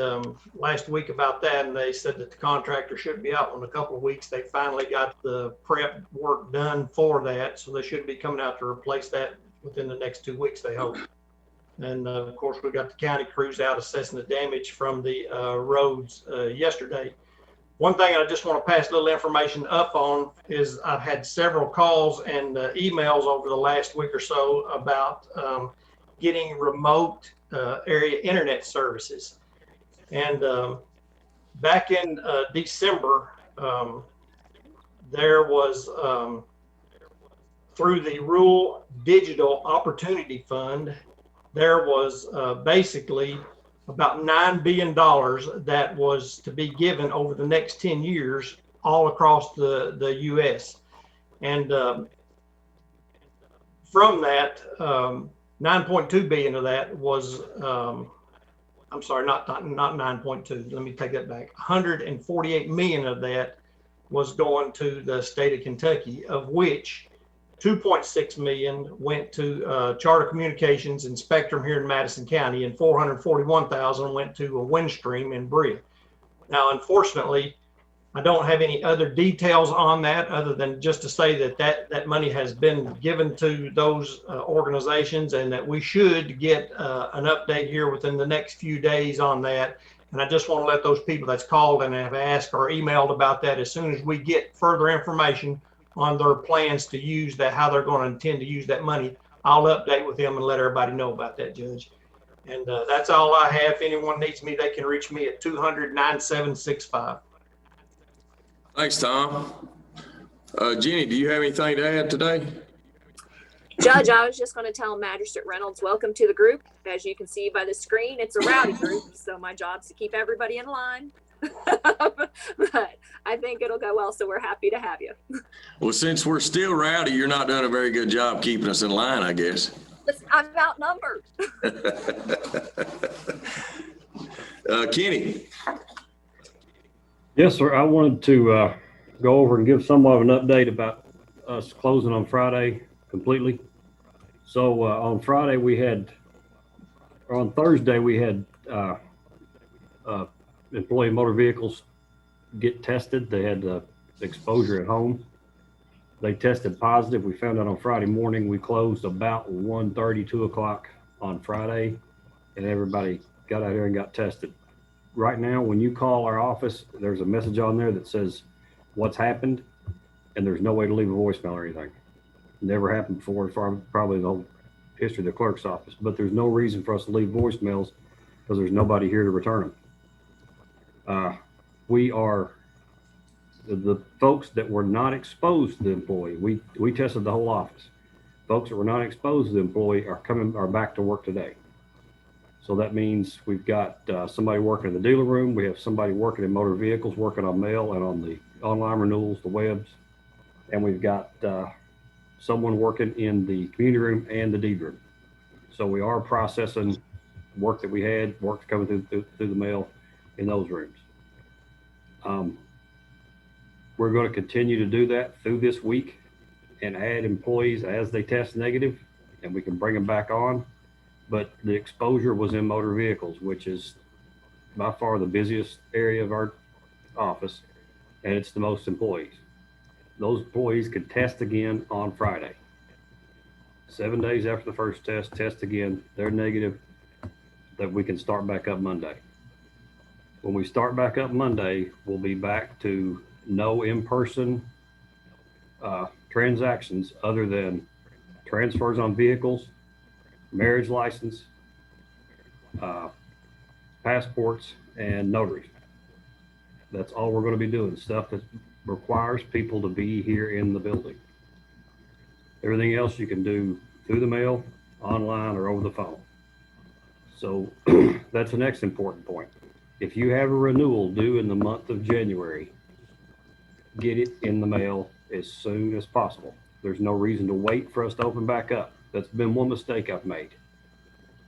last week about that, and they said that the contractor should be out in a couple of weeks. They finally got the prep work done for that, so they should be coming out to replace that within the next 2 weeks, they hope. And of course, we got the county crews out assessing the damage from the roads yesterday. One thing I just want to pass a little information up on is I've had several calls and emails over the last week or so about getting remote area internet services. And back in December, there was through the Rural Digital Opportunity Fund, there was basically about $9 billion that was to be given over the next 10 years all across the U.S. And from that, 9.2 billion of that was, I'm sorry, not 9.2. Let me take that back. 148 million of that was going to the state of Kentucky, of which 2.6 million went to Charter Communications and Spectrum here in Madison County, and 441,000 went to Windstream in Brea. Now, unfortunately, I don't have any other details on that other than just to say that money has been given to those organizations, and that we should get an update here within the next few days on that. And I just want to let those people that's called and have asked or emailed about that, as soon as we get further information on their plans to use that, how they're going to intend to use that money, I'll update with them and let everybody know about that, Judge. And that's all I have. If anyone needs me, they can reach me at 200-9765. Thanks, Tom. Jenny, do you have anything to add today? Judge, I was just going to tell Magistrate Reynolds, welcome to the group. As you can see by the screen, it's a rowdy group, so my job's to keep everybody in line. But I think it'll go well, so we're happy to have you. Well, since we're still rowdy, you're not doing a very good job keeping us in line, I guess. Listen, I'm outnumbered. Kenny. Yes, sir. I wanted to go over and give somewhat of an update about us closing on Friday completely. So on Friday on Thursday we had employee motor vehicles get tested. They had exposure at home. They tested positive. We found out on Friday morning. We closed about 1:30, 2 o'clock on Friday, and everybody got out here and got tested. right now, when you call our office, there's a message on there that says what's happened, and there's no way to leave a voicemail or anything. Never happened before, for probably the whole history of the clerk's office, but there's no reason for us to leave voicemails because there's nobody here to return them. We are the folks that were not exposed to the employee. We tested the whole office. Folks that were not exposed to the employee are back to work today. So that means we've got somebody working in the dealer room. We have somebody working in motor vehicles, working on mail and on the online renewals, the webs. And we've got someone working in the community room and the deed room. So we are processing work that we had, work coming through the mail in those rooms. We're going to continue to do that through this week and add employees as they test negative, and we can bring them back on. But the exposure was in motor vehicles, which is by far the busiest area of our office, and it's the most employees. Those employees could test again on Friday. 7 days after the first test again, they're negative, that we can start back up Monday. When we start back up Monday, we'll be back to no in-person transactions other than transfers on vehicles, marriage license, passports, and notaries. That's all we're going to be doing, stuff that requires people to be here in the building. Everything else you can do through the mail, online, or over the phone. So that's the next important point. If you have a renewal due in the month of January, get it in the mail as soon as possible. There's no reason to wait for us to open back up. That's been one mistake I've made.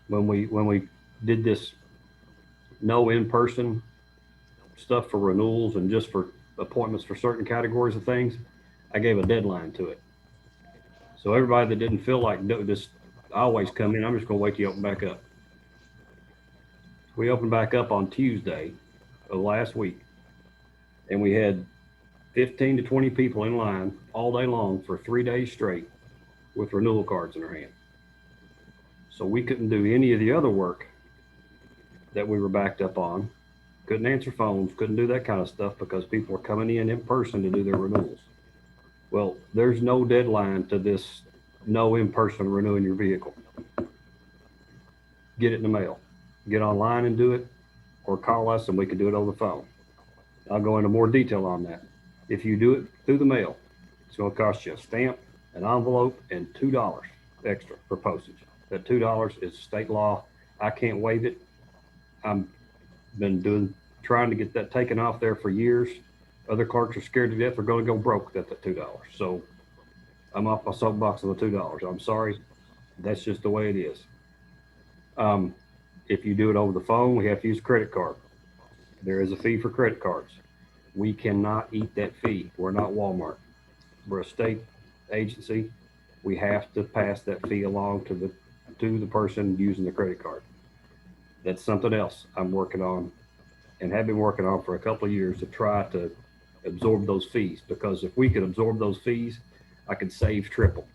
When we did this no in-person stuff for renewals and just for appointments for certain categories of things, I gave a deadline to it. So everybody that didn't feel like just always come in, I'm just going to wait till you open back up. We opened back up on Tuesday of last week, and we had 15 to 20 people in line all day long for 3 days straight with renewal cards in their hand. So we couldn't do any of the other work that we were backed up on. Couldn't answer phones, couldn't do that kind of stuff because people were coming in person to do their renewals. Well, there's no deadline to this no in-person renewing your vehicle. Get it in the mail. Get online and do it, or call us and we can do it over the phone. I'll go into more detail on that. If you do it through the mail, it's going to cost you a stamp, an envelope, and $2 extra for postage. That $2 is state law. I can't waive it. I've been trying to get that taken off there for years. Other clerks are scared to death they're going to go broke at that $2. So I'm off my soapbox on the $2. I'm sorry. That's just the way it is. If you do it over the phone, we have to use a credit card. There is a fee for credit cards. We cannot eat that fee. We're not Walmart. We're a state agency. We have to pass that fee along to the person using the credit card. That's something else I'm working on and have been working on for a couple of years to try to absorb those fees, because if we could absorb those fees, I could save triple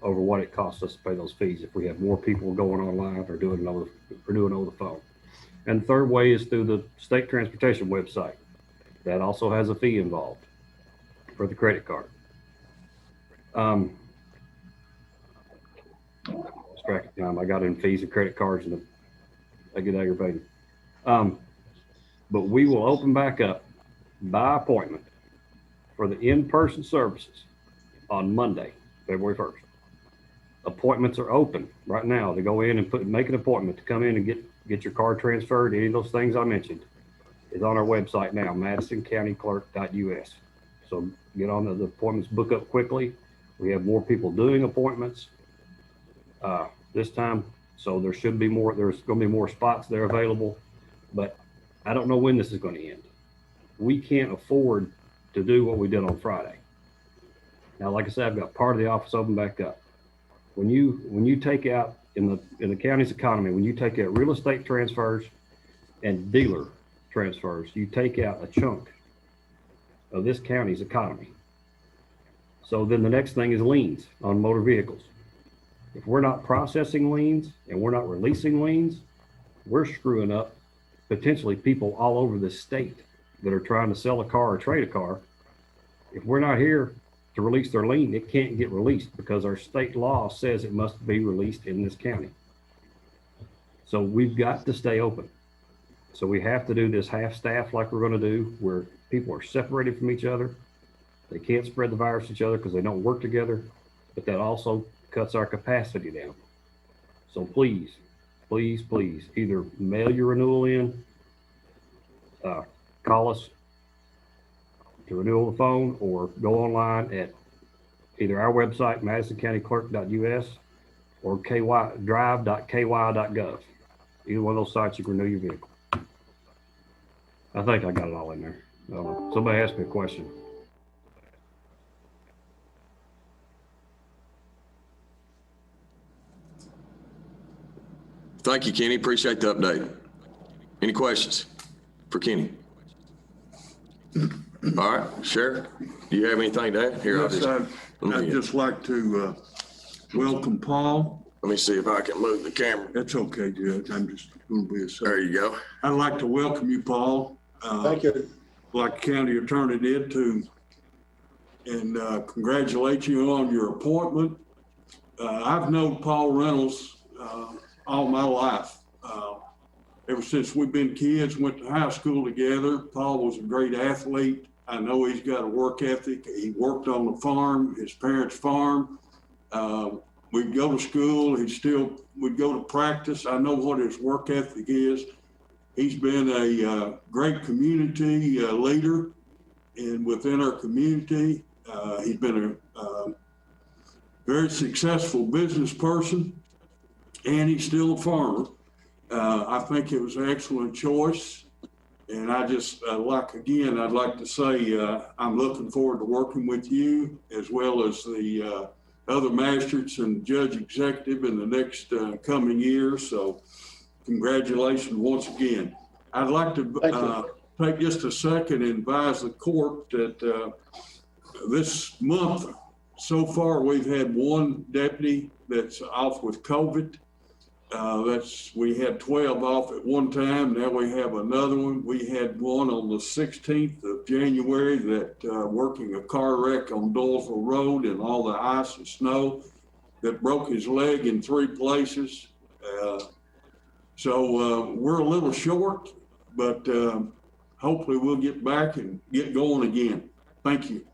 over what it costs us to pay those fees if we have more people going online or doing it over the phone. And the third way is through the state transportation website. That also has a fee involved for the credit card. Distracted time. I got in fees and credit cards and I get aggravated. But we will open back up by appointment for the in-person services on Monday, February 1st. Appointments are open right now to go in and make an appointment to come in and get your card transferred. Any of those things I mentioned is on our website now, madisoncountyclerk.us. So get on the appointments, book up quickly. We have more people doing appointments this time, so there's going to be more spots there available, but I don't know when this is going to end. We can't afford to do what we did on Friday. Now, like I said, I've got part of the office open back up. When you take out in the county's economy, when you take out real estate transfers and dealer transfers, you take out a chunk of this county's economy. So then the next thing is liens on motor vehicles. If we're not processing liens and we're not releasing liens, we're screwing up potentially people all over the state that are trying to sell a car or trade a car. If we're not here to release their lien, it can't get released because our state law says it must be released in this county. So we've got to stay open. So we have to do this half staff like we're going to do, where people are separated from each other. They can't spread the virus to each other because they don't work together, but that also cuts our capacity down. So please, please, please, either mail your renewal in, call us to renew over the phone, or go online at either our website, madisoncountyclerk.us, or drive.ky.gov. Either one of those sites, you can renew your vehicle. I think I got it all in there. I don't know. Somebody asked me a question. Thank you, Kenny. Appreciate the update. Any questions for Kenny? All right, Sheriff, do you have anything to add? Here, Yes, I'd just like to welcome Paul. Let me see if I can move the camera. That's okay, Judge. I'm just going to be a second. There you go. I'd like to welcome you, Paul. Thank you. Like the county attorney did too. And congratulate you on your appointment. I've known Paul Reynolds all my life. Ever since we've been kids, went to high school together. Paul was a great athlete. I know he's got a work ethic. He worked on the farm, his parents' farm. We'd go to school. We'd go to practice. I know what his work ethic is. He's been a great community leader and within our community. He's been a very successful business person, and he's still a farmer. I think it was an excellent choice. And I just I'd like to say I'm looking forward to working with you as well as the other magistrates and judge executive in the next coming years. So congratulations once again. I'd like to take just a second and advise the court that this month so far we've had one deputy that's off with COVID. We had 12 off at one time. Now we have another one. We had one on the 16th of January that working a car wreck on Doyle'sville Road and all the ice and snow that broke his leg in 3 places. So we're a little short, but hopefully we'll get back and get going again. Thank you.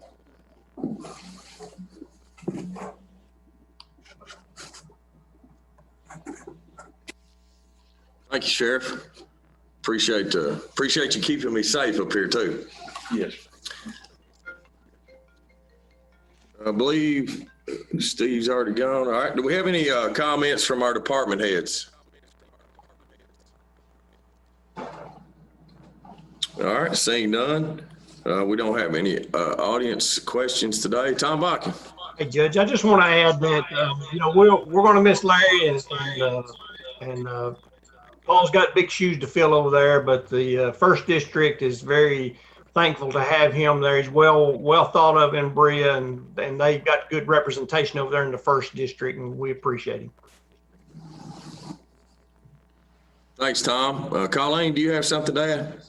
Thank you, Sheriff. Appreciate you keeping me safe up here too. Yes. I believe Steve's already gone. All right. Do we have any comments from our department heads? All right. Seeing none, we don't have any audience questions today. Tom Bakken. Hey, Judge, I just want to add that we're going to miss Larry and Paul's got big shoes to fill over there, but the first district is very thankful to have him there. He's well thought of in Berea, and they got good representation over there in the first district, and we appreciate him. Thanks, Tom. Colleen, do you have something to add?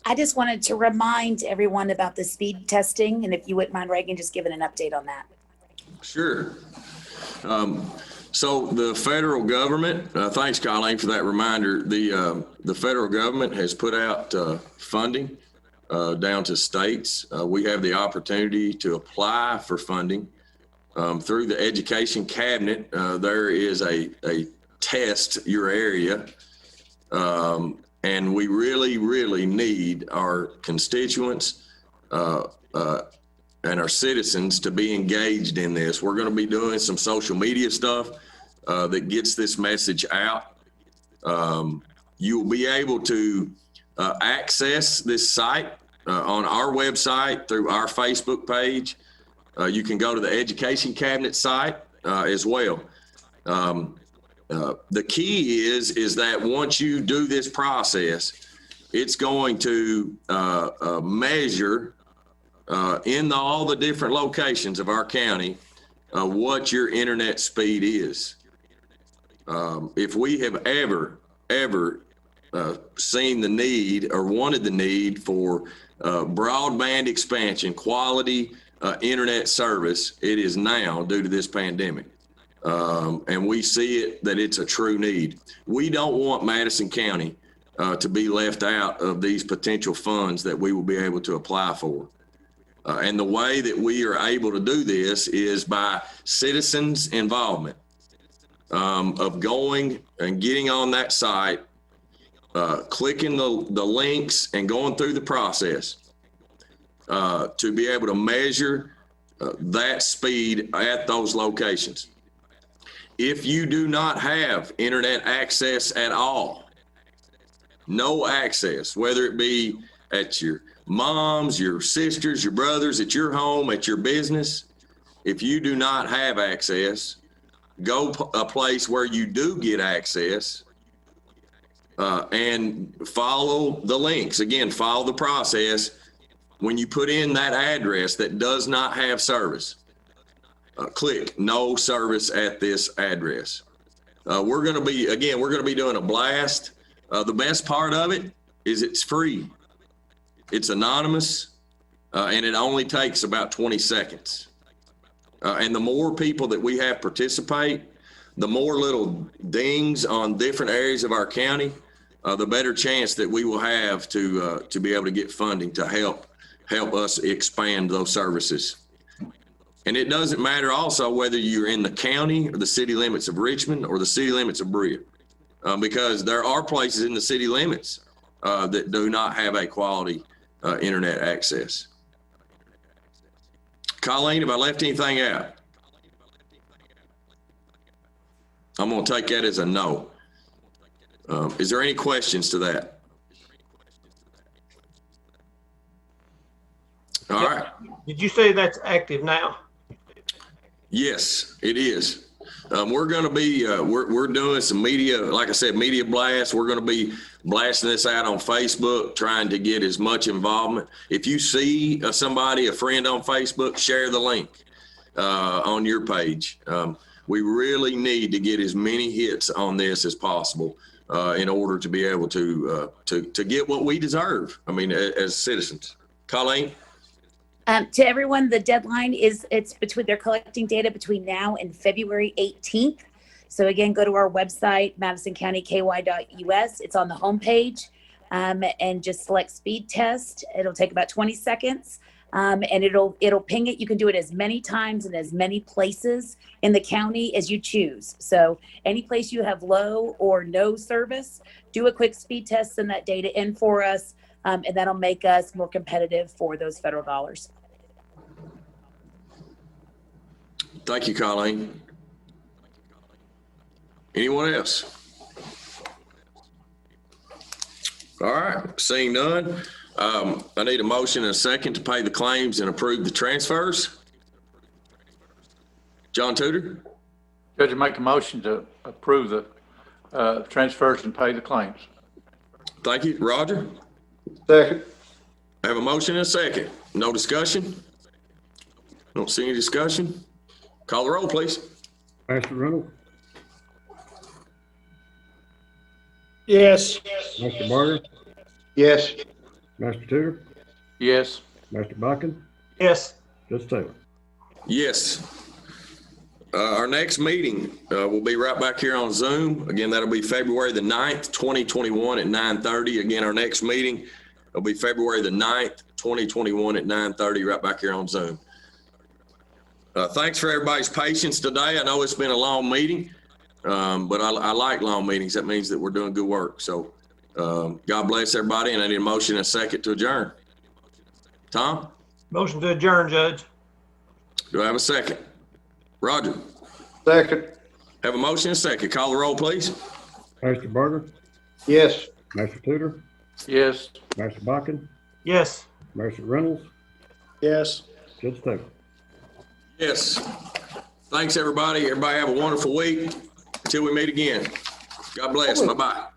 I just wanted to remind everyone about the speed testing, and if you wouldn't mind, Reagan, just giving an update on that. Sure. So the federal government, thanks, Colleen, for that reminder. The federal government has put out funding down to states. We have the opportunity to apply for funding through the education cabinet. There is a test your area, and we really, really need our constituents and our citizens to be engaged in this. We're going to be doing some social media stuff that gets this message out. You'll be able to access this site on our website through our Facebook page. You can go to the Education Cabinet site as well. The key is that once you do this process, it's going to measure in all the different locations of our county what your internet speed is. If we have ever seen the need or wanted the need for broadband expansion, quality internet service, it is now due to this pandemic. And we see it that it's a true need. We don't want Madison County to be left out of these potential funds that we will be able to apply for. And the way that we are able to do this is by citizens' involvement of going and getting on that site, clicking the links and going through the process to be able to measure that speed at those locations. If you do not have internet access at all, no access, whether it be at your mom's, your sisters, your brothers, at your home, at your business, if you do not have access, go a place where you do get access and follow the links. Again, follow the process. When you put in that address that does not have service, click no service at this address. We're going to be doing a blast. The best part of it is it's free. It's anonymous, and it only takes about 20 seconds. And the more people that we have participate, the more little dings on different areas of our county, the better chance that we will have to be able to get funding to help us expand those services. And it doesn't matter also whether you're in the county or the city limits of Richmond or the city limits of Berea, because there are places in the city limits that do not have a quality internet access. Colleen, have I left anything out? I'm going to take that as a no. Is there any questions to that? All right. Did you say that's active now? Yes, it is. We're going to be, we're doing some media, like I said, media blasts. We're going to be blasting this out on Facebook, trying to get as much involvement. If you see somebody, a friend on Facebook, share the link on your page. We really need to get as many hits on this as possible in order to be able to get what we deserve. I mean, as citizens. Colleen? To everyone, the deadline they're collecting data between now and February 18th. So again, go to our website, madisoncountyky.us. It's on the homepage, and just select speed test. It'll take about 20 seconds, and it'll ping it. You can do it as many times and as many places in the county as you choose. So any place you have low or no service, do a quick speed test, send that data in for us. And that'll make us more competitive for those federal dollars. Thank you, Colleen. Anyone else? All right, seeing none, I need a motion and a second to pay the claims and approve the transfers. John Tudor? Judge, I make a motion to approve the transfers and pay the claims. Thank you. Roger? Second. I have a motion and a second. No discussion? Don't see any discussion. Call the roll, please. Master Reynolds, Yes. Master Barger, Yes. Master Tudor, Yes. Master Buchan, Yes. Judge Taylor. Yes. Our next meeting will be right back here on Zoom. Again, that'll be February the 9th, 2021 at 9:30. Again, our next meeting will be February the 9th, 2021 at 9:30 right back here on Zoom. Thanks for everybody's patience today. I know it's been a long meeting, but I like long meetings. That means that we're doing good work. So God bless everybody, and I need a motion and a second to adjourn. Tom? Motion to adjourn, Judge. Do I have a second? Roger? Second. Have a motion and a second. Call the roll, please. Master Barger, Yes. Master Tudor, Yes. Master Buchan, Yes. Master Reynolds, Yes. Judge Taylor. Yes. Thanks, everybody. Everybody have a wonderful week. Until we meet again. God bless. Bye-bye.